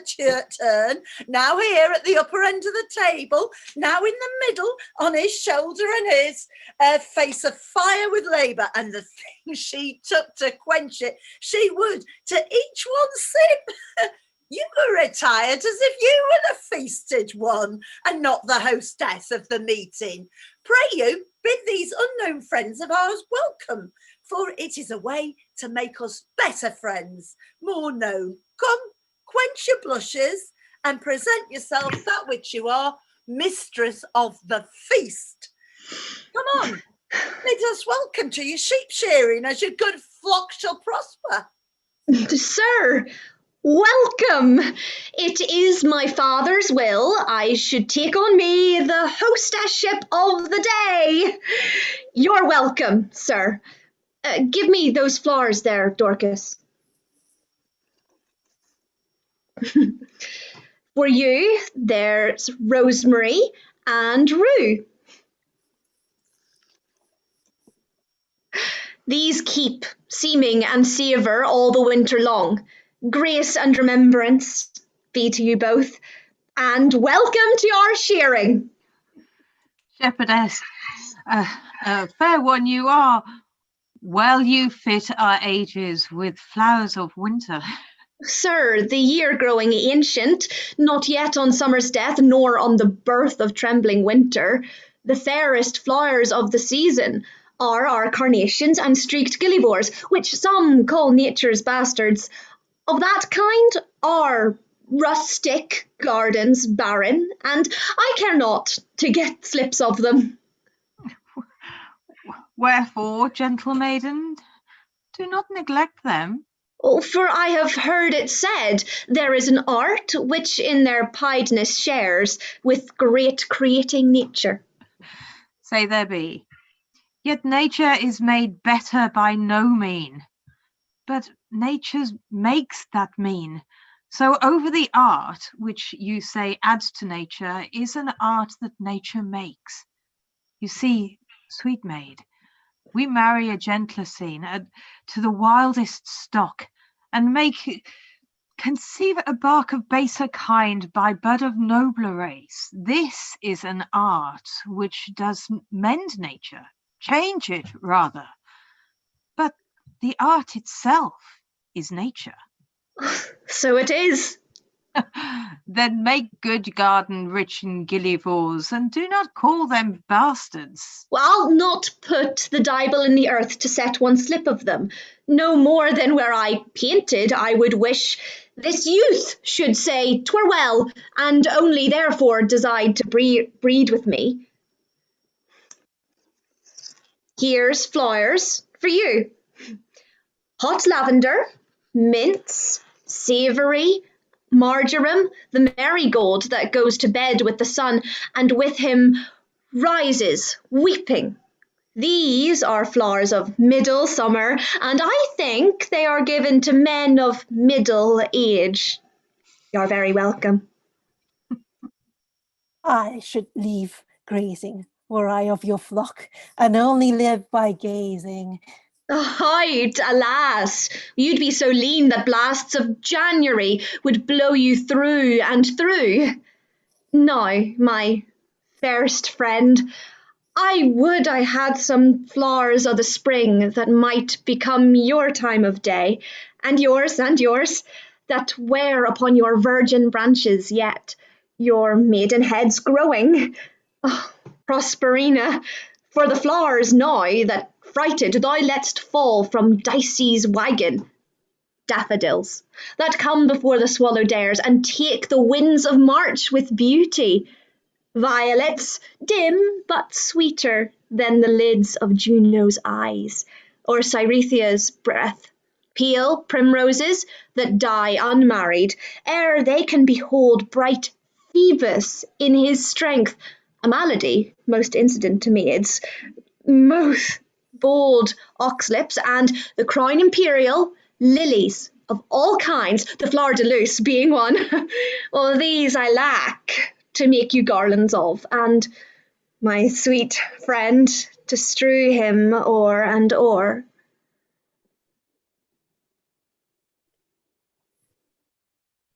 turn, now here at the upper end of the table, now in the middle, on his shoulder and his face afire with labour, and the things she took to quench it, she would to each one sip. You were attired as if you were the feasted one, and not the hostess of the meeting. Pray you, bid these unknown friends of ours welcome, for it is a way to make us better friends, more known. Come, quench your blushes, and present yourself that which you are, mistress of the feast. Come on, bid us welcome to your sheep shearing, as your good flock shall prosper. Sir, welcome. It is my father's will I should take on me the hostesship of the day. You're welcome, sir. Give me those flowers there, Dorcas. For you, there's rosemary and rue. These keep, seeming and savour all the winter long. Grace and remembrance be to you both, and welcome to our shearing. Shepherdess, fair one you are. Well you fit our ages with flowers of winter. Sir, the year growing ancient, not yet on summer's death, nor on the birth of trembling winter, the fairest flowers of the season are our carnations and streaked gillivores, which some call nature's bastards. Of that kind are rustic gardens barren, and I care not to get slips of them. Wherefore, gentle maiden, do not neglect them. Oh, for I have heard it said there is an art which in their piedness shares with great creating nature. Say there be. Yet nature is made better by no mean, but nature makes that mean. So over the art, which you say adds to nature, is an art that nature makes. You see, sweet maid, we marry a gentler scene to the wildest stock, and conceive a bark of baser kind by bud of nobler race. This is an art which does mend nature, change it rather. But the art itself is nature. So it is. Then make good garden rich in gillivores, and do not call them bastards. Well, I'll not put the dibble in the earth to set one slip of them, no more than where I painted I would wish this youth should say 'twere well, and only therefore decide to breed with me. Here's flowers for you. Hot lavender, mints, savoury, marjoram, the marigold that goes to bed with the sun, and with him rises weeping. These are flowers of middle summer, and I think they are given to men of middle age. You are very welcome. I should leave grazing, were I of your flock, and only live by gazing. Hide, alas! You'd be so lean that blasts of January would blow you through and through. Now, my fairest friend, I would I had some flowers of the spring that might become your time of day, and yours, that wear upon your virgin branches yet, your maiden heads growing. Oh, Prosperina, for the flowers now that frighted thou lett'st fall from Dicey's wagon, daffodils, that come before the swallow dares, and take the winds of March with beauty, violets, dim but sweeter than the lids of Juno's eyes, or Cyrethea's breath, pale primroses that die unmarried, ere they can behold bright Phoebus in his strength, a malady most incident to maids, most bold oxlips, and the crown imperial, lilies of all kinds, the flower de luce being one. All these I lack to make you garlands of, and my sweet friend to strew him o'er and o'er.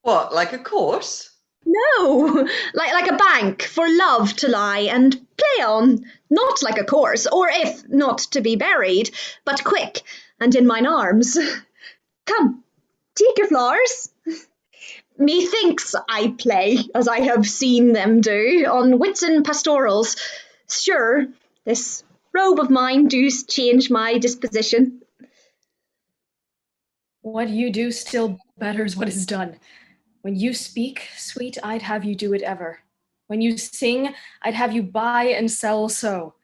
What, like a course? No, like a bank for love to lie and play on, not like a course, or if not to be buried, but quick and in mine arms. Come, take your flowers. Methinks I play, as I have seen them do, on Whitsun pastorals. Sure, this robe of mine does change my disposition. What you do still betters what is done. When you speak, sweet, I'd have you do it ever. When you sing, I'd have you buy and sell so.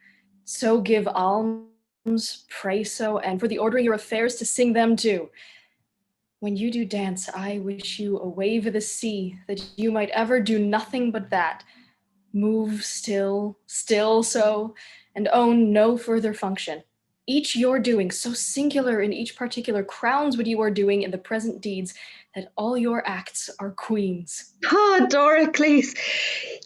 So give alms, pray so, and for the ordering your affairs to sing them too. When you do dance, I wish you a wave of the sea, that you might ever do nothing but that. Move still so, and own no further function. Each your doing, so singular in each particular, crowns what you are doing in the present deeds, that all your acts are queens. Ah, Dorcas,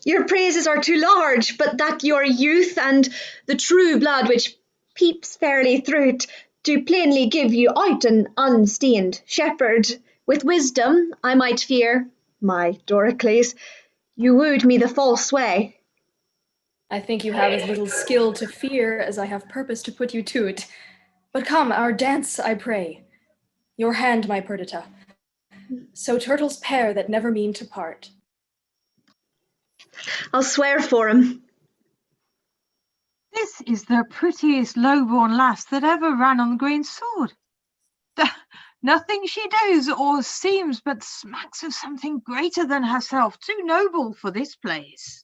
your praises are too large, but that your youth and the true blood which peeps fairly through't to plainly give you out an unstained shepherd. With wisdom, I might fear, my Doricles, you wooed me the false way. I think you have as little skill to fear as I have purpose to put you to it. But come, our dance, I pray. Your hand, my Perdita. So turtles pair that never mean to part. I'll swear for him. This is the prettiest low-born lass that ever ran on the green sword. Nothing she does or seems but smacks of something greater than herself, too noble for this place.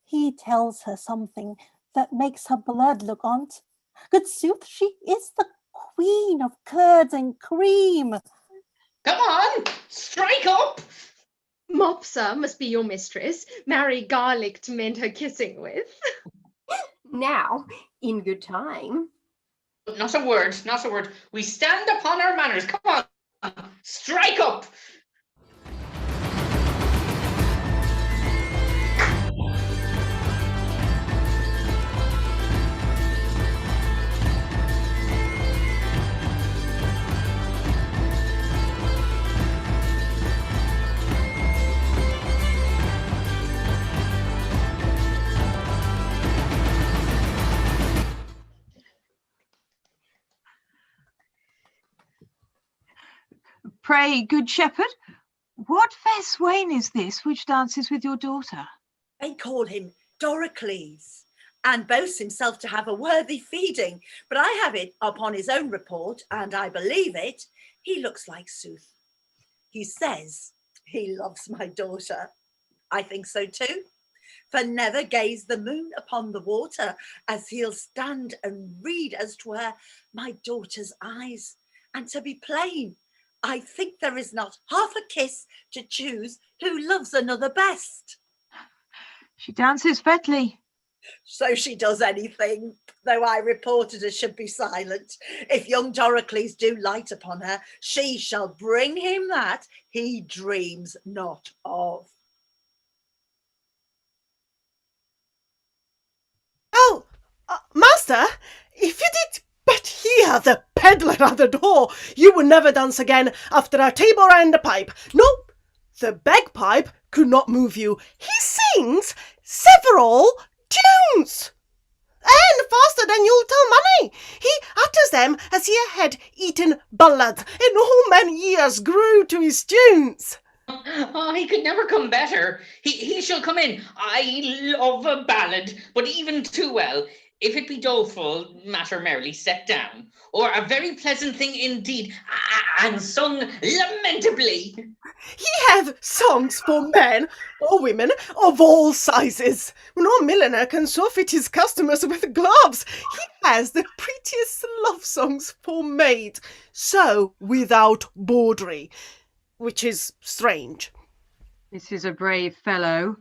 He tells her something that makes her blood look on't. Good sooth, she is the queen of curds and cream. Come on, strike up! Mopsa must be your mistress. Marry garlic to mend her kissing with. Now, in good time. Not a word, not a word. We stand upon our manners. Come on, strike up! Pray, good shepherd, what fair swain is this which dances with your daughter? They call him Doricles, and boasts himself to have a worthy feeding, but I have it upon his own report, and I believe it, he looks like sooth. He says he loves my daughter. I think so too, for never gaze the moon upon the water, as he'll stand and read as 'twere my daughter's eyes. And to be plain, I think there is not half a kiss to choose who loves another best. She dances fetly. So she does anything, though I reported her should be silent. If young Doricles do light upon her, she shall bring him that he dreams not of. Oh, master, if you did but hear the peddler at the door, you would never dance again after a table and a pipe. No, the bagpipe could not move you. He sings several tunes, and faster than you'll tell money. He utters them as he had eaten ballads, and all many years grew to his tunes. Oh, he could never come better. He shall come in. I love a ballad, but even too well. If it be doleful, matter merrily set down, or a very pleasant thing indeed, and sung lamentably. He hath songs for men or women of all sizes. No milliner can so fit his customers with gloves. He has the prettiest love songs for maids, so without bawdry, which is strange. This is a brave fellow.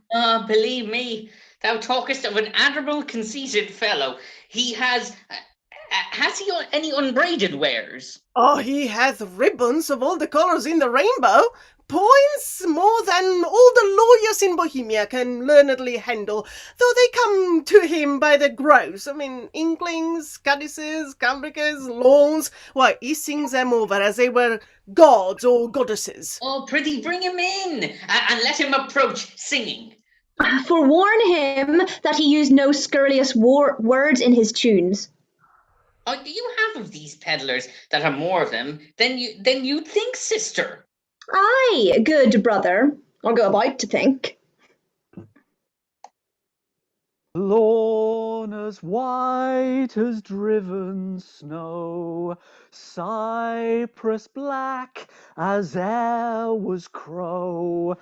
Believe me, thou talkest of an admirable, conceited fellow. He has he any unbraided wares? Oh, he hath ribbons of all the colours in the rainbow, points more than all the lawyers in Bohemia can learnedly handle, though they come to him by the gross. I mean, inklings, cadices, cambricas, lawns. Why, he sings them over as they were gods or goddesses. Oh, prithee, bring him in, and let him approach singing. Forewarn him that he use no scurrilous words in his tunes. Oh, you have of these peddlers that are more of them than you'd think, sister. Aye, good brother, I'll go about to think. Lawn as white as driven snow, cypress black as e'er was crow,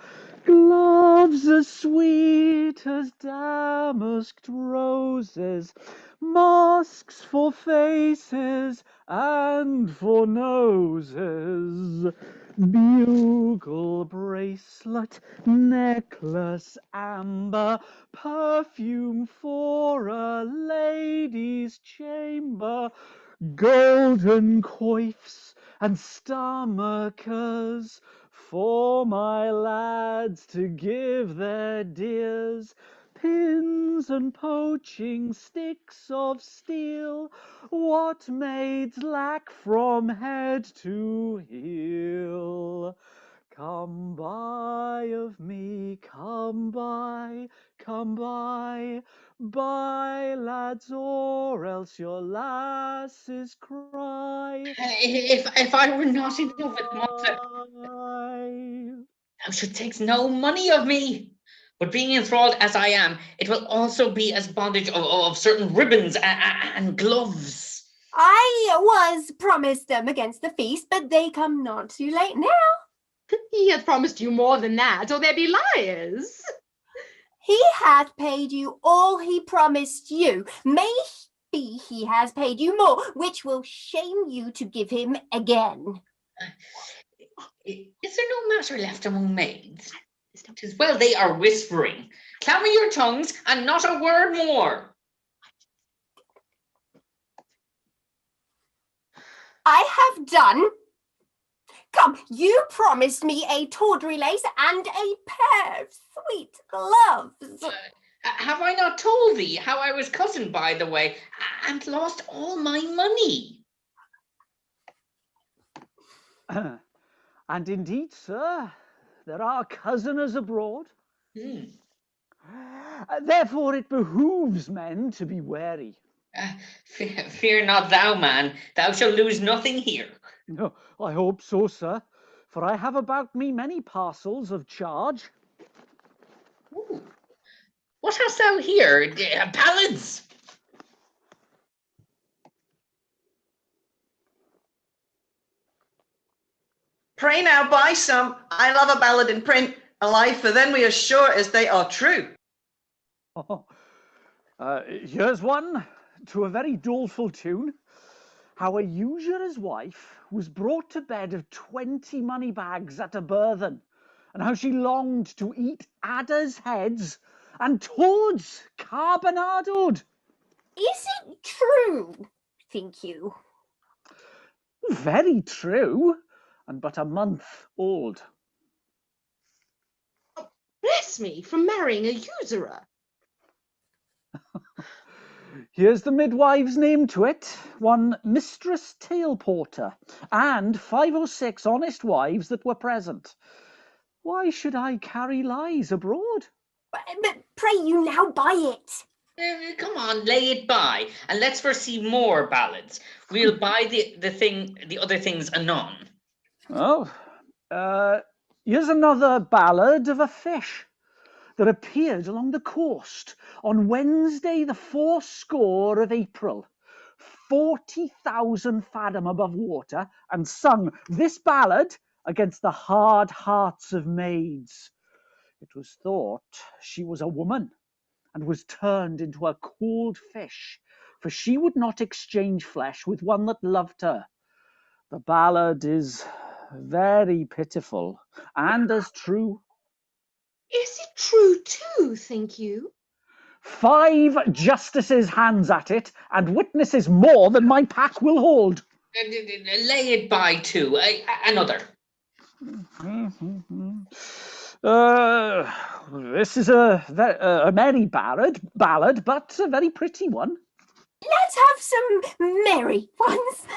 gloves as sweet as damasked roses, masks for faces and for noses, bugle bracelet, necklace amber, perfume for a lady's chamber, golden coifs and stomachers for my lads to give their dears, pins and poaching sticks of steel, what maids lack from head to heel. Come buy of me, come buy, buy, lads, or else your lasses cry. If I were not in love with mother, thou should take no money of me. But being enthralled as I am, it will also be as bondage of certain ribbons and gloves. I was promised them against the feast, but they come not too late now. He hath promised you more than that, or there be liars. He hath paid you all he promised you. Maybe he has paid you more, which will shame you to give him again. Is there no matter left among maids? 'Tis well they are whispering. Clamour your tongues, and not a word more. I have done. Come, you promised me a tawdry lace and a pair of sweet gloves. Have I not told thee how I was cousin, by the way, and lost all my money? And indeed, sir, there are cozeners abroad. Therefore it behooves men to be wary. Fear not thou, man. Thou shalt lose nothing here. No, I hope so, sir, for I have about me many parcels of charge. Ooh. What hast thou here? Ballads? Pray now buy some. I love a ballad in print, alive, for then we are sure as they are true. Here's one to a very doleful tune. How a usurer's wife was brought to bed of 20 money bags at a burthen, and how she longed to eat adders' heads and toads carbonadoed. Is it true, think you? Very true, and but a month old. Bless me, from marrying a usurer. Here's the midwife's name to it, one Mistress Tailporter, and 5 or 6 honest wives that were present. Why should I carry lies abroad? But pray you now buy it. Come on, lay it by, and let's foresee more ballads. We'll buy the other things anon. Oh, here's another ballad of a fish that appeared along the coast on Wednesday, the 40 of April, 40,000 fathom above water, and sung this ballad against the hard hearts of maids. It was thought she was a woman, and was turned into a cold fish, for she would not exchange flesh with one that loved her. The ballad is very pitiful, and as true. Is it true too, think you? 5 justices' hands at it, and witnesses more than my pack will hold. Lay it by too. Another. This is a merry ballad, but a very pretty one. Let's have some merry ones.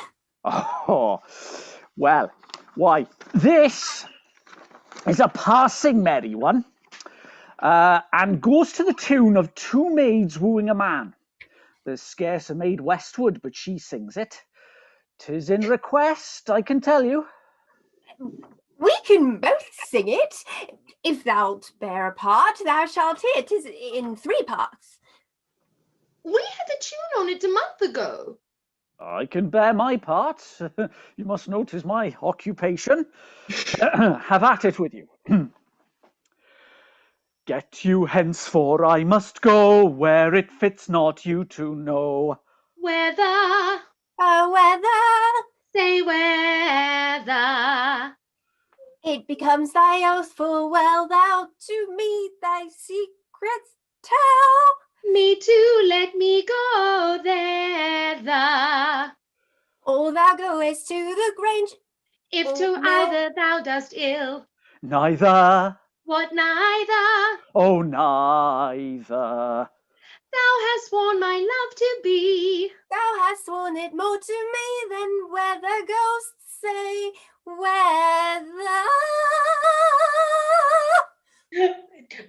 Oh, well, why, this is a passing merry one, and goes to the tune of 2 maids wooing a man. There's scarce a maid westward, but she sings it. 'Tis in request, I can tell you. We can both sing it. If thou'lt bear a part, thou shalt hear. 'Tis in 3 parts. We had a tune on it a month ago. I can bear my part. You must know 'tis my occupation. Have at it with you. Get you hence, for I must go where it fits not you to know. Whether, Whether say whether. it becomes thy oath full well thou to me thy secrets tell. Me too, let me go thither. Or thou goest to the grange. If Oh, to no. either thou dost ill. Neither. What neither? Oh, neither. Thou hast sworn my love to be. Thou hast sworn it more to me than where the ghosts say, whether.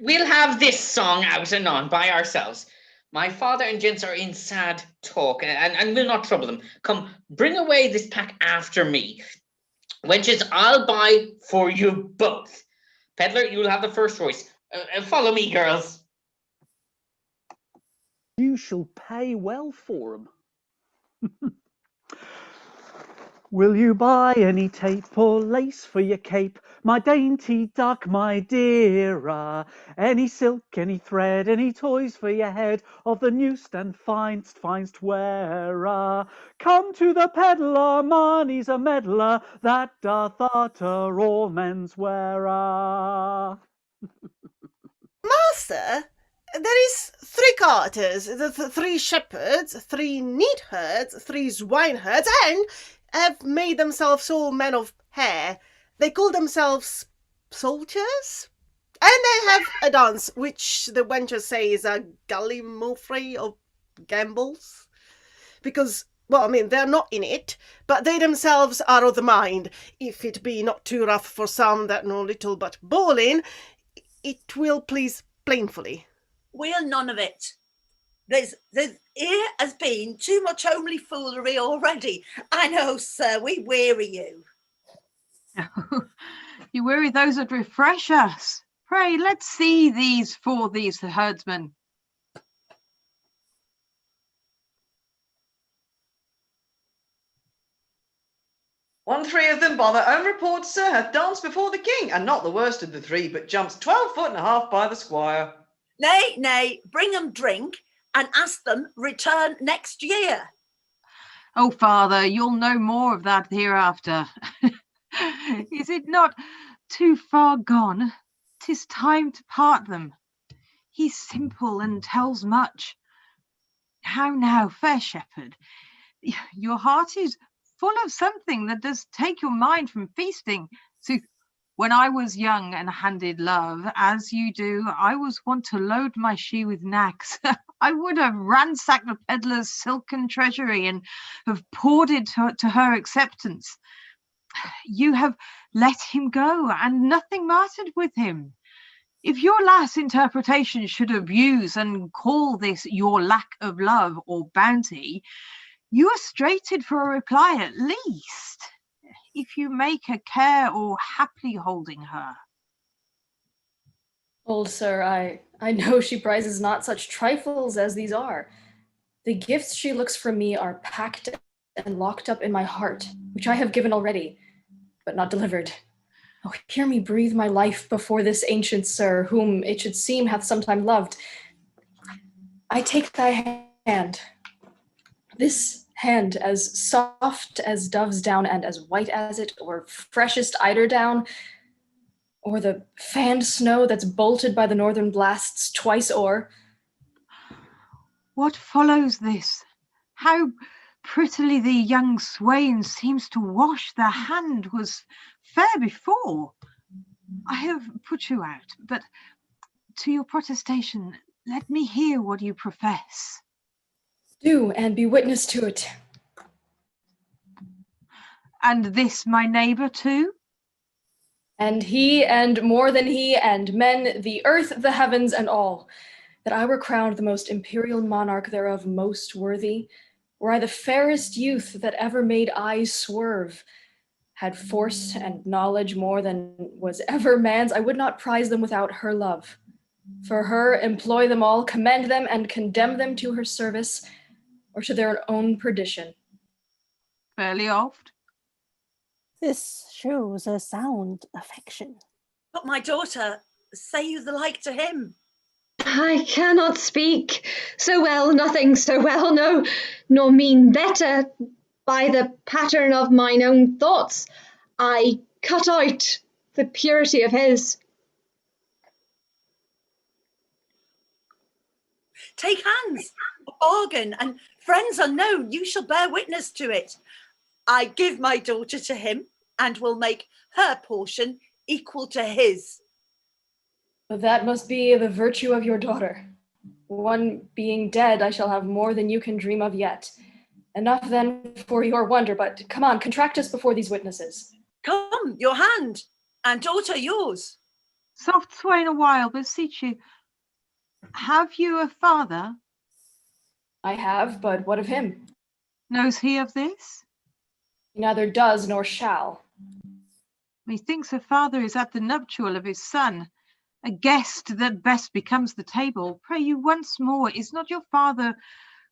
We'll have this song out and on by ourselves. My father and gents are in sad talk, and we'll not trouble them. Come, bring away this pack after me. Wenches, I'll buy for you both. Peddler, you'll have the first choice. Follow me, girls. You shall pay well for 'em. Will you buy any tape or lace for your cape, my dainty duck, my dearer? Any silk, any thread, any toys for your head of the newest and finest wearer? Come to the peddler, money's a meddler, that doth utter all men's wearer. Master, there is 3 carters, the 3 shepherds, 3 neatherds, 3 swineherds, and have made themselves all men of hair. They call themselves soldiers, and they have a dance, which the wenches say is a gallimaufry of gambles. Because, well, I mean, they're not in it, but they themselves are of the mind. If it be not too rough for some that know little but bawling, it will please plainfully. We'll none of it. Here has been too much homely foolery already. I know, sir, we weary you. You weary those that refresh us. Pray, let's see these herdsmen. One 3 of them, by their own report, sir, have danced before the king, and not the worst of the 3, but jumps 12 foot and a half by the squire. Nay, bring 'em drink and ask them return next year. Oh, father, you'll know more of that hereafter. Is it not too far gone? 'Tis time to part them. He's simple and tells much. How now, fair shepherd? Your heart is full of something that does take your mind from feasting. Sooth, when I was young and handed love, as you do, I was wont to load my she with knacks. I would have ransacked the peddler's silken treasury and have poured it to her acceptance. You have let him go, and nothing mattered with him. If your last interpretation should abuse and call this your lack of love or bounty, you are strated for a reply at least, if you make a care or haply holding her. Old sir, I know she prizes not such trifles as these are. The gifts she looks from me are packed and locked up in my heart, which I have given already, but not delivered. Oh, hear me breathe my life before this ancient sir, whom it should seem hath sometime loved. I take thy hand. This hand, as soft as dove's down and as white as it, or freshest eider down, or the fanned snow that's bolted by the northern blasts twice o'er. What follows this? How prettily the young swain seems to wash the hand was fair before. I have put you out, but to your protestation, let me hear what you profess. Do, and be witness to it. And this my neighbour too? And he, and more than he, and men, the earth, the heavens, and all, that I were crowned the most imperial monarch thereof most worthy, were I the fairest youth that ever made eyes swerve, had force and knowledge more than was ever man's, I would not prize them without her love. For her, employ them all, commend them, and condemn them to her service, or to their own perdition. Fairly oft. This shows a sound affection. But my daughter, say you the like to him. I cannot speak so well, nothing so well, no, nor mean better. By the pattern of mine own thoughts, I cut out the purity of his. Take hands, a bargain, and friends unknown, you shall bear witness to it. I give my daughter to him, and will make her portion equal to his. But that must be the virtue of your daughter. One being dead, I shall have more than you can dream of yet. Enough then for your wonder, but come on, contract us before these witnesses. Come, your hand, and daughter yours. Soft swain a while, beseech you. Have you a father? I have, but what of him? Knows he of this? He neither does nor shall. Methinks a father is at the nuptial of his son, a guest that best becomes the table. Pray you once more, is not your father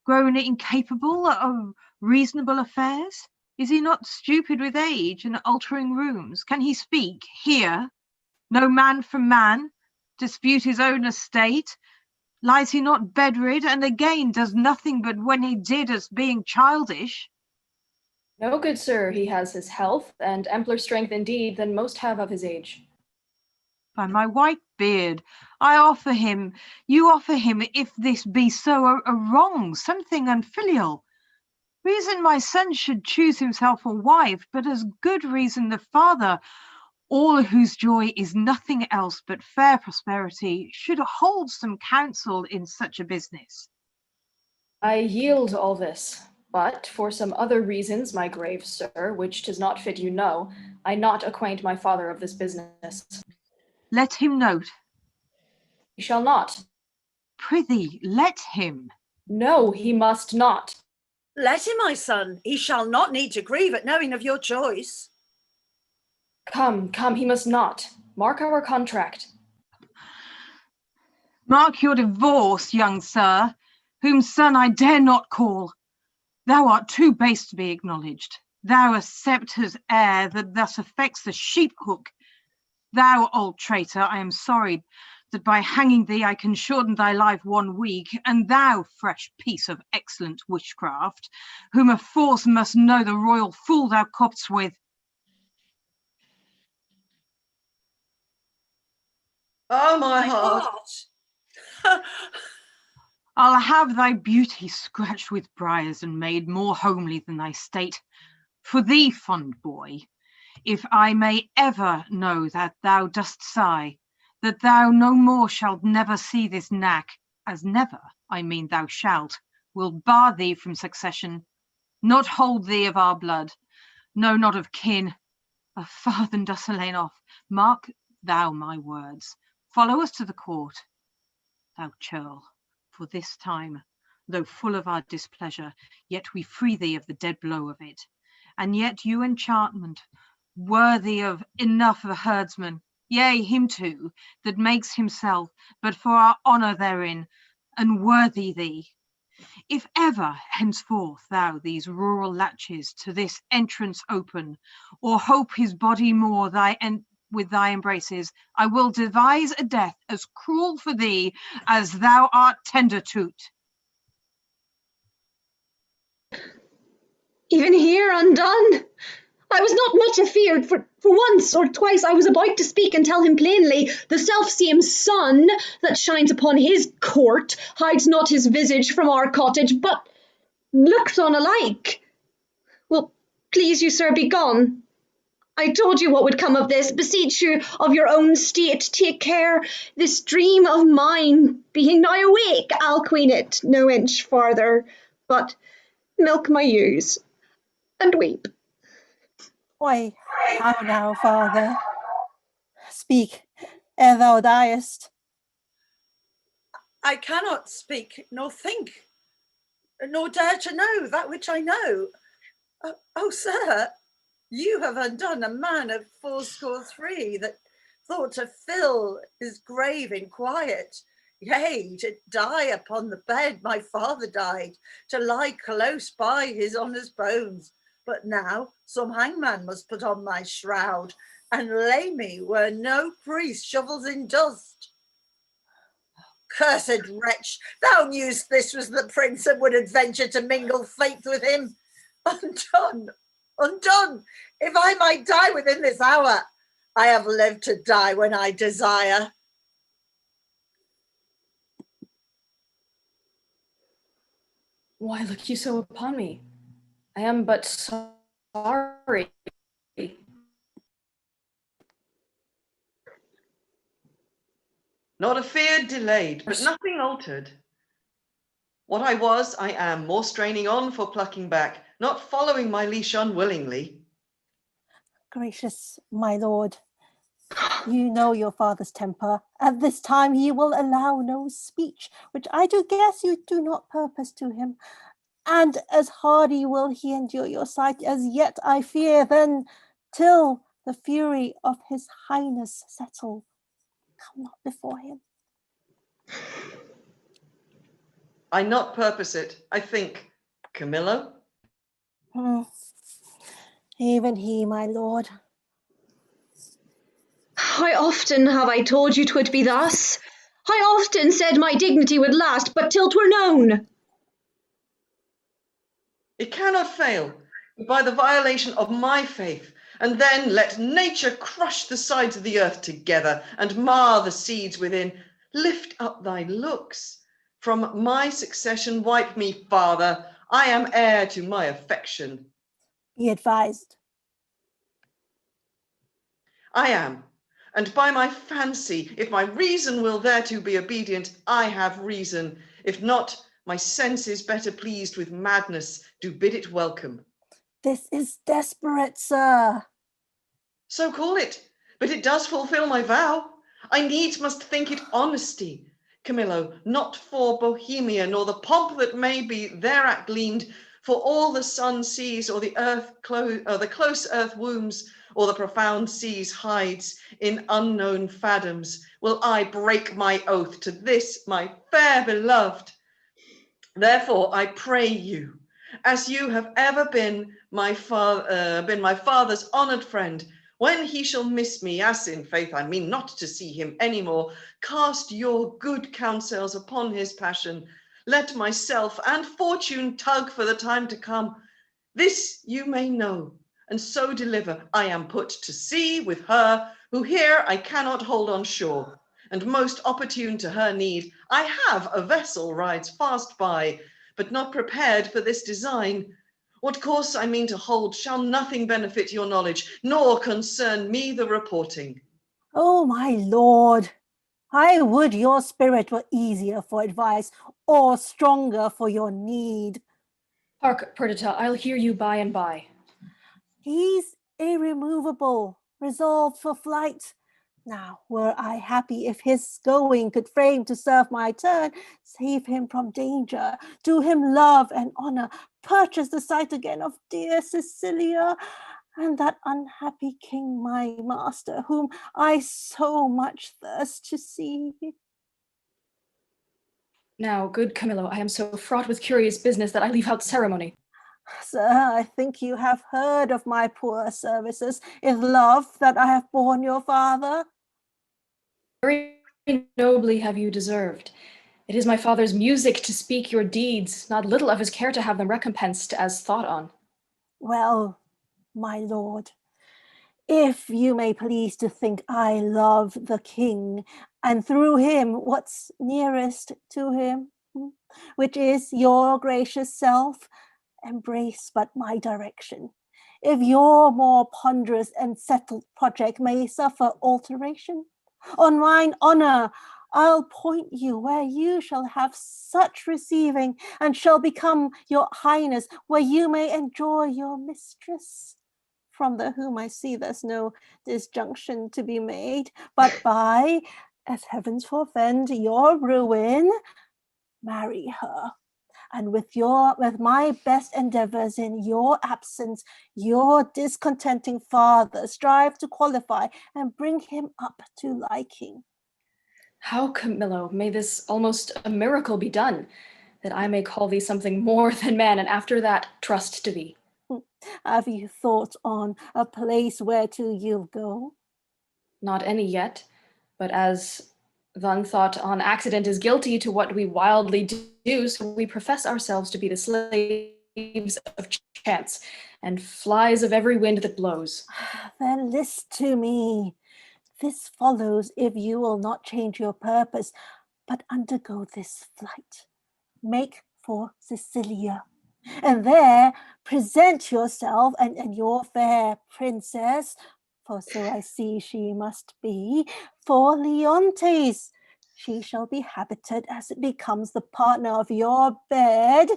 grown incapable of reasonable affairs? Is he not stupid with age and altering rooms? Can he speak, hear, know man from man, dispute his own estate? Lies he not bedrid, and again does nothing but when he did as being childish? No, good sir, he has his health, and ampler strength indeed than most have of his age. By my white beard, I offer him, you offer him, if this be so, a wrong, something unfilial. Reason my son should choose himself a wife, but as good reason the father, all whose joy is nothing else but fair prosperity, should hold some counsel in such a business. I yield all this, but for some other reasons, my grave sir, which 'tis not fit you know, I not acquaint my father of this business. Let him note. He shall not. Prithee, let him. No, he must not. Let him, my son. He shall not need to grieve at knowing of your choice. Come, he must not. Mark our contract. Mark your divorce, young sir, whom son I dare not call. Thou art too base to be acknowledged. Thou a sceptre's heir that thus affects the sheep-hook. Thou, old traitor, I am sorry that by hanging thee I can shorten thy life 1 week, and thou, fresh piece of excellent witchcraft, whom a force must know the royal fool thou copst with. Oh, my heart. I'll have thy beauty scratched with briars and made more homely than thy state. For thee, fond boy, if I may ever know that thou dost sigh, that thou no more shalt never see this knack, as never, I mean thou shalt, will bar thee from succession, not hold thee of our blood, no, not of kin, a farthen dost lay off. Mark thou my words, follow us to the court, thou churl, for this time, though full of our displeasure, yet we free thee of the dead blow of it, and yet you enchantment, worthy of enough of a herdsman, yea, him too, that makes himself, but for our honour therein, unworthy thee. If ever henceforth thou these rural latches to this entrance open, or hope his body more with thy embraces, I will devise a death as cruel for thee as thou art tender to't. Even here undone? I was not much afeard, for once or twice I was about to speak and tell him plainly, the self-same sun that shines upon his court hides not his visage from our cottage, but looks on alike. Well, please you, sir, be gone. I told you what would come of this. Beseech you, of your own state, take care. This dream of mine, being now awake, I'll queen it no inch farther, but milk my ewes and weep. Why, how now, father? Speak, ere thou diest. I cannot speak, nor think, nor dare to know that which I know. Oh, sir, you have undone a man of 83 that thought to fill his grave in quiet. Yea, to die upon the bed my father died, to lie close by his honour's bones. But now some hangman must put on my shroud and lay me where no priest shovels in dust. Cursed wretch, thou knewst this was the prince and would adventure to mingle faith with him. Undone, undone, if I might die within this hour, I have lived to die when I desire. Why look you so upon me? I am but sorry. Not a fear delayed, but nothing altered. What I was, I am, more straining on for plucking back, not following my leash unwillingly. Gracious my lord, you know your father's temper. At this time he will allow no speech, which I do guess you do not purpose to him. And as hardy will he endure your sight as yet, I fear, then till the fury of his highness settle. Come not before him. I not purpose it, I think. Camillo? Even he, my lord. How often have I told you 'twould be thus? How often said my dignity would last, but till 'twere known? It cannot fail, but by the violation of my faith, and then let nature crush the sides of the earth together, and mar the seeds within. Lift up thy looks. From my succession wipe me, father. I am heir to my affection. Be advised. I am, and by my fancy, if my reason will thereto be obedient, I have reason. If not, my senses, better pleased with madness, do bid it welcome. This is desperate, sir. So call it, but it does fulfill my vow. I needs must think it honesty. Camillo, not for Bohemia, nor the pomp that may be thereat gleaned, for all the sun sees, or the close earth wombs, or the profound seas hides in unknown fathoms, will I break my oath to this my fair beloved. Therefore I pray you, as you have ever been my father's honoured friend, when he shall miss me, as in faith I mean not to see him any more, cast your good counsels upon his passion. Let myself and fortune tug for the time to come. This you may know, and so deliver. I am put to sea with her, who here I cannot hold on shore, and most opportune to her need. I have a vessel rides fast by, but not prepared for this design. What course I mean to hold shall nothing benefit your knowledge, nor concern me the reporting. Oh, my lord, I would your spirit were easier for advice, or stronger for your need. Hark, Perdita, I'll hear you by and by. He's irremovable, resolved for flight. Now, were I happy if his going could frame to serve my turn, save him from danger, do him love and honour, purchase the sight again of dear Cecilia, and that unhappy king, my master, whom I so much thirst to see. Now, good Camillo, I am so fraught with curious business that I leave out ceremony. Sir, I think you have heard of my poor services in love that I have borne your father. Very nobly have you deserved. It is my father's music to speak your deeds, not little of his care to have them recompensed as thought on. Well, my lord, if you may please to think I love the king, and through him what's nearest to him, which is your gracious self, embrace but my direction. If your more ponderous and settled project may suffer alteration, on mine honour, I'll point you where you shall have such receiving, and shall become your highness, where you may enjoy your mistress, from the whom I see there's no disjunction to be made, but by, as heavens forfend, your ruin, marry her. And with my best endeavours in your absence, your discontenting father strive to qualify and bring him up to liking. How, Camillo, may this almost a miracle be done, that I may call thee something more than man, and after that trust to thee? Have you thought on a place whereto you'll go? Not any yet, but as one thought on accident is guilty to what we wildly do, so we profess ourselves to be the slaves of chance and flies of every wind that blows. Then list to me. This follows if you will not change your purpose, but undergo this flight. Make for Sicilia, and there present yourself and your fair princess, for so I see she must be, for Leontes, She shall be habited as it becomes the partner of your bed.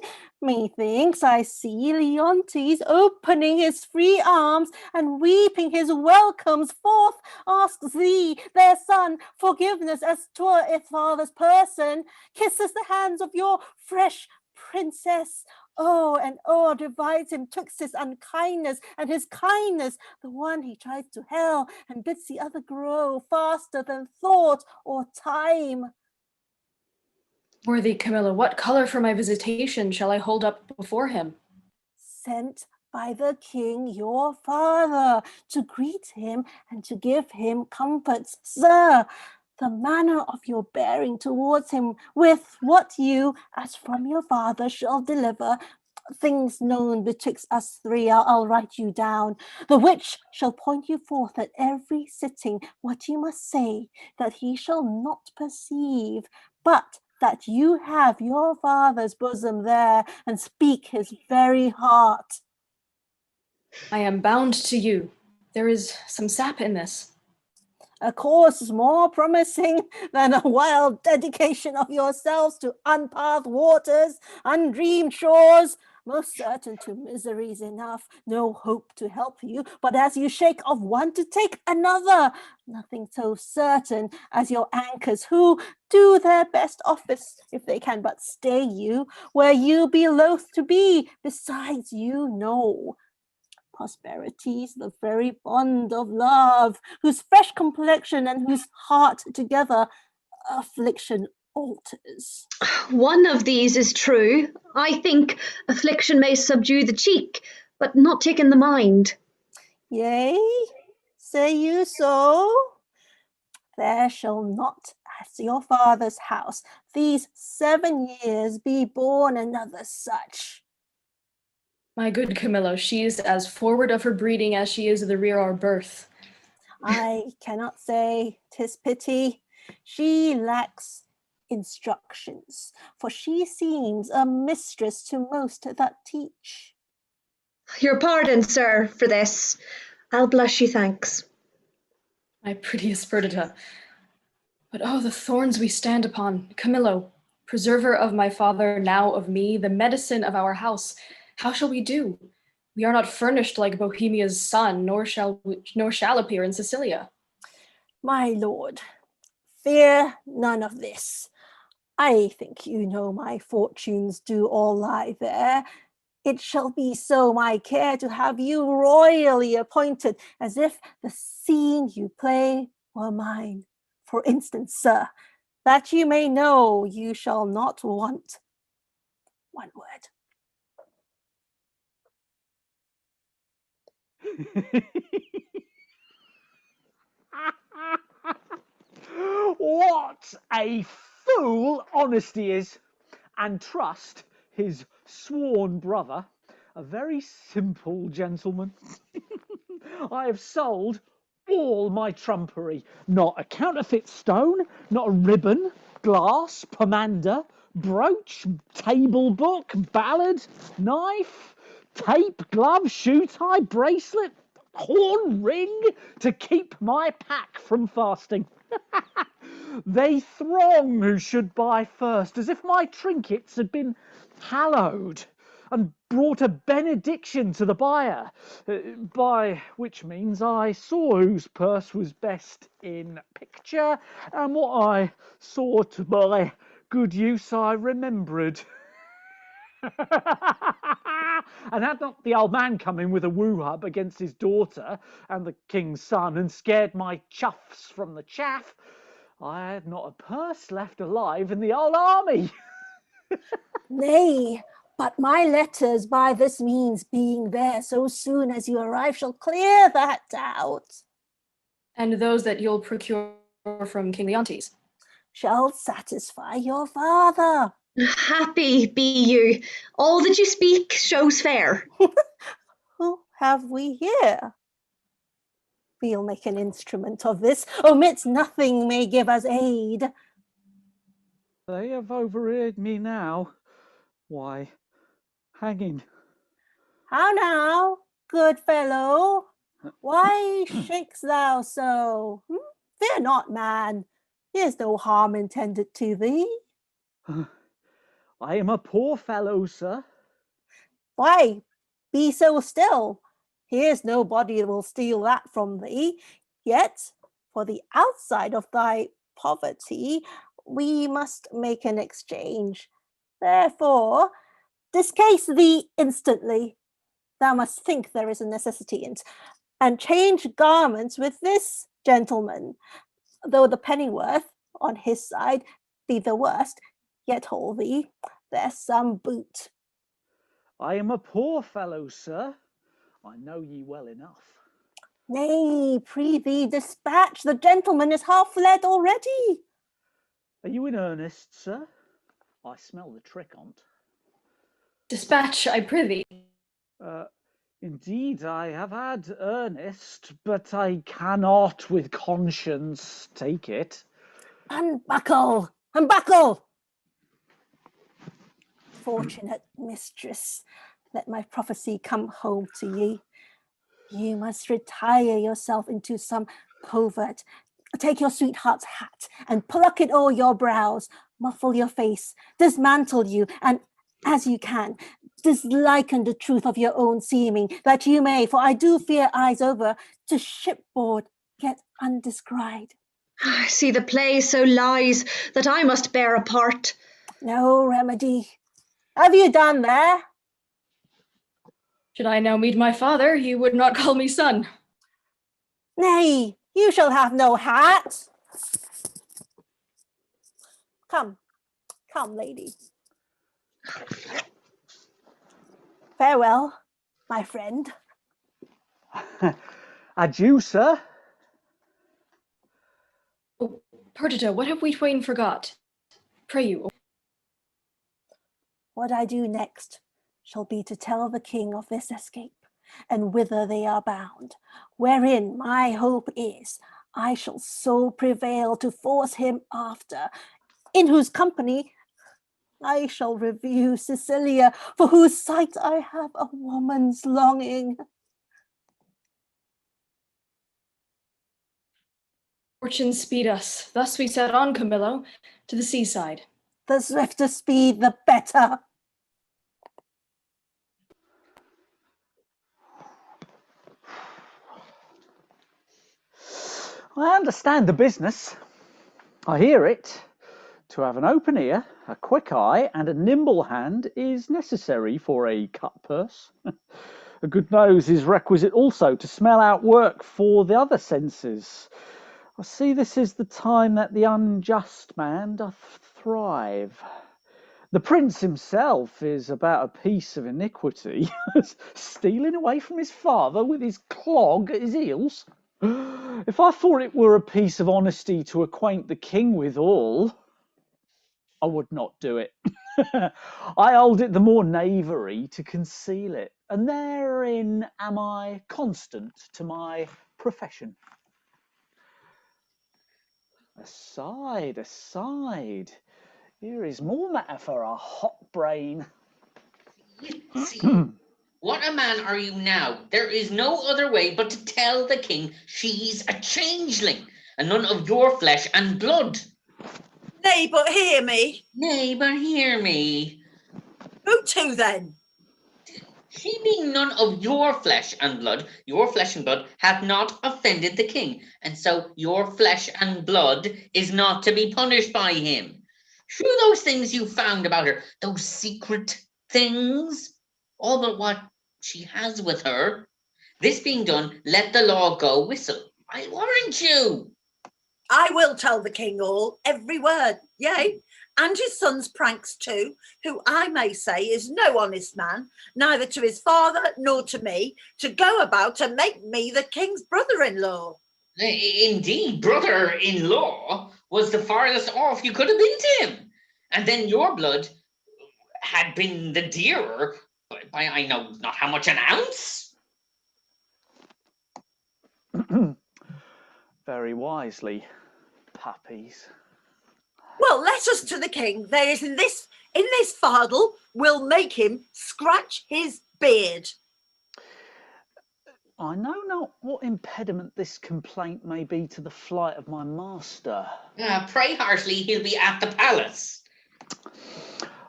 Methinks I see Leontes opening his free arms and weeping his welcomes forth, asks thee, their son, forgiveness as 'twere his father's person, kisses the hands of your fresh princess. Oh, and oh, divides him twixt his unkindness and his kindness. The one he drives to hell and bids the other grow faster than thought or time. Worthy Camillo, what colour for my visitation shall I hold up before him? Sent by the king your father to greet him and to give him comforts, sir. The manner of your bearing towards him, with what you, as from your father, shall deliver, things known betwixt us three, I'll write you down, the which shall point you forth at every sitting what you must say, that he shall not perceive, but that you have your father's bosom there, and speak his very heart. I am bound to you. There is some sap in this. A course more promising than a wild dedication of yourselves to unpathed waters, undreamed shores, most certain to miseries enough, no hope to help you, but as you shake of one to take another, nothing so certain as your anchors, who do their best office, if they can but stay you, where you be loath to be, besides you know. Prosperity's the very bond of love, whose fresh complexion and whose heart together affliction alters. One of these is true. I think affliction may subdue the cheek, but not take in the mind. Yea, say you so? There shall not, as your father's house, these 7 years be born another such. My good Camillo, she is as forward of her breeding as she is of the rear our birth. I cannot say, 'tis pity. She lacks instructions, for she seems a mistress to most that teach. Your pardon, sir, for this. I'll blush you thanks. My prettiest Perdita. But oh, the thorns we stand upon. Camillo, preserver of my father, now of me, the medicine of our house. How shall we do? We are not furnished like Bohemia's son, nor shall appear in Sicilia. My lord, fear none of this. I think you know my fortunes do all lie there. It shall be so my care to have you royally appointed, as if the scene you play were mine. For instance, sir, that you may know you shall not want one word. What a fool honesty is, and trust his sworn brother, a very simple gentleman. I have sold all my trumpery, not a counterfeit stone, not a ribbon, glass, pomander, brooch, table book, ballad, knife, tape, glove, shoe tie, bracelet, horn, ring, to keep my pack from fasting. They throng who should buy first, as if my trinkets had been hallowed and brought a benediction to the buyer, by which means I saw whose purse was best in picture, and what I saw to my good use I remembered. And had not the old man come in with a woo-hub against his daughter and the king's son and scared my chuffs from the chaff, I had not a purse left alive in the whole army. Nay, but my letters by this means being there so soon as you arrive shall clear that doubt. And those that you'll procure from King Leontes shall satisfy your father. Happy be you. All that you speak shows fair. Who have we here? We'll make an instrument of this. Omit nothing may give us aid. They have overheard me now. Why, hanging. How now, good fellow? Why shakest thou so? Fear not, man. Here's no harm intended to thee. I am a poor fellow, sir. Why, be so still. Here's nobody will steal that from thee. Yet, for the outside of thy poverty, we must make an exchange. Therefore, discase thee instantly. Thou must think there is a necessity in't, and change garments with this gentleman. Though the pennyworth on his side be the worst, yet hold thee, there's some boot. I am a poor fellow, sir. I know ye well enough. Nay, prithee, dispatch. The gentleman is half fled already. Are you in earnest, sir? I smell the trick on't. Dispatch, I prithee. Indeed, I have had earnest, but I cannot with conscience take it. Unbuckle, unbuckle. Fortunate mistress, let my prophecy come home to ye. You must retire yourself into some covert. Take your sweetheart's hat and pluck it o'er your brows, muffle your face, dismantle you, and as you can, disliken the truth of your own seeming, that you may, for I do fear eyes over, to shipboard get undescried. I see the play so lies that I must bear a part. No remedy. Have you done there? Should I now meet my father, he would not call me son. Nay, you shall have no hat. Come, come, lady. Farewell, my friend. Adieu, sir. Oh, Perdita, what have we twain forgot? Pray you. What I do next shall be to tell the king of this escape, and whither they are bound, wherein my hope is I shall so prevail to force him after, in whose company I shall review Cecilia, for whose sight I have a woman's longing. Fortune speed us. Thus we set on, Camillo, to the seaside. The swifter speed, the better. I understand the business. I hear it. To have an open ear, a quick eye, and a nimble hand is necessary for a cut purse. A good nose is requisite also to smell out work for the other senses. I see this is the time that the unjust man doth thrive. The prince himself is about a piece of iniquity, stealing away from his father with his clog at his heels. If I thought it were a piece of honesty to acquaint the king withal, I would not do it. I hold it the more knavery to conceal it, and therein am I constant to my profession. Aside, aside, here is more matter for a hot brain. See, what a man are you now? There is no other way but to tell the king she's a changeling, and none of your flesh and blood. Nay, but hear me. Nay, but hear me. Who to then? She being none of your flesh and blood hath not offended the king, and so your flesh and blood is not to be punished by him. Through those things you found about her, those secret things, all but what she has with her, this being done, let the law go whistle. I warrant you. I will tell the king all, every word, yea, and his son's pranks too, who I may say is no honest man, neither to his father nor to me, to go about and make me the king's brother-in-law. Indeed, brother-in-law was the farthest off you could have been to him, and then your blood had been the dearer by I know not how much an ounce. Very wisely, puppies. Well, let us to the king. There is in this fardel, will make him scratch his beard. I know not what impediment this complaint may be to the flight of my master. Pray heartily, he'll be at the palace.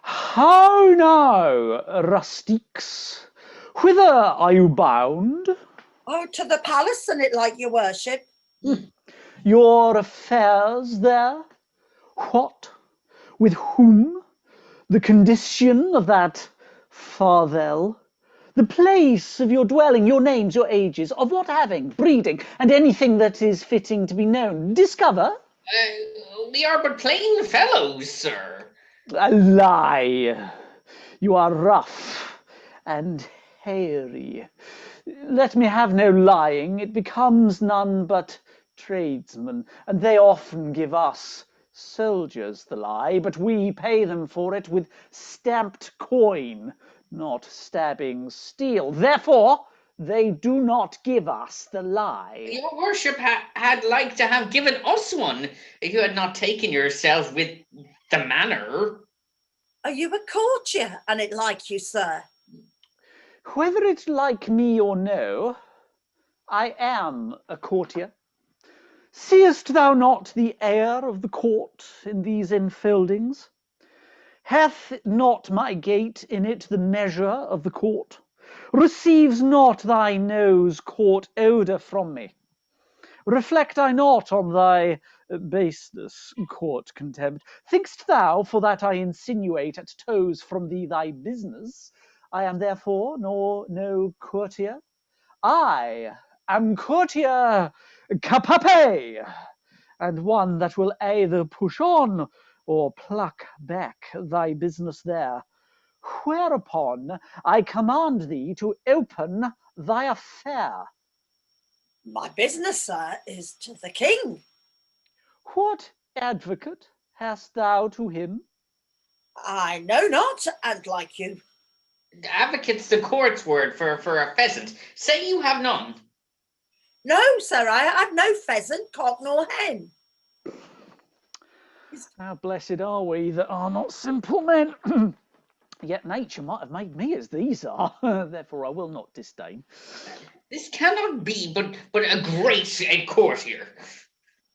How now, rustics? Whither are you bound? Oh, to the palace, and it like your worship. Your affairs there? What? With whom? The condition of that farthel? The place of your dwelling, your names, your ages, of what having, breeding, and anything that is fitting to be known. Discover. We are but plain fellows, sir. A lie. You are rough and hairy. Let me have no lying. It becomes none but tradesmen, and they often give us soldiers the lie, but we pay them for it with stamped coin, not stabbing steel. Therefore, they do not give us the lie. Your worship had like to have given us one, if you had not taken yourself with the manner. Are you a courtier, and it like you, sir? Whether it like me or no, I am a courtier. Seest thou not the air of the court in these enfoldings? Hath not my gait in it the measure of the court? Receives not thy nose court odour from me? Reflect I not on thy baseness, court contempt? Think'st thou, for that I insinuate at toes from thee thy business, I am therefore no courtier? I am courtier capape, and one that will either push on or pluck back thy business there. Whereupon I command thee to open thy affair. My business, sir, is to the king. What advocate hast thou to him? I know not, and like you. Advocate's the court's word for a pheasant. Say you have none. No, sir, I have no pheasant, cock, nor hen. How blessed are we that are not simple men. Yet nature might have made me as these are, therefore I will not disdain. This cannot be but a great courtier.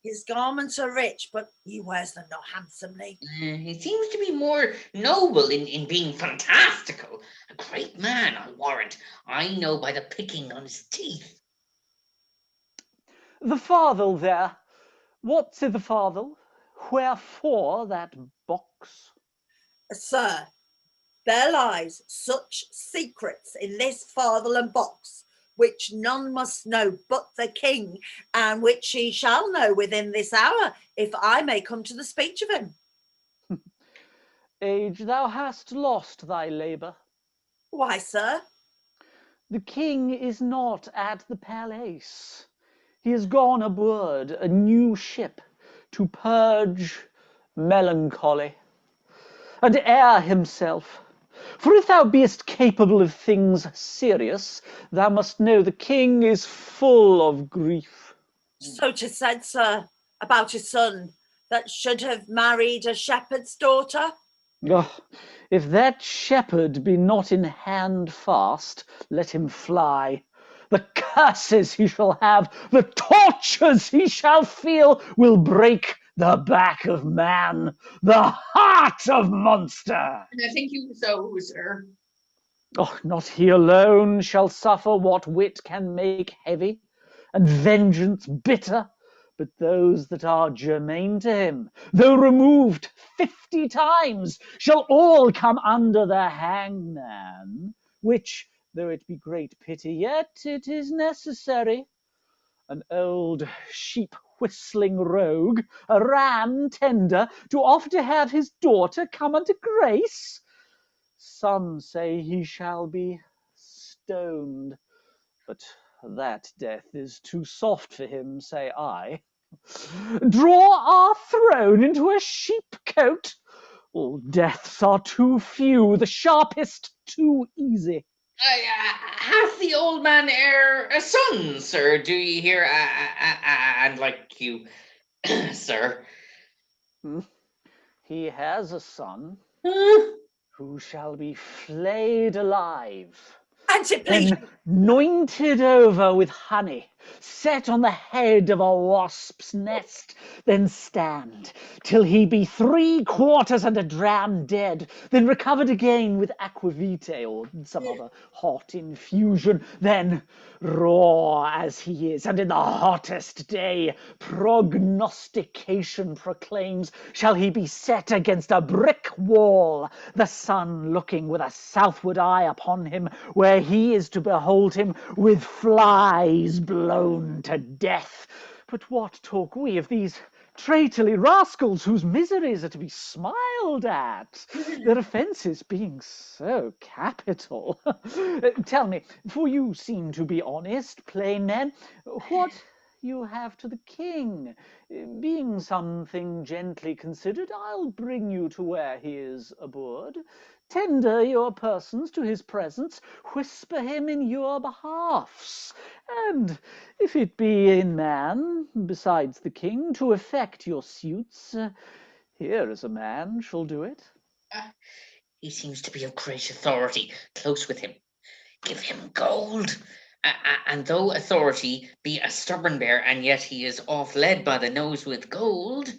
His garments are rich, but he wears them not handsomely. He seems to be more noble in being fantastical. A great man, I warrant. I know by the picking on his teeth. The farthel there. What's i' the farthel? Wherefore that box? Sir, there lies such secrets in this farthel and box, which none must know but the king, and which he shall know within this hour, if I may come to the speech of him. Age, thou hast lost thy labour. Why, sir? The king is not at the palace. He is gone aboard a new ship to purge melancholy and air himself. For if thou beest capable of things serious, thou must know the king is full of grief. So 'tis said, sir, about his son, that should have married a shepherd's daughter. Oh, if that shepherd be not in hand fast, let him fly. The curses he shall have, the tortures he shall feel, will break the back of man, the heart of monster. And I think you so, sir. Oh, not he alone shall suffer what wit can make heavy, and vengeance bitter, but those that are germane to him, though removed 50 times, shall all come under the hangman, which, though it be great pity, yet it is necessary. An old sheep-whistling rogue, a ram tender, to offer to have his daughter come unto grace? Some say he shall be stoned, but that death is too soft for him, say I. Draw our throne into a sheep-cote? All deaths are too few, the sharpest too easy. Hath the old man a son, sir? Do you hear? And like you, sir. He has a son, who shall be flayed alive. Please. then anointed over with honey, set on the head of a wasp's nest, then stand till he be 3/4 and a dram dead, then recovered again with aquavitae or some other hot infusion, then raw as he is, and in the hottest day prognostication proclaims, shall he be set against a brick wall, the sun looking with a southward eye upon him, where he is to behold him with flies blown to death. But what talk we of these traitorly rascals whose miseries are to be smiled at, their offences being so capital? Tell me, for you seem to be honest, plain men, what you have to the king. Being something gently considered, I'll bring you to where he is aboard. Tender your persons to his presence, whisper him in your behalfs, and if it be in man, besides the king, to effect your suits, here is a man shall do it. He seems to be of great authority. Close with him. Give him gold. And though authority be a stubborn bear, and yet he is off led by the nose with gold,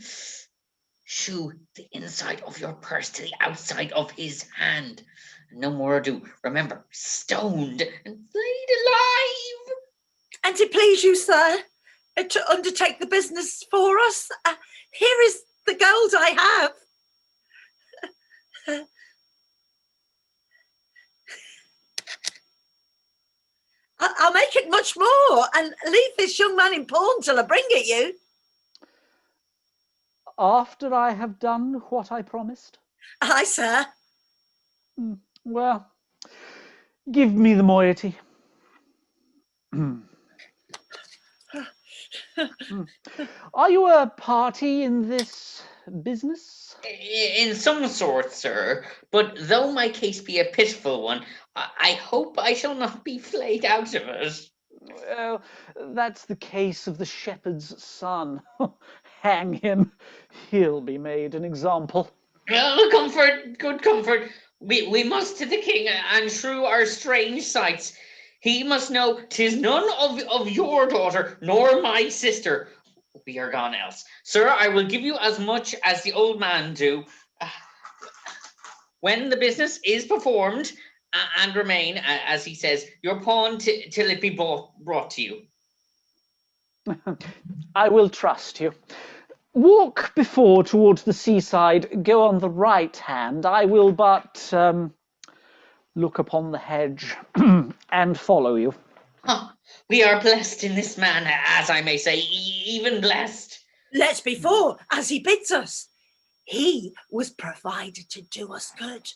shew the inside of your purse to the outside of his hand. No more ado. Remember, stoned and flayed alive. And to please you, sir, to undertake the business for us, here is the gold I have. I'll make it much more and leave this young man in pawn till I bring it you. After I have done what I promised? Aye, sir. Well, give me the moiety. Are you a party in this business? In some sort, sir, but though my case be a pitiful one, I hope I shall not be flayed out of it. Well, that's the case of the shepherd's son. Hang him, he'll be made an example. Comfort, good comfort. We must to the king and shew our strange sights. He must know 'tis none of your daughter nor my sister. We are gone else. Sir, I will give you as much as the old man do. When the business is performed, and remain, as he says, your pawn till it be brought to you. I will trust you. Walk before towards the seaside, go on the right hand. I will but look upon the hedge and follow you. We are blessed in this man, as I may say, even blessed. Let's be for, as he bids us. He was provided to do us good.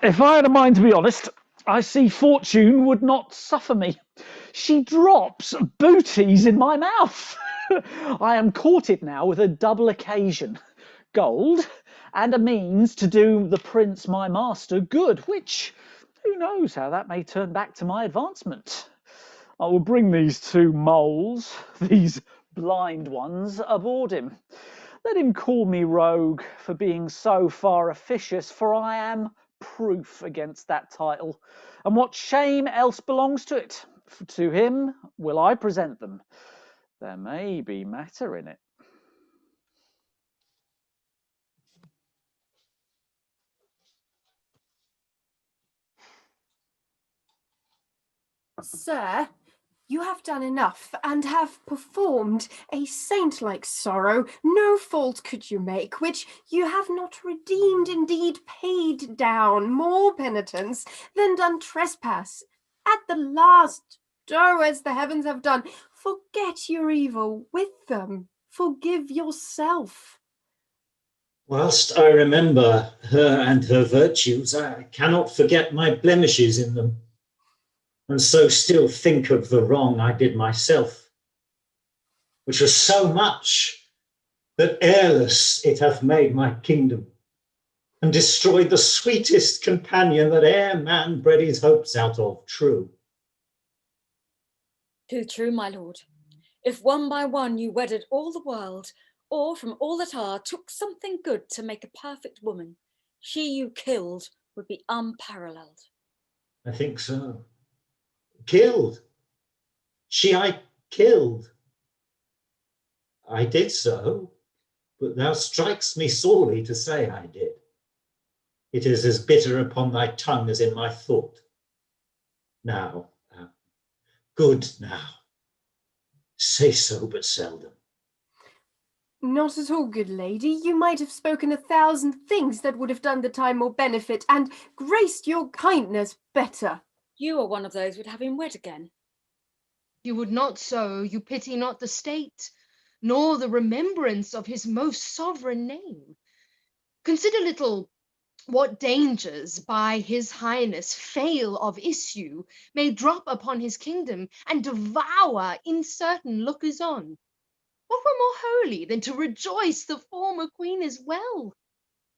If I had a mind to be honest, I see fortune would not suffer me. She drops booties in my mouth. I am courted now with a double occasion. Gold and a means to do the prince my master good, which, who knows how that may turn back to my advancement. I will bring these two moles, these blind ones, aboard him. Let him call me rogue for being so far officious, for I am proof against that title. And what shame else belongs to it? To him will I present them. There may be matter in it. Sir, you have done enough and have performed a saint-like sorrow. No fault could you make, which you have not redeemed, indeed paid down more penitence than done trespass. At the last, as the heavens have done, forget your evil with them. Forgive yourself. Whilst I remember her and her virtues, I cannot forget my blemishes in them, and so still think of the wrong I did myself, which was so much that heirless it hath made my kingdom, and destroyed the sweetest companion that e'er man bred his hopes out of, true. Too true, my lord. If one by one you wedded all the world, or from all that are, took something good to make a perfect woman, she you killed would be unparalleled. I think so. Killed. She I killed. I did so, but thou strikes me sorely to say I did. It is as bitter upon thy tongue as in my thought. Now, good now, say so but seldom. Not at all, good lady. You might have spoken 1,000 things that would have done the time more benefit and graced your kindness better. You are one of those would have him wed again. You would not so, you pity not the state, nor the remembrance of his most sovereign name. Consider little what dangers by his highness fail of issue may drop upon his kingdom and devour incertain lookers on. What were more holy than to rejoice the former queen is well?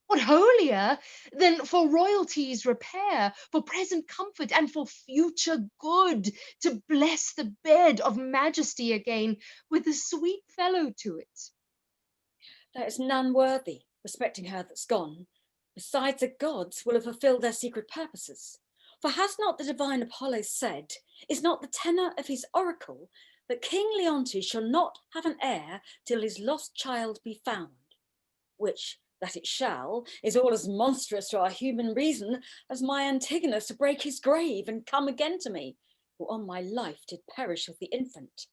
What holier than for royalty's repair, for present comfort and for future good, to bless the bed of majesty again with a sweet fellow to it? There is none worthy, respecting her that's gone, besides the gods will have fulfilled their secret purposes. For has not the divine Apollo said, is not the tenor of his oracle, that King Leontes shall not have an heir till his lost child be found, which, that it shall, is all as monstrous to our human reason as my Antigonus to break his grave and come again to me, who on my life did perish with the infant.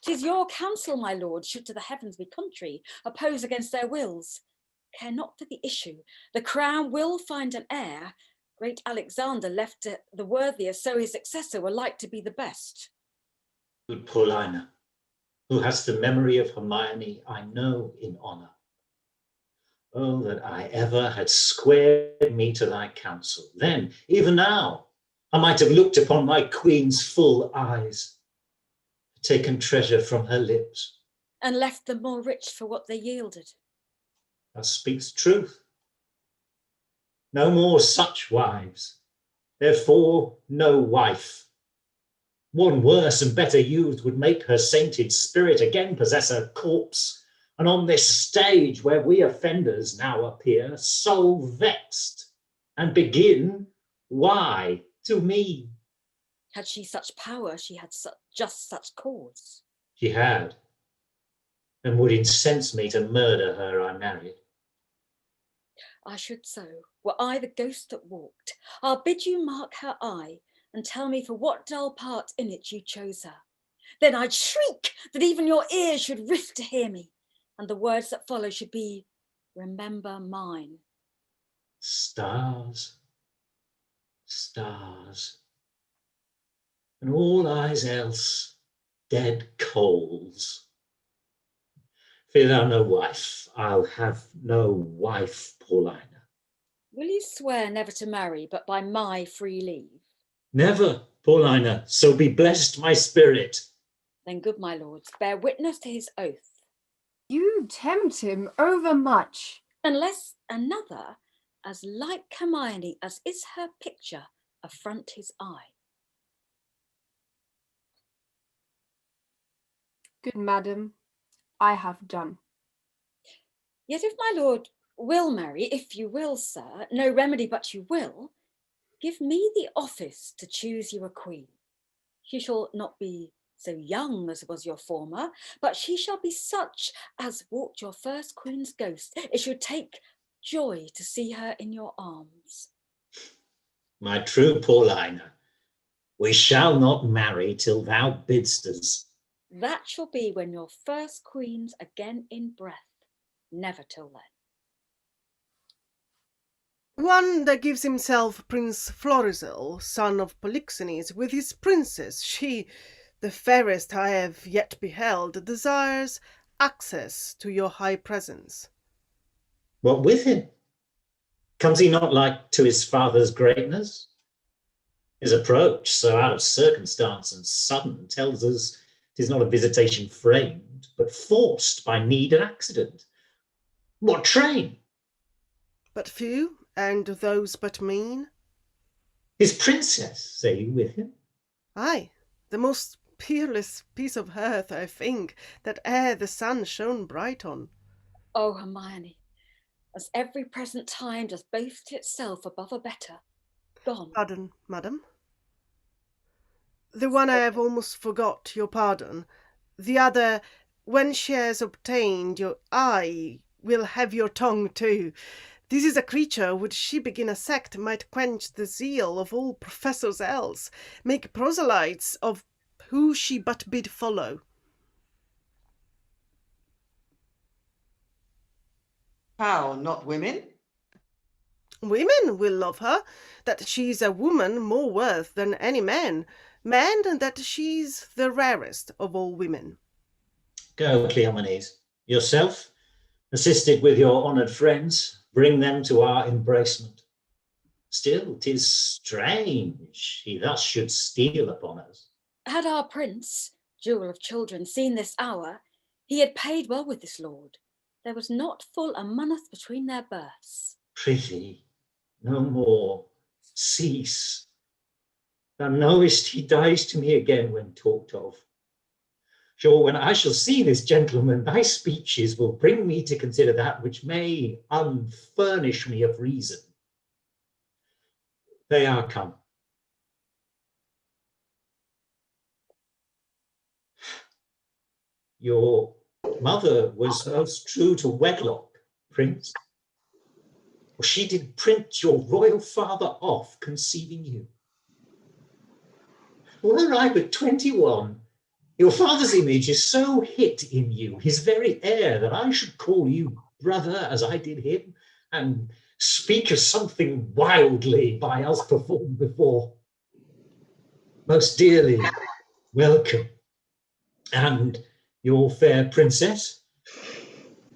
'Tis your counsel, my lord, should to the heavens be contrary, oppose against their wills. Care not for the issue, the crown will find an heir. Great Alexander left the worthier, so his successor were like to be the best. Good Paulina, who hast the memory of Hermione, I know in honour. Oh, that I ever had squared me to thy counsel. Then, even now, I might have looked upon my queen's full eyes, taken treasure from her lips. And left them more rich for what they yielded. Thou speakst truth. No more such wives, therefore no wife. One worse and better used would make her sainted spirit again possess her corpse, and on this stage where we offenders now appear, so vexed, and begin, why, to me? Had she such power, she had just such cause. She had, and would incense me to murder her I married. I should so, were I the ghost that walked. I'll bid you mark her eye, and tell me for what dull part in it you chose her. Then I'd shriek that even your ears should rift to hear me, and the words that follow should be, remember mine. Stars, stars, and all eyes else dead coals. Fear thou no wife, I'll have no wife, Paulina. Will you swear never to marry, but by my free leave? Never, Paulina, so be blessed my spirit. Then, good my lords, bear witness to his oath. You tempt him overmuch. Unless another, as like Hermione as is her picture, affront his eye. Good madam, I have done. Yet if my lord will marry, if you will, sir, no remedy but you will, give me the office to choose you a queen. She shall not be so young as was your former, but she shall be such as walked your first queen's ghost. It should take joy to see her in your arms. My true Paulina, we shall not marry till thou bidst us. That shall be when your first queen's again in breath, never till then. One that gives himself Prince Florizell, son of Polixenes, with his princess, she, the fairest I have yet beheld, desires access to your high presence. What with him? Comes he not like to his father's greatness? His approach, so out of circumstance and sudden, tells us 'tis not a visitation framed, but forced by need and accident. What train? But few, and those but mean. His princess, say you, with him? Ay, the most peerless piece of earth, I think, that e'er the sun shone bright on. Oh, Hermione, as every present time does boast itself above a better, gone. Pardon, madam. The one I have almost forgot your pardon. The other, when she has obtained your eye, will have your tongue too. This is a creature, would she begin a sect, might quench the zeal of all professors else, make proselytes of who she but bid follow. How, not women? Women will love her, that she's a woman more worth than any man, that she's the rarest of all women. Go, Cleomenes. Yourself, assisted with your honoured friends, bring them to our embracement. Still, 'tis strange he thus should steal upon us. Had our prince, jewel of children, seen this hour, he had paid well with this lord. There was not full a month between their births. Prithee, no more. Cease. Thou knowest he dies to me again when talked of. Sure, when I shall see this gentleman, thy speeches will bring me to consider that which may unfurnish me of reason. They are come. Your mother was most true to wedlock, Prince. For she did print your royal father off, conceiving you. Were I but 21, your father's image is so hit in you, his very air, that I should call you brother as I did him, and speak of something wildly by us performed before. Most dearly, welcome. And your fair princess?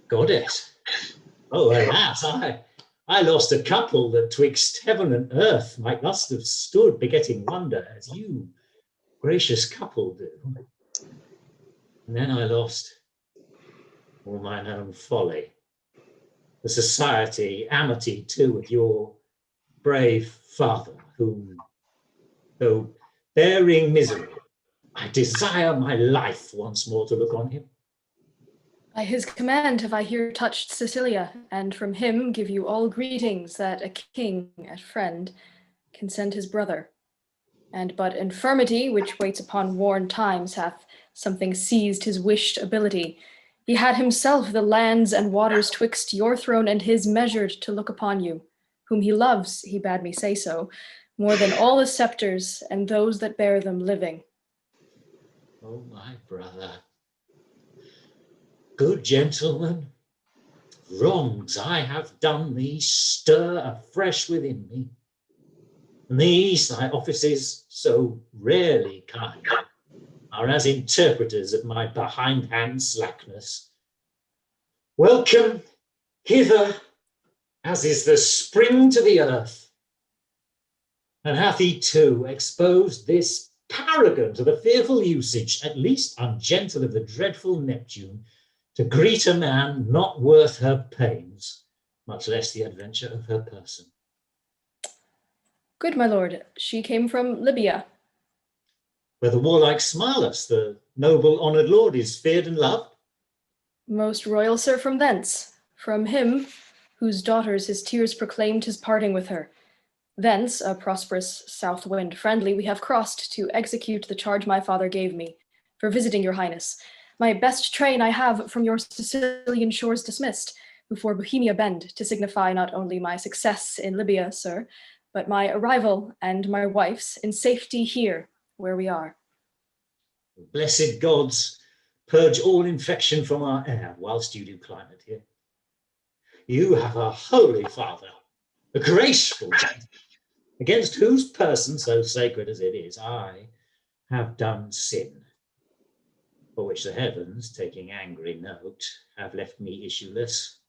Goddess. Oh, alas, I lost a couple that twixt heaven and earth might thus have stood begetting wonder, as you, gracious couple, do. And then I lost all mine own folly, the society, amity too, of your brave father, whom, though bearing misery, I desire my life once more to look on him. By his command have I here touched Cecilia, and from him give you all greetings that a king at friend can send his brother. And but infirmity, which waits upon worn times, hath something seized his wished ability. He had himself the lands and waters twixt your throne and his measured to look upon you, whom he loves, he bade me say so, more than all the scepters and those that bear them living. Oh, my brother, good gentleman, wrongs I have done thee stir afresh within me. And these thy offices, so rarely kind, are as interpreters of my behindhand slackness. Welcome hither, as is the spring to the earth. And hath he too exposed this paragon to the fearful usage, at least ungentle of the dreadful Neptune, to greet a man not worth her pains, much less the adventure of her person. Good, my lord, she came from Libya. Where the warlike Smilus, the noble honoured lord, is feared and loved. Most royal sir, from thence, from him, whose daughters his tears proclaimed his parting with her. Thence, a prosperous south wind friendly, we have crossed to execute the charge my father gave me, for visiting your highness. My best train I have from your Sicilian shores dismissed, who for Bohemia bend, to signify not only my success in Libya, sir, but my arrival and my wife's in safety here, where we are. Blessed gods, purge all infection from our air, whilst you do climate here. You have a holy father, a graceful gentleman, against whose person, so sacred as it is, I have done sin, for which the heavens, taking angry note, have left me issueless.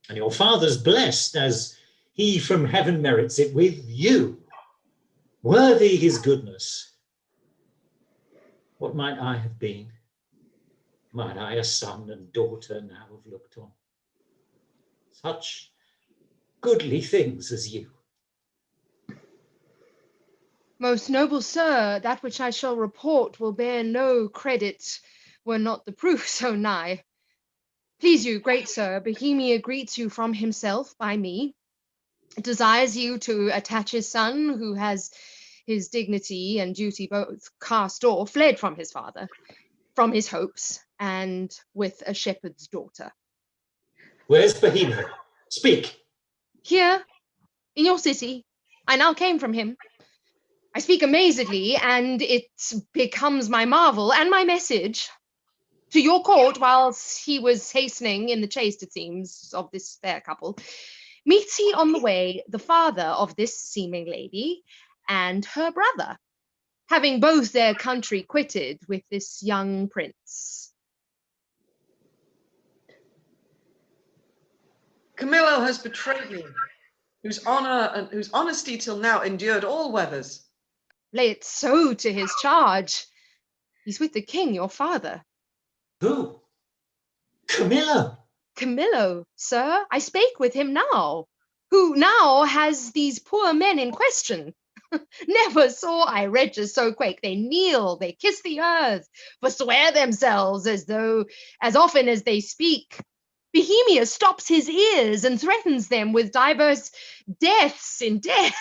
And your father's blessed, as he from heaven merits it with you. Worthy his goodness. What might I have been? Might I a son and daughter now have looked on? Such goodly things as you. Most noble sir, that which I shall report will bear no credit, were not the proof so nigh. Please you, great sir, Bohemia greets you from himself by me. Desires you to attach his son, who has his dignity and duty both cast off, fled from his father, from his hopes, and with a shepherd's daughter. Where's Bohemia? Speak. Here, in your city, I now came from him. I speak amazedly, and it becomes my marvel and my message to your court whilst he was hastening in the chase, it seems, of this fair couple. Meets he on the way the father of this seeming lady and her brother, having both their country quitted with this young prince. Camillo has betrayed me, whose honour and whose honesty till now endured all weathers. Lay it so to his charge. He's with the king, your father. Who? Camillo? Camillo, sir, I spake with him now, who now has these poor men in question. Never saw I wretches so quake. They kneel, they kiss the earth, forswear themselves as often as they speak. Bohemia stops his ears and threatens them with diverse deaths in death.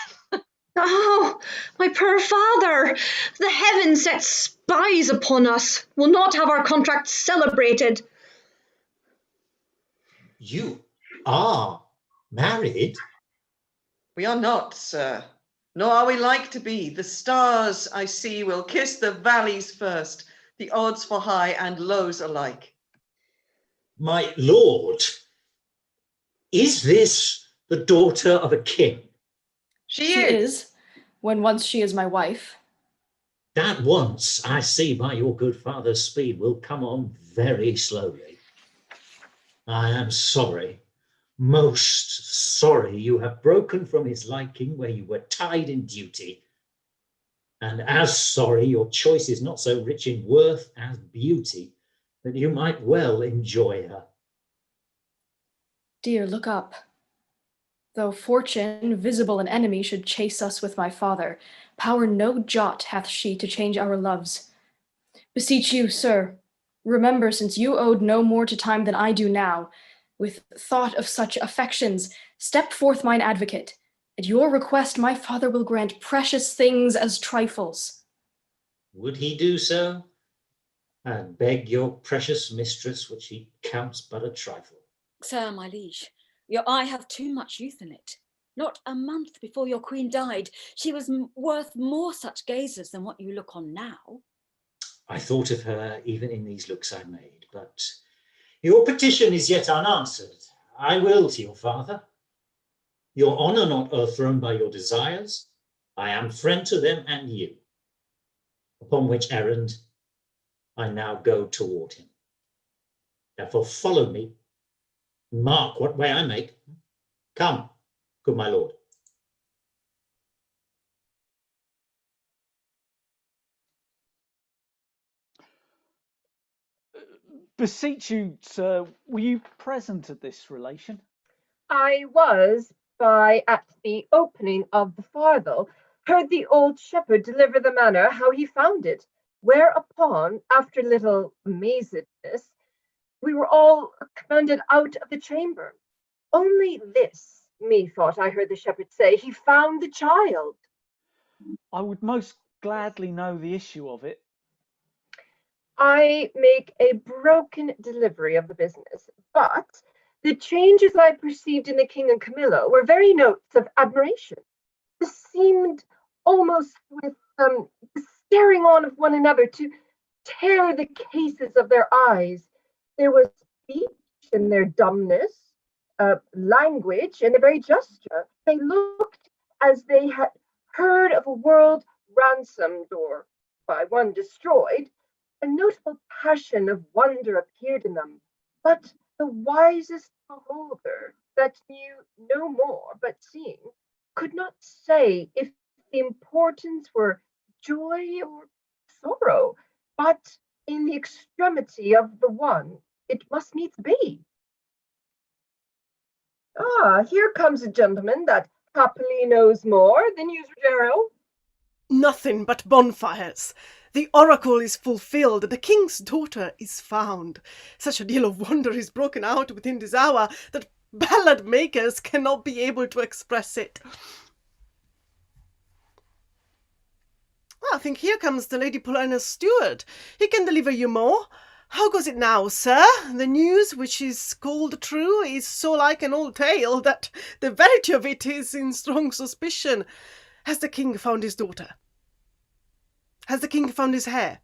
Oh, my poor father! The heavens set spies upon us. Will not have our contract celebrated. You are married? We are not, sir, nor are we like to be. The stars, I see, will kiss the valleys first, the odds for high and lows alike. My lord, is this the daughter of a king? She is, when once she is my wife. That once, I see by your good father's speed, will come on very slowly. I am sorry, most sorry you have broken from his liking where you were tied in duty. And as sorry your choice is not so rich in worth as beauty, that you might well enjoy her. Dear, look up. Though fortune, visible an enemy, should chase us with my father, power no jot hath she to change our loves. Beseech you, sir, remember, since you owed no more to time than I do now, with thought of such affections, step forth mine advocate. At your request my father will grant precious things as trifles. Would he do so? And beg your precious mistress, which he counts but a trifle. Sir, my liege, your eye hath too much youth in it. Not a month before your queen died, she was worth more such gazers than what you look on now. I thought of her even in these looks I made, but your petition is yet unanswered. I will to your father. Your honour not o'erthrown by your desires, I am friend to them and you. Upon which errand I now go toward him. Therefore follow me, and mark what way I make. Come, good my lord. Beseech you, sir, were you present at this relation? I was, at the opening of the farthel, heard the old shepherd deliver the manner how he found it, whereupon, after little amazedness, we were all commanded out of the chamber. Only this, methought I heard the shepherd say, he found the child. I would most gladly know the issue of it. I make a broken delivery of the business, but the changes I perceived in the king and Camillo were very notes of admiration. This seemed almost with staring on of one another to tear the cases of their eyes. There was speech in their dumbness, language in their very gesture. They looked as they had heard of a world ransomed or by one destroyed. A notable passion of wonder appeared in them, but the wisest beholder that knew no more but seeing could not say if the importance were joy or sorrow, but in the extremity of the one it must needs be. Ah, here comes a gentleman that happily knows more than you, Rogero. Nothing but bonfires. The oracle is fulfilled, the king's daughter is found. Such a deal of wonder is broken out within this hour that ballad makers cannot be able to express it. I think here comes the Lady Paulina's steward. He can deliver you more. How goes it now, sir? The news, which is called true, is so like an old tale that the verity of it is in strong suspicion. Has the king found his daughter? Has the king found his hair?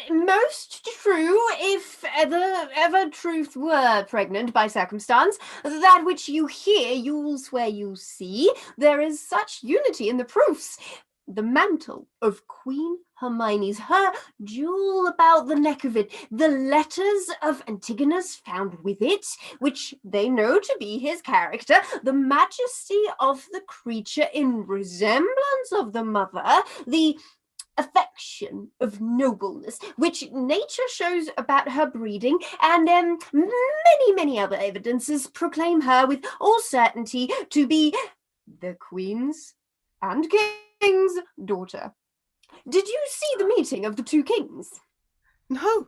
Most true, if ever truth were pregnant by circumstance. That which you hear, you'll swear you see. There is such unity in the proofs. The mantle of Queen Hermione's, her jewel about the neck of it, the letters of Antigonus found with it, which they know to be his character, the majesty of the creature in resemblance of the mother, the affection of nobleness, which nature shows about her breeding, and many other evidences proclaim her with all certainty to be the Queen's and King's daughter. Did you see the meeting of the two kings? No.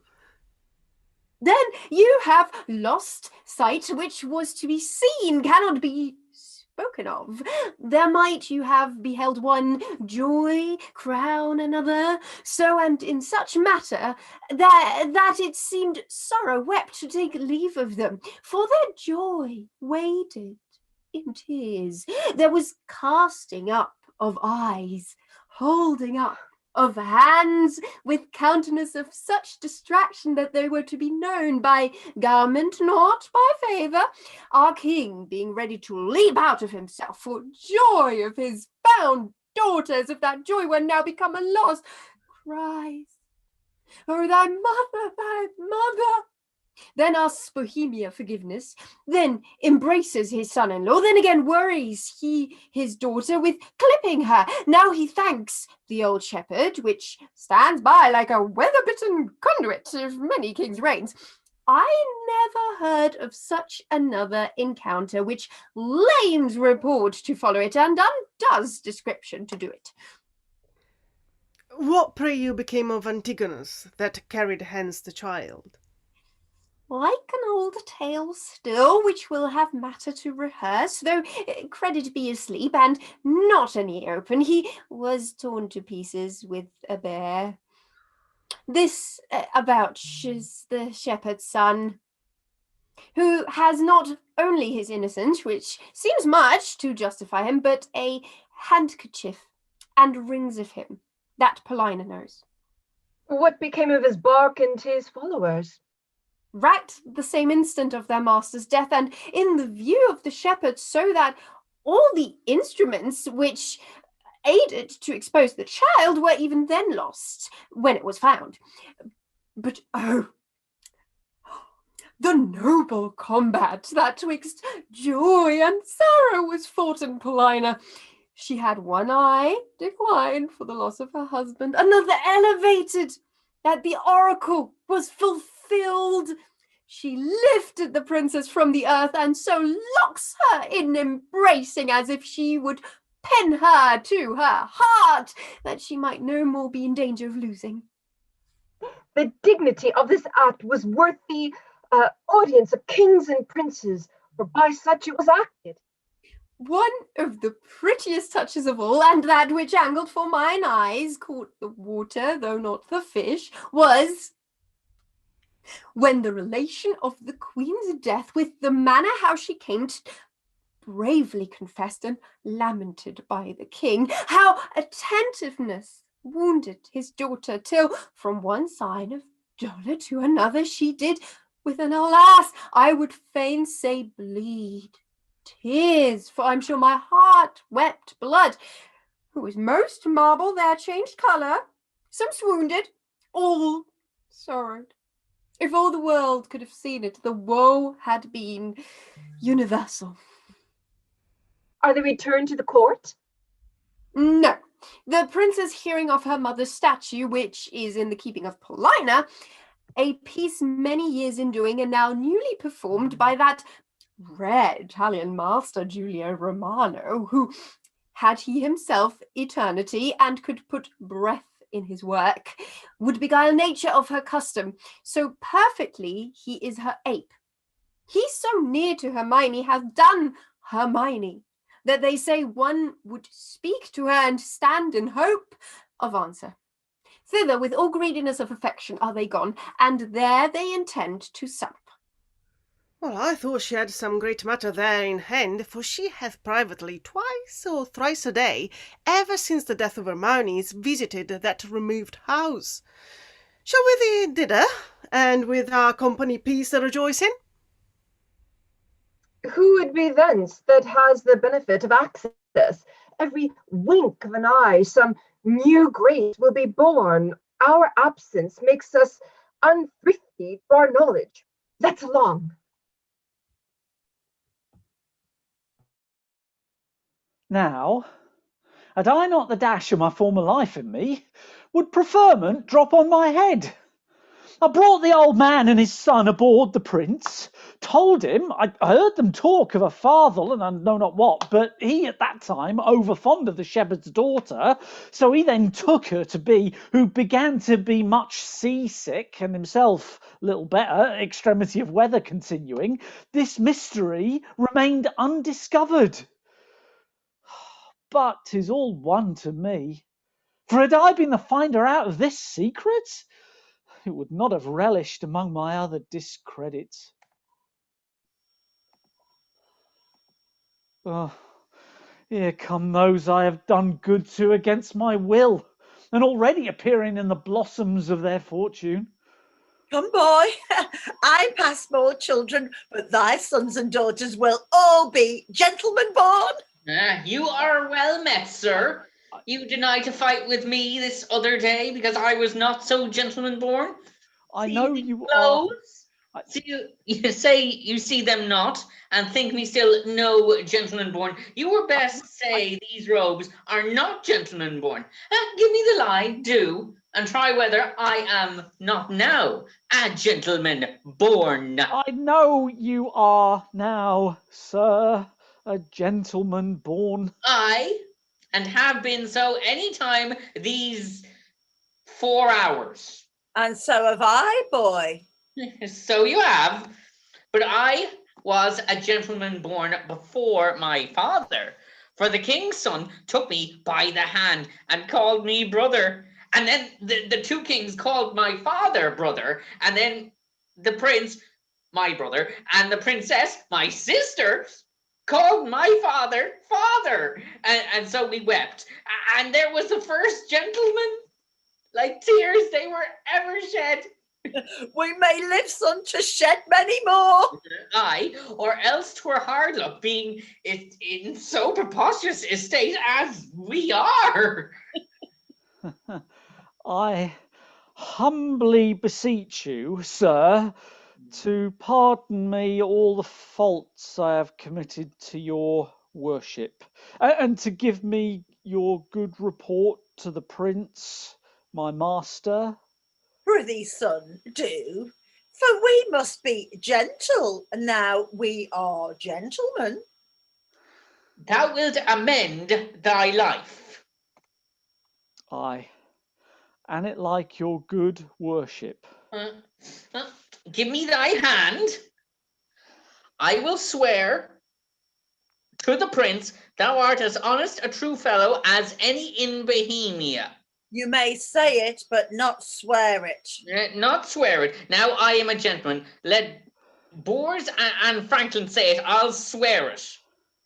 Then you have lost sight, which was to be seen, cannot be spoken of. There might you have beheld one joy crown another, so and in such matter that it seemed sorrow wept to take leave of them, for their joy waded in tears. There was casting up of eyes, holding up of hands, with countenance of such distraction that they were to be known by garment, not by favour. Our king being ready to leap out of himself for joy of his found daughters, if that joy were now become a loss, cries, "Oh, thy mother, thy mother!" Then asks Bohemia forgiveness, then embraces his son-in-law, then again worries he his daughter with clipping her. Now he thanks the old shepherd, which stands by like a weather-bitten conduit of many kings' reigns. I never heard of such another encounter, which lames report to follow it, and undoes description to do it. What, pray you, became of Antigonus, that carried hence the child? Like an old tale still, which will have matter to rehearse, though credit be asleep, and not any open, he was torn to pieces with a bear. This avouches the shepherd's son, who has not only his innocence, which seems much to justify him, but a handkerchief and rings of him, that Paulina knows. What became of his bark and his followers? Right the same instant of their master's death, and in the view of the shepherd, so that all the instruments which aided to expose the child were even then lost when it was found. But oh, the noble combat that twixt joy and sorrow was fought in Paulina. She had one eye declined for the loss of her husband, another elevated, that the oracle was fulfilled. She lifted the princess from the earth, and so locks her in embracing, as if she would pen her to her heart, that she might no more be in danger of losing. The dignity of this act was worth the audience of kings and princes, for by such it was acted. One of the prettiest touches of all, and that which angled for mine eyes, caught the water, though not the fish, was when the relation of the queen's death, with the manner how she came to, bravely confessed and lamented by the king, how attentiveness wounded his daughter, till from one sign of dolour to another she did, with an alas, I would fain say bleed tears, for I'm sure my heart wept blood. Who was most marble there changed colour, some swounded, all sorrowed. If all the world could have seen it, the woe had been universal. Are they returned to the court? No. The princess, hearing of her mother's statue, which is in the keeping of Paulina, a piece many years in doing and now newly performed by that rare Italian master Giulio Romano, who had he himself eternity and could put breath in his work, would beguile nature of her custom, so perfectly he is her ape. He so near to Hermione hath done Hermione, that they say one would speak to her and stand in hope of answer. Thither with all greediness of affection are they gone, and there they intend to sup. Well, I thought she had some great matter there in hand, for she hath privately twice or thrice a day, ever since the death of Hermione, visited that removed house. Shall we thee thither, and with our company peace the rejoicing? Who would be thence that has the benefit of access? Every wink of an eye, some new grace will be born. Our absence makes us unthrifty for our knowledge. Let's along. Now, had I not the dash of my former life in me, would preferment drop on my head. I brought the old man and his son aboard the Prince, told him I heard them talk of a father and I know not what, but he at that time over fond of the shepherd's daughter, so he then took her to be, who began to be much seasick, and himself little better, extremity of weather continuing, this mystery remained undiscovered. But 'tis all one to me, for had I been the finder out of this secret, it would not have relished among my other discredits. Oh, here come those I have done good to against my will, and already appearing in the blossoms of their fortune. Come, boy, I pass more children, but thy sons and daughters will all be gentlemen born. You are well met, sir. You denied to fight with me this other day because I was not so gentleman born. I See know these you clothes? are. You say you see them not, and think me still no gentleman born. You were best say these robes are not gentleman born. Give me the lie, do, and try whether I am not now a gentleman born. I know you are now, sir, a gentleman born. I, and have been so any time these 4 hours. And so have I, boy. So you have, but I was a gentleman born before my father, for the king's son took me by the hand and called me brother, and then the two kings called my father brother, and then the prince, my brother, and the princess, my sister, called my father father, and so we wept, and there was the first gentleman, like tears they were ever shed. We may live, son, to shed many more. Aye, or else 'twere hard luck, being in so preposterous a state as we are. I humbly beseech you, sir, to pardon me all the faults I have committed to your worship, and to give me your good report to the prince, my master. Prithee, son, do, for we must be gentle, now we are gentlemen. Thou wilt amend thy life. Aye, and it like your good worship. Give me thy hand. I will swear to the prince thou art as honest a true fellow as any in Bohemia. You may say it, but not swear it. Not swear it. Now I am a gentleman. Let Bors and Franklin say it. I'll swear it.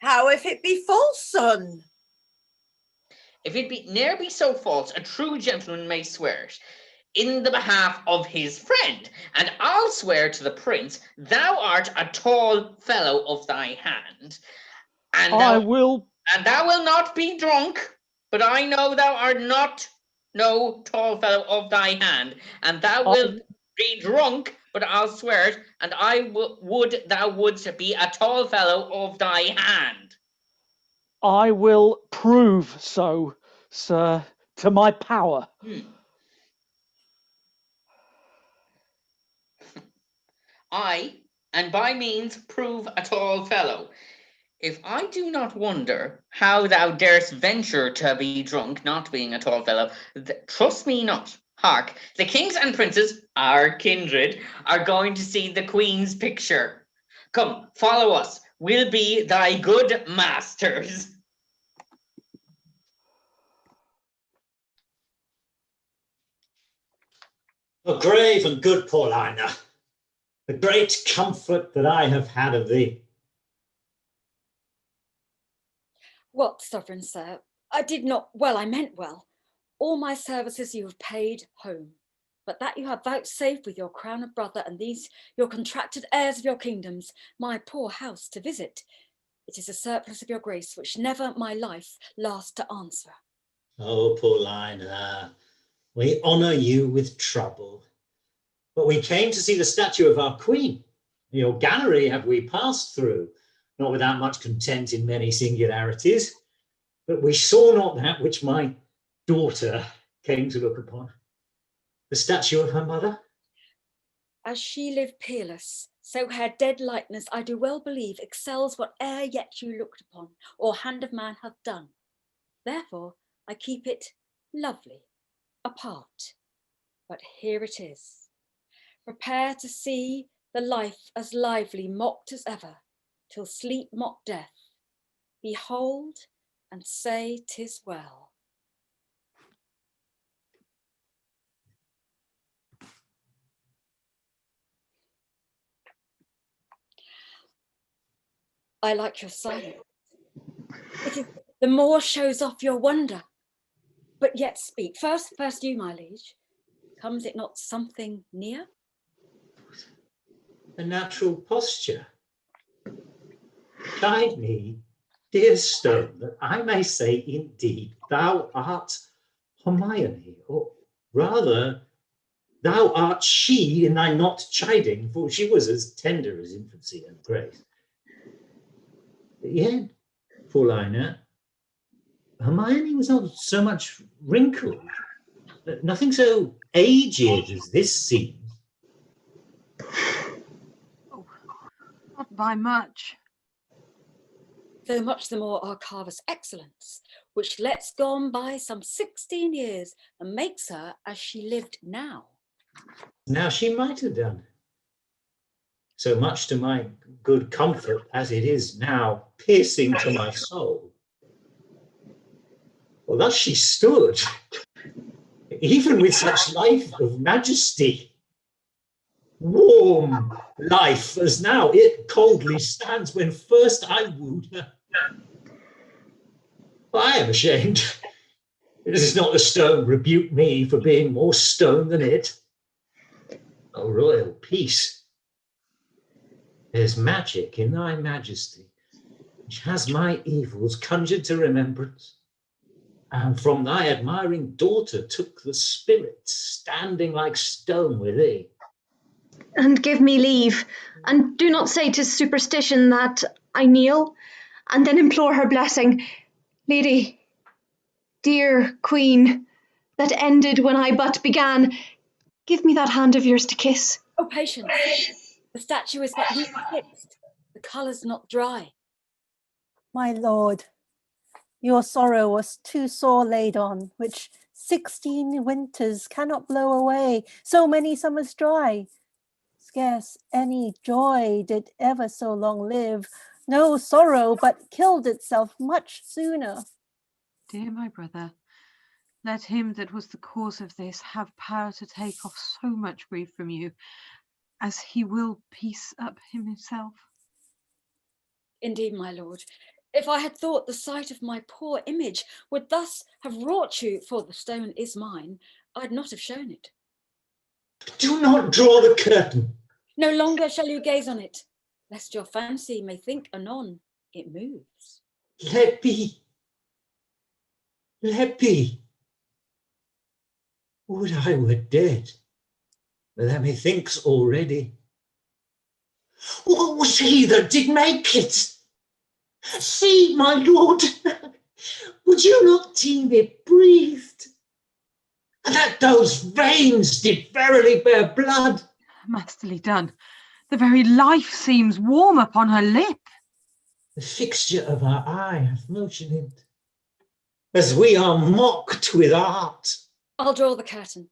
How if it be false, son? If it be ne'er be so false, a true gentleman may swear it in the behalf of his friend. And I'll swear to the prince, thou art a tall fellow of thy hand. And thou wilt not be drunk, but I know thou art not no tall fellow of thy hand. And thou wilt be drunk, but I'll swear it, and I would thou wouldst be a tall fellow of thy hand. I will prove so, sir, to my power. I, and by means prove a tall fellow. If I do not wonder how thou darest venture to be drunk, not being a tall fellow, trust me not. Hark, the kings and princes, our kindred, are going to see the queen's picture. Come, follow us. We'll be thy good masters. O grave and good Paulina, the great comfort that I have had of thee. What, sovereign sir? I meant well. All my services you have paid home, but that you have vouchsafed with your crown of brother and these your contracted heirs of your kingdoms, my poor house to visit. It is a surplus of your grace which never my life lasts to answer. Oh, Paulina, we honour you with trouble, but we came to see the statue of our queen. Your gallery have we passed through, not without much content in many singularities, but we saw not that which my daughter came to look upon, the statue of her mother. As she lived peerless, so her dead likeness I do well believe excels whate'er yet you looked upon, or hand of man hath done. Therefore I keep it lovely, apart, but here it is. Prepare to see the life as lively mocked as ever, till sleep mock death. Behold and say 'tis well. I like your silence. It is the more shows off your wonder. But yet speak. First you, my liege. Comes it not something near? A natural posture. Guide me, dear stone, that I may say indeed thou art Hermione, or rather, thou art she in thy not chiding, for she was as tender as infancy and grace. Yet, Paulina, Hermione was not so much wrinkled, nothing so aged as this seems. Oh, not by much. Though much the more Archidamus' excellence, which lets gone by some 16 years and makes her as she lived now. Now she might have done. So much to my good comfort as it is now piercing to my soul. Well, thus she stood, even with such life of majesty, warm life as now it coldly stands when first I wooed her. I am ashamed. This is not the stone rebuke me for being more stone than it. O royal peace, there's magic in thy majesty, which has my evils conjured to remembrance, and from thy admiring daughter took the spirit, standing like stone with thee. And give me leave, and do not say 'tis superstition that I kneel, and then implore her blessing. Lady, dear queen, that ended when I but began, give me that hand of yours to kiss. Oh, patience. The statue is but newly fixed. The colour's not dry. My lord, your sorrow was too sore laid on, which 16 winters cannot blow away, so many summers dry. Scarce any joy did ever so long live, no sorrow but killed itself much sooner. Dear my brother, let him that was the cause of this have power to take off so much grief from you, as he will piece up himself. Indeed, my lord, if I had thought the sight of my poor image would thus have wrought you, for the stone is mine, I'd not have shown it. Do not draw the curtain. No longer shall you gaze on it, lest your fancy may think anon it moves. Let be. Let be. Would I were dead, but that methinks already. What was he that did make it? See, my lord, would you not deem it breathed? And that those veins did verily bear blood? Masterly done. The very life seems warm upon her lip. The fixture of our eye hath motion in't, as we are mocked with art. I'll draw the curtain.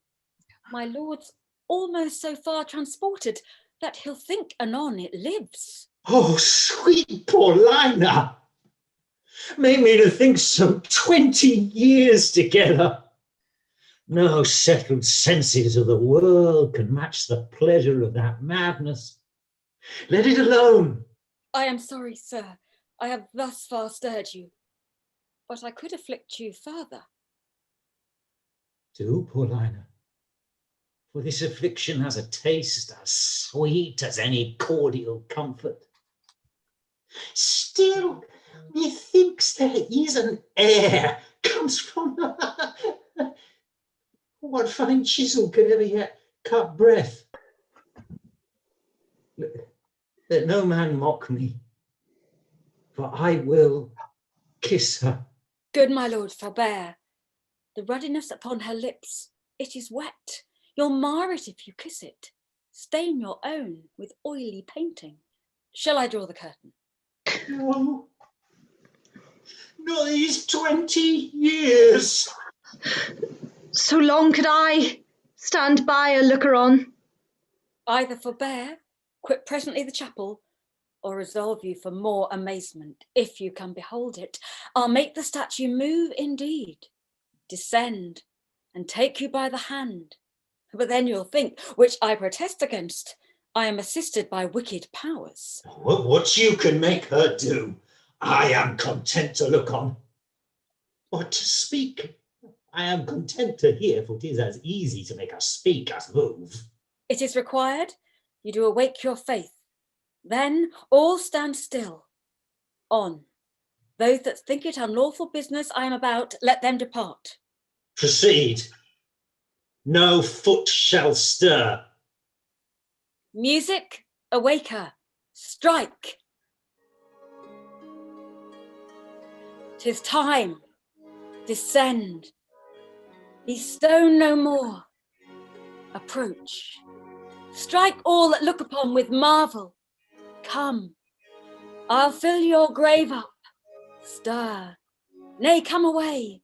My lord's almost so far transported that he'll think anon it lives. Oh, sweet Paulina, make me to think some 20 years together. No settled senses of the world can match the pleasure of that madness. Let it alone. I am sorry, sir, I have thus far stirred you, but I could afflict you further. Do, Paulina, for this affliction has a taste as sweet as any cordial comfort. Still, methinks there is an air comes from what fine chisel could ever yet cut breath? Let no man mock me, for I will kiss her. Good my lord, forbear. The ruddiness upon her lips, it is wet. You'll mar it if you kiss it. Stain your own with oily painting. Shall I draw the curtain? No, not these 20 years. So long could I stand by a looker on. Either forbear, quit presently the chapel, or resolve you for more amazement. If you can behold it, I'll make the statue move indeed, descend, and take you by the hand. But then you'll think, which I protest against, I am assisted by wicked powers. What you can make her do, I am content to look on. Or to speak, I am content to hear, for 'tis as easy to make us speak as move. It is required, you do awake your faith. Then all stand still. On. Those that think it unlawful business I am about, let them depart. Proceed. No foot shall stir. Music, awake her. Strike. 'Tis time. Descend. Be stone no more. Approach. Strike all that look upon with marvel. Come. I'll fill your grave up. Stir. Nay, come away.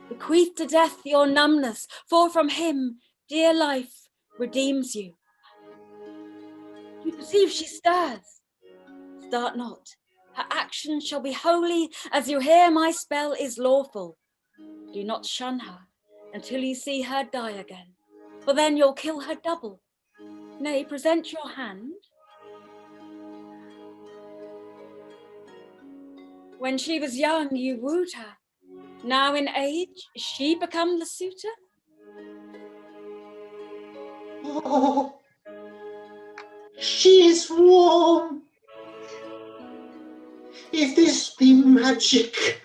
Bequeath to death your numbness, for from him dear life redeems you. You perceive she stirs. Start not. Her action shall be holy as you hear my spell is lawful. Do not shun her until you see her die again, for then you'll kill her double. Nay, present your hand. When she was young, you wooed her. Now in age, is she become the suitor? Oh, she is warm. If this be magic,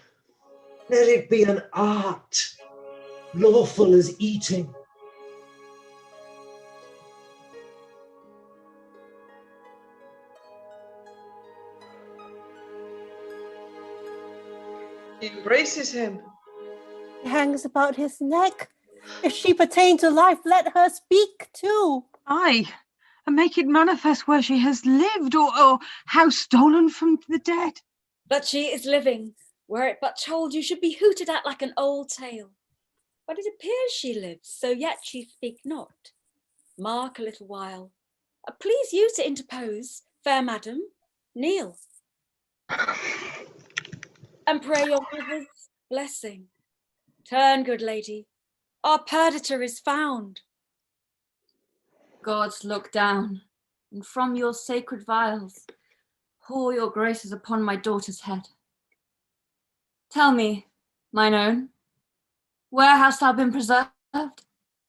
let it be an art, lawful as eating. He embraces him. He hangs about his neck. If she pertain to life, let her speak too. Aye, and make it manifest where she has lived, or how stolen from the dead. But she is living. Were it but told, you should be hooted at like an old tale. But it appears she lives, so yet she speak not. Mark a little while. Please you to interpose, fair madam. Kneel. And pray your mother's blessing. Turn, good lady. Our purditor is found. Gods, look down, and from your sacred vials, pour your graces upon my daughter's head. Tell me, mine own, where hast thou been preserved?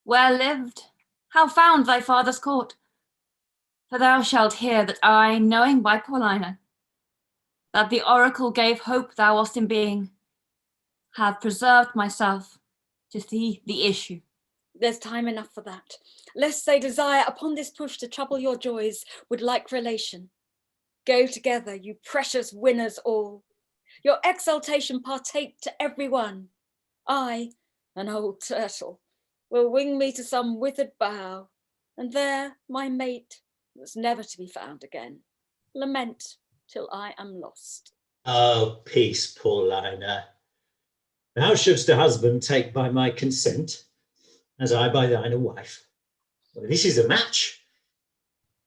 Where lived? How found thy father's court? For thou shalt hear that I, knowing by Paulina, that the oracle gave hope thou wast in being, have preserved myself to see the issue. There's time enough for that, lest they desire upon this push to trouble your joys with like relation. Go together, you precious winners all. Your exaltation partake to every one. I, an old turtle, will wing me to some withered bough, and there my mate, that's never to be found again, lament till I am lost. Oh, peace, Paulina. Thou shouldst a husband take by my consent, as I by thine a wife. Well, this is a match,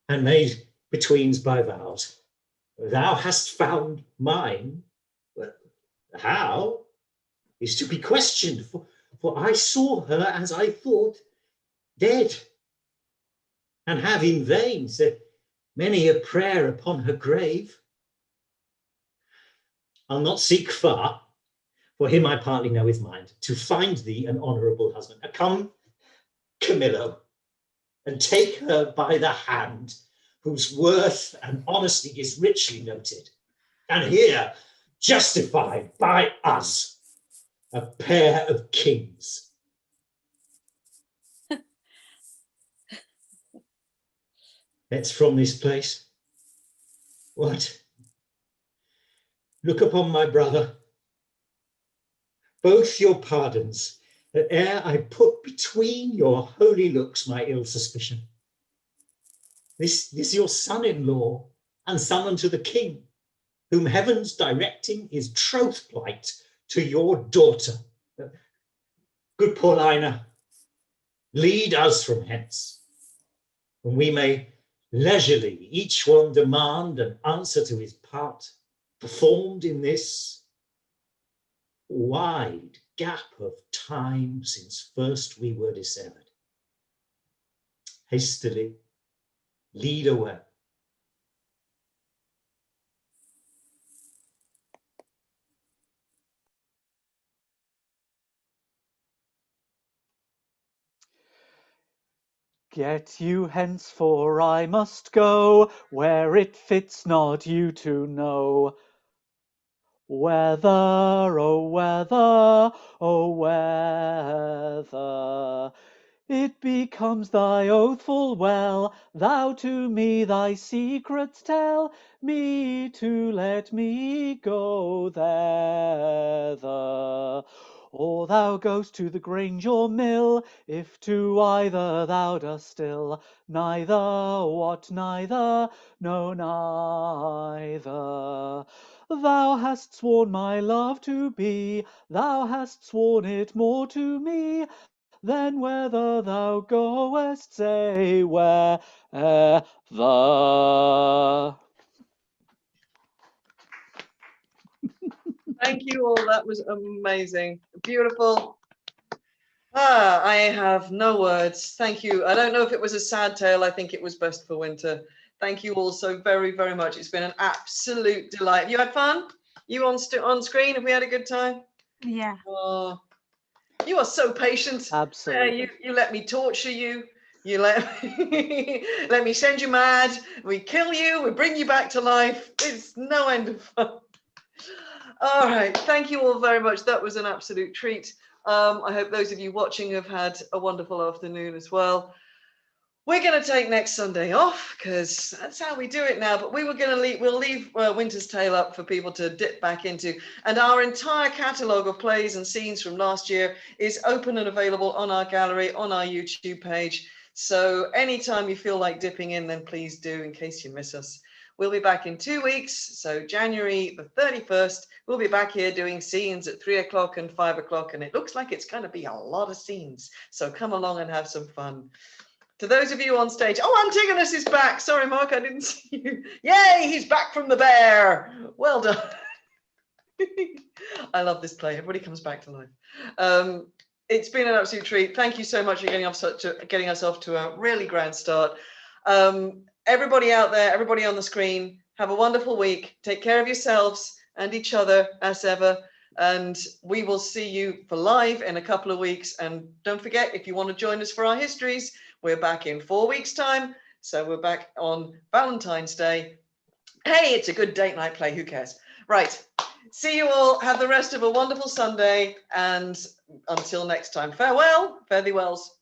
and made betweens by vows. Thou hast found mine, but how is to be questioned, for I saw her as I thought dead, and have in vain said many a prayer upon her grave. I'll not seek far, for him I partly know his mind, to find thee an honourable husband. Come, Camillo, and take her by the hand, whose worth and honesty is richly noted, and here justified by us, a pair of kings. Let's from this place. What? Look upon my brother. Both your pardons, that ere I put between your holy looks my ill suspicion. This your son-in-law, and son unto the king, whom heaven's directing his troth plight to your daughter. Good Paulina, lead us from hence, and we may leisurely each one demand an answer to his part, performed in this wide gap of time since first we were dissevered. Hastily lead away. Get you hence, for I must go where it fits not you to know. Whether, oh whether, oh whether it becomes thy oath full well, thou to me thy secrets tell, me to let me go thither. Or thou goest to the grange or mill, if to either thou dost still, neither, what neither, no neither. Thou hast sworn my love to be, thou hast sworn it more to me, then whether thou goest, say wherever. Thank you all. That was amazing. Beautiful. I have no words. Thank you. I don't know if it was a sad tale. I think it was best for winter. Thank you all so very, very much. It's been an absolute delight. Have you had fun? You on screen? Have we had a good time? Yeah. Oh, you are so patient. Absolutely. You let me torture you. You let let me send you mad. We kill you. We bring you back to life. It's no end of fun. All right. Thank you all very much. That was an absolute treat. I hope those of you watching have had a wonderful afternoon as well. We're going to take next Sunday off because that's how we do it now. But we'll leave Winter's Tale up for people to dip back into. And our entire catalogue of plays and scenes from last year is open and available on our gallery, on our YouTube page. So anytime you feel like dipping in, then please do, in case you miss us. We'll be back in 2 weeks. So January the 31st, we'll be back here doing scenes at 3 o'clock and 5 o'clock. And it looks like it's going to be a lot of scenes. So come along and have some fun. To those of you on stage, oh, Antigonus is back. Sorry, Mark, I didn't see you. Yay, he's back from the bear. Well done. I love this play. Everybody comes back to life. It's been an absolute treat. Thank you so much for getting us off to a really grand start. Everybody out there, everybody on the screen, have a wonderful week. Take care of yourselves and each other as ever. And we will see you for live in a couple of weeks. And don't forget, if you want to join us for our histories, we're back in 4 weeks' time. So we're back on Valentine's Day. Hey, it's a good date night play. Who cares? Right. See you all. Have the rest of a wonderful Sunday. And until next time, farewell. Fare thee wells.